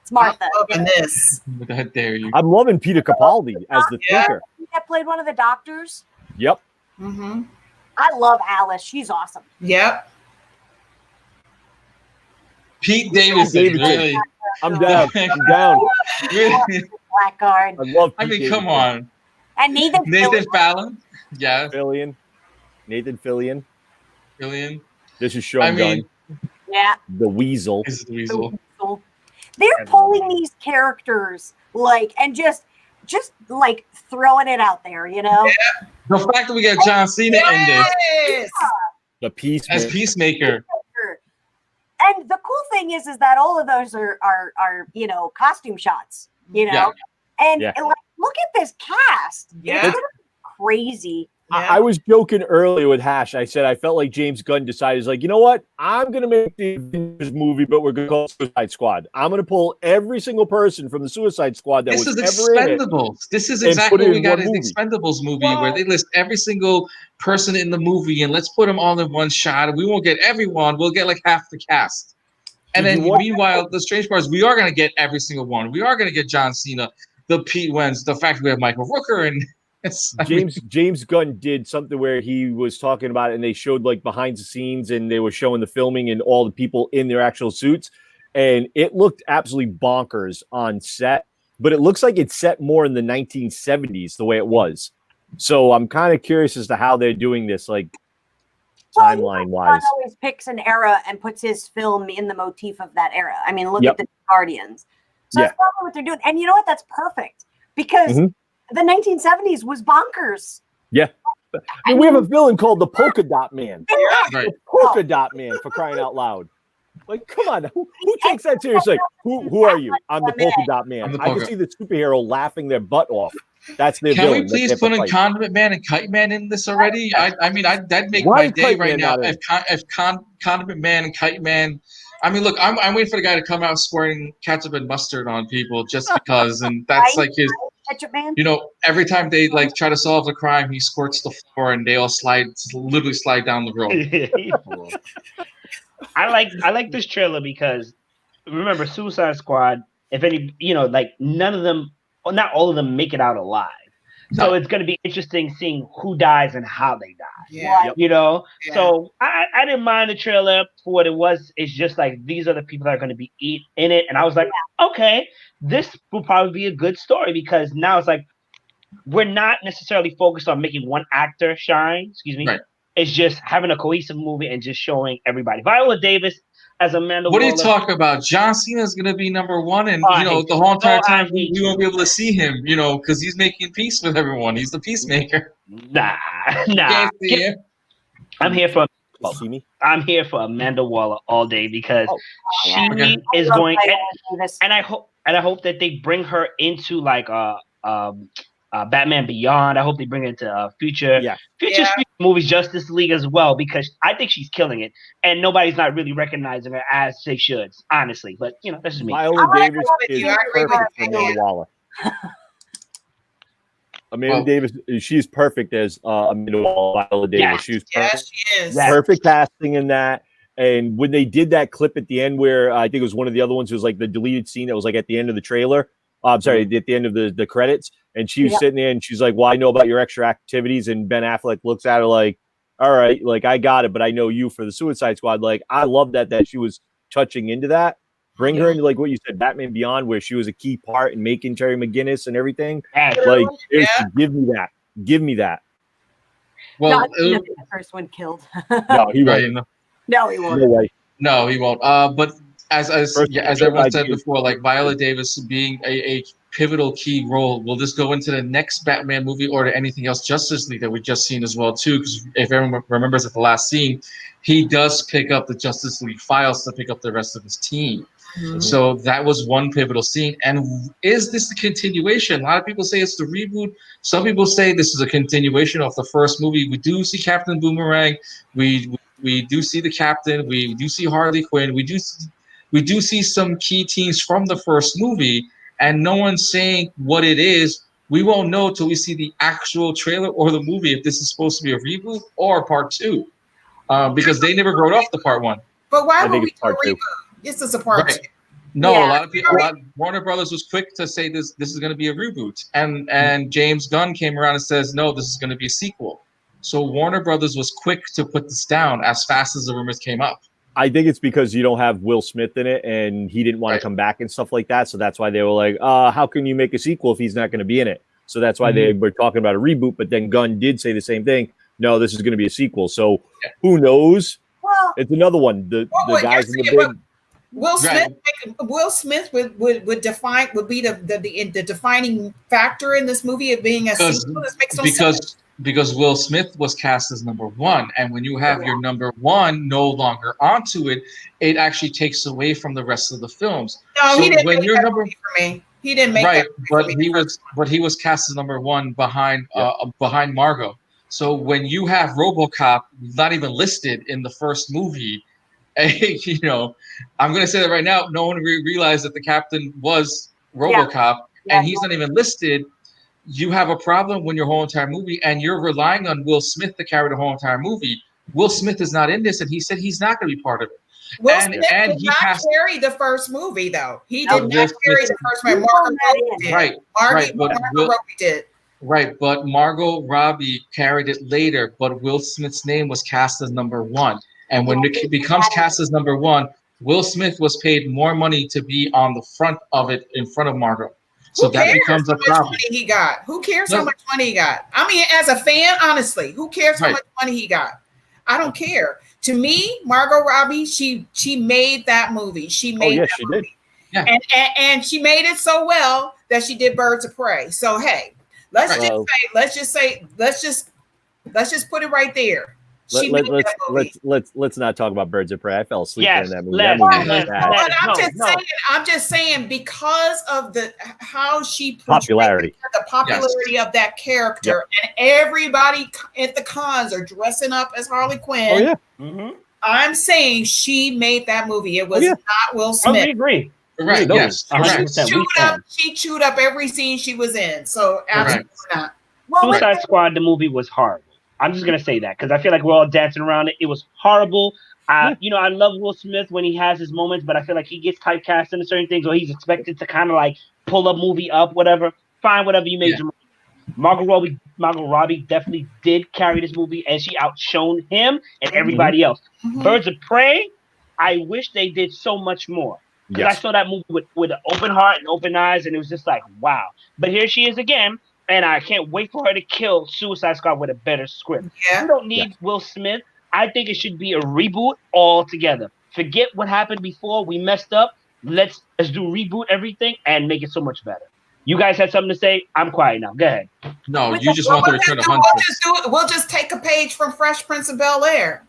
S3: It's Martha.
S4: I'm loving this.
S1: How dare you?
S2: I'm loving Peter Capaldi as the Thinker.
S3: That played one of the doctors.
S2: Yep.
S4: Mm-hmm.
S3: I love Alice. She's awesome.
S4: Yep.
S1: Pete Davidson. Really?
S2: I'm down. I'm down.
S3: Blackguard.
S2: I love Pete
S1: I mean,
S2: Davidson.
S1: come on.
S3: And Nathan
S1: Fallon. Yeah.
S2: Nathan Fillion. This is Sean Gunn.
S3: Yeah.
S2: The Weasel.
S1: This is the Weasel.
S3: They're pulling these characters and just like throwing it out there,
S1: Yeah. The fact that we got John Cena in this.
S2: The Peacemaker.
S1: As Peacemaker.
S3: And the cool thing is that all of those are costume shots,
S1: Yeah.
S3: And like, look at this cast.
S4: Yeah.
S3: It's crazy.
S4: Yeah.
S2: I was joking earlier with Hash. I said I felt like James Gunn decided, he's like, you know what? I'm going to make the Avengers movie, but we're going to call it Suicide Squad. I'm going to pull every single person from the Suicide Squad that was ever in it.
S1: This is exactly what we got in the Expendables movie, where they list every single person in the movie, and let's put them all in one shot. And we won't get everyone. We'll get like half the cast. And then meanwhile, the strange part is we are going to get every single one. We are going to get John Cena, the Pete Wentz, the fact we have Michael Rooker, and
S2: James Gunn did something where he was talking about it, and they showed like behind the scenes, and they were showing the filming and all the people in their actual suits, and it looked absolutely bonkers on set. But it looks like it's set more in the 1970s the way it was. So I'm kind of curious as to how they're doing this, like timeline wise.
S3: He always picks an era and puts his film in the motif of that era. I mean, look at the Guardians. So that's probably what they're doing. And you know what? That's perfect because the 1970s was bonkers.
S2: Yeah. I mean, we have a villain called the Polka Dot Man.
S1: Right.
S2: The Polka Dot Man, for crying out loud. Like, come on. Who takes that seriously? Who are you? I'm the Polka Dot Man. I can see the superhero laughing their butt off. That's their villain.
S1: Can we please put in Condiment Man and Kite Man in this already? I mean, that'd make my day right now. If Condiment Man and Kite Man. I mean, look, I'm waiting for the guy to come out squirting ketchup and mustard on people just because, and that's like his. Every time they like try to solve the crime, he squirts the floor, and they all literally slide down the road.
S5: I like this trailer because remember Suicide Squad. If any, like none of them, or not all of them, make it out alive. So it's going to be interesting seeing who dies and how they die.
S4: Yeah.
S5: Yeah. So I didn't mind the trailer for what it was. It's just like these are the people that are going to be in it, and I was like, okay, this will probably be a good story because now it's like we're not necessarily focused on making one actor shine. Excuse me. Right. It's just having a cohesive movie and just showing everybody. Viola Davis as Amanda
S1: What
S5: Waller.
S1: are you talking about? John Cena is going to be number one, and the whole entire time we won't be able to see him, because he's making peace with everyone. He's the peacemaker.
S5: Nah. I'm here for. I'm here for Amanda Waller all day because she is going, and I hope that they bring her into like Batman Beyond. I hope they bring her into future movie's Justice League as well, because I think she's killing it, and nobody's not really recognizing her as they should, honestly. But that's just me.
S2: Viola Davis is perfect for Amanda Waller. Amanda Davis, she's perfect as Amanda Waller. Viola Davis,
S5: Yes.
S2: she's perfect.
S4: Yes, she is.
S2: Perfect casting in that. And when they did that clip at the end, where I think it was one of the other ones, it was like the deleted scene that was like at the end of the trailer. I'm sorry, at the end of the credits, and she was sitting there and she's like, "Well, I know about your extra activities." And Ben Affleck looks at her like, "All right, like I got it, but I know you for the Suicide Squad." Like, I love that she was touching into that. Bring her into like what you said, Batman Beyond, where she was a key part in making Terry McGinnis and everything. Like, give me that. Give me that.
S3: Well, the first one killed.
S2: No, he won't.
S3: No, he won't.
S2: No way.
S1: No, he won't. But as everyone said before, like Viola Davis being a pivotal key role, will this go into the next Batman movie or to anything else, Justice League, that we've just seen as well too? Because if everyone remembers at the last scene, he does pick up the Justice League files to pick up the rest of his team. Mm-hmm. So that was one pivotal scene. And is this the continuation? A lot of people say it's the reboot. Some people say this is a continuation of the first movie. We do see Captain Boomerang. We do see the Captain. We do see Harley Quinn. We do see some key teams from the first movie, and no one's saying what it is. We won't know till we see the actual trailer or the movie if this is supposed to be a reboot or part two, because they never wrote off the part one.
S4: But why would we do a reboot? This is a part two.
S1: No, a lot of people. Warner Brothers was quick to say this is going to be a reboot, and James Gunn came around and says, no, this is going to be a sequel. So Warner Brothers was quick to put this down as fast as the rumors came up.
S2: I think it's because you don't have Will Smith in it, and he didn't want to come back and stuff like that. So that's why they were like, how can you make a sequel if he's not going to be in it? So that's why they were talking about a reboot. But then Gunn did say the same thing. No, this is going to be a sequel. So who knows?
S3: Well,
S2: it's another one. The guys in the big.
S4: Will Smith would be the defining factor in this movie of being a sequel. This makes no sense.
S1: Because Will Smith was cast as number one, and when you have your number one no longer onto it, it actually takes away from the rest of the films.
S4: No, so he didn't make that movie for me. He didn't make that movie
S1: but he was cast as number one behind Margot. So when you have RoboCop not even listed in the first movie, I'm going to say that right now, no one realized that the Captain was RoboCop, and he's not even listed. You have a problem when your whole entire movie, and you're relying on Will Smith to carry the whole entire movie. Will Smith is not in this, and he said he's not going to be part of it.
S4: Will Smith did not carry the first movie, though. He did not carry the first movie. Margot Robbie did.
S1: Right, but Margot Robbie carried it later, but Will Smith's name was cast as number one. And when it becomes cast as number one, Will Smith was paid more money to be on the front of it in front of Margot. So that becomes a problem.
S4: He got. Who cares how much money he got? I mean, as a fan, honestly, who cares how much money he got? I don't care. To me, Margot Robbie, she made that movie. She made that movie. Yeah. And she made it so well that she did Birds of Prey. So hey, let's just put it right there.
S2: Let's not talk about Birds of Prey. I fell asleep in that movie.
S4: But I'm just saying because of how she
S2: popularity
S4: of that character, and everybody at the cons are dressing up as Harley Quinn. I'm saying she made that movie. It was not Will Smith.
S5: I agree.
S1: Right? Yes.
S4: She chewed up every scene she was in. So absolutely not.
S5: Suicide Squad, the movie was horrible. I'm just gonna say that because I feel like we're all dancing around it. It was horrible. I love Will Smith when he has his moments, but I feel like he gets typecast into certain things, or he's expected to kind of like pull a movie up, whatever. Fine, whatever you made your movie. Margot Robbie definitely did carry this movie, and she outshone him and everybody else. Birds of Prey, I wish they did so much more. Because I saw that movie with an open heart and open eyes, and it was just like, wow. But here she is again. And I can't wait for her to kill Suicide Squad with a better script. Yeah. We don't need Will Smith. I think it should be a reboot altogether. Forget what happened before. We messed up. Let's do reboot everything and make it so much better. You guys had something to say? I'm quiet now. Go ahead.
S1: No, you just want to return to Huntress.
S4: We'll just take a page from Fresh Prince of Bel-Air.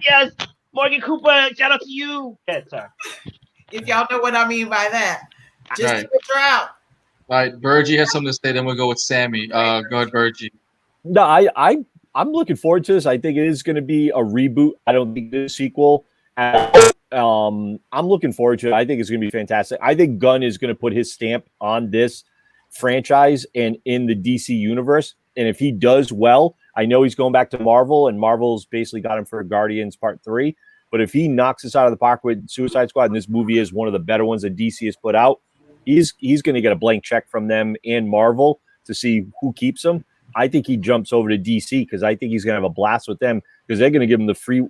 S5: Yes. Morgan Cooper, shout out to you. Yeah, sorry.
S4: If y'all know what I mean by that. Just switch her out.
S1: All right, Bergy has something to say, then we'll go with Sammy. Go ahead, Bergy.
S2: No, I'm looking forward to this. I think it is going to be a reboot. I don't think it's a sequel. I'm looking forward to it. I think it's going to be fantastic. I think Gunn is going to put his stamp on this franchise and in the DC universe. And if he does well, I know he's going back to Marvel, and Marvel's basically got him for Guardians Part 3. But if he knocks us out of the park with Suicide Squad, and this movie is one of the better ones that DC has put out, he's going to get a blank check from them and Marvel to see who keeps him. I think he jumps over to DC because I think he's going to have a blast with them because they're going to give him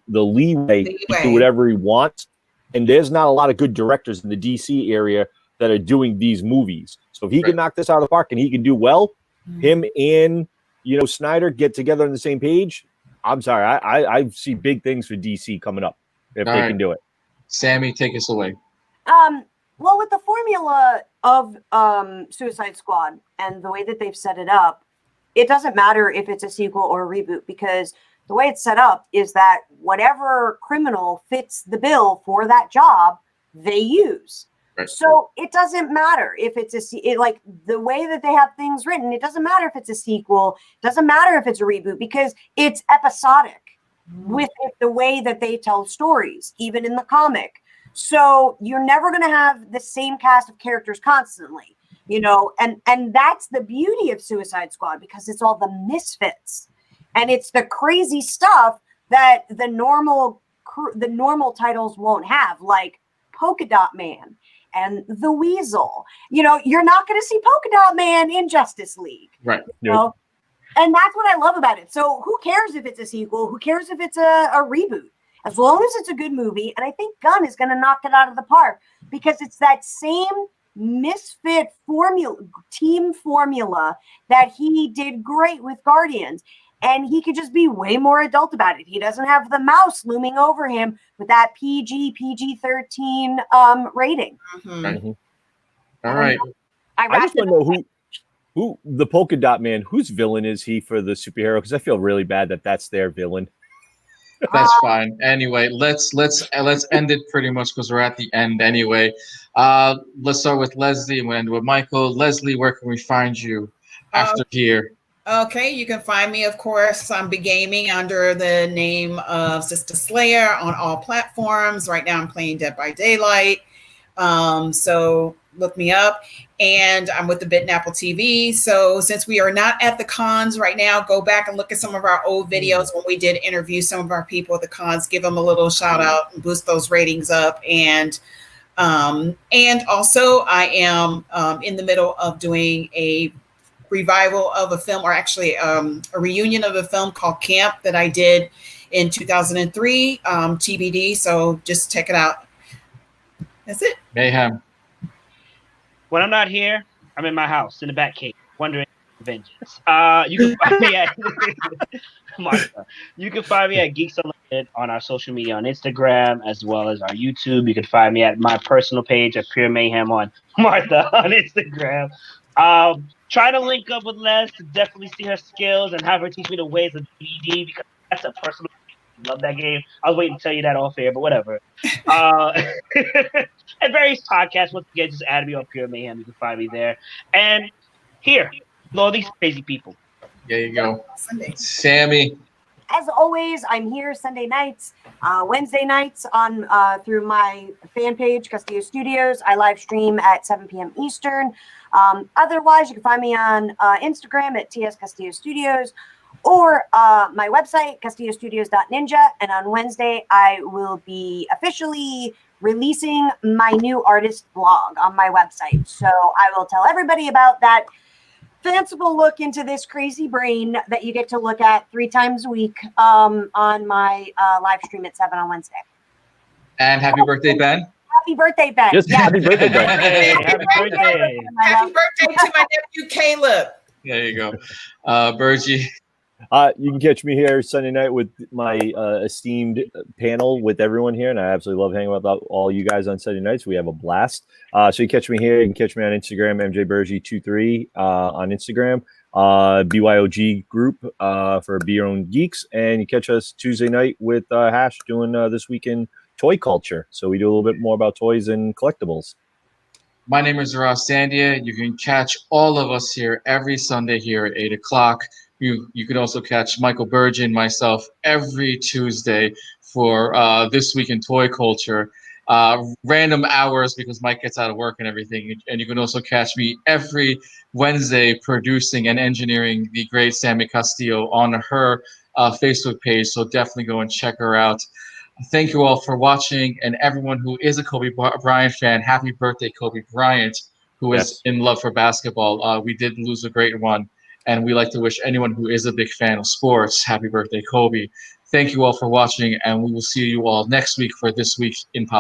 S2: the leeway to do whatever he wants. And there's not a lot of good directors in the DC area that are doing these movies. So if he can knock this out of the park and he can do well, him and Snyder get together on the same page. I'm sorry, I see big things for DC coming up if they can do it.
S1: Sammy, take us away.
S3: Well, with the formula of Suicide Squad and the way that they've set it up, it doesn't matter if it's a sequel or a reboot, because the way it's set up is that whatever criminal fits the bill for that job, they use. Right. So it doesn't matter if it's like the way that they have things written. It doesn't matter if it's a sequel. It doesn't matter if it's a reboot, because it's episodic with the way that they tell stories, even in the comic. So you're never going to have the same cast of characters constantly. And that's the beauty of Suicide Squad, because it's all the misfits and it's the crazy stuff that the normal titles won't have, like Polka Dot Man and the Weasel. You're not going to see Polka Dot Man in Justice League,
S1: right?
S3: And that's what I love about it. So who cares if it's a sequel? Who cares if it's a reboot? As long as it's a good movie, and I think Gunn is going to knock it out of the park, because it's that same misfit team formula that he did great with Guardians, and he could just be way more adult about it. He doesn't have the mouse looming over him with that PG-13 rating.
S1: All right.
S2: I just want to know who the Polka Dot Man, whose villain is he for the superhero? Because I feel really bad that that's their villain.
S1: That's fine. Anyway, let's end it pretty much because we're at the end anyway. Let's start with Leslie and we'll end with Michael. Leslie, where can we find you after here?
S4: Okay, you can find me, of course, on Gaming under the name of Sister Slayer on all platforms. Right now I'm playing Dead by Daylight. So look me up. And I'm with the Bit and Apple TV. So since we are not at the cons right now, go back and look at some of our old videos when we did interview some of our people at the cons, give them a little shout out and boost those ratings up. And also I am in the middle of doing a revival of a film, or actually a reunion of a film called Camp that I did in 2003, TBD. So just check it out. That's it.
S1: Mayhem.
S5: When I'm not here, I'm in my house in the Batcave, wondering vengeance. You can find me at Martha. You can find me at Geeks Unlimited on our social media on Instagram as well as our YouTube. You can find me at my personal page at Pure Mayhem on Martha on Instagram. Try to link up with Les to definitely see her skills and have her teach me the ways of DD, because that's a personal. Love that game. I was waiting to tell you that off air, but whatever. And various podcasts. Once again, just add me on Pure Mayhem. You can find me there. And here, all these crazy people.
S1: There you go. Sammy.
S3: As always, I'm here Sunday nights, Wednesday nights on through my fan page, Castillo Studios. I live stream at 7 p.m. Eastern. Otherwise, you can find me on Instagram at TS Castillo Studios, or my website, castillostudios.ninja. And on Wednesday, I will be officially releasing my new artist blog on my website. So I will tell everybody about that fanciful look into this crazy brain that you get to look at 3 times a week on my live stream at 7 on Wednesday.
S1: And happy birthday, Ben.
S3: Happy birthday, Ben.
S2: Yes, yeah. Happy birthday, Ben.
S5: Happy birthday.
S4: Happy birthday to my nephew, Caleb.
S1: There you go. Bergy.
S2: You can catch me here Sunday night with my esteemed panel with everyone here, and I absolutely love hanging out with all you guys on Sunday nights. We have a blast. So you catch me here. You can catch me on Instagram, MJBergy23 on Instagram, BYOG group for Be Your Own Geeks, and you catch us Tuesday night with Hash doing This Week in Toy Culture. So we do a little bit more about toys and collectibles.
S1: My name is Arash Zandieh. You can catch all of us here every Sunday here at 8 o'clock. You can also catch Michael Bergy and myself every Tuesday for This Week in Toy Culture. Random hours because Mike gets out of work and everything. And you can also catch me every Wednesday producing and engineering the great Sammy Castillo on her Facebook page. So definitely go and check her out. Thank you all for watching, and everyone who is a Kobe Bryant fan, happy birthday, Kobe Bryant, who is in love for basketball. We did lose a great one, and we like to wish anyone who is a big fan of sports, happy birthday, Kobe. Thank you all for watching, and we will see you all next week for This Week in Pop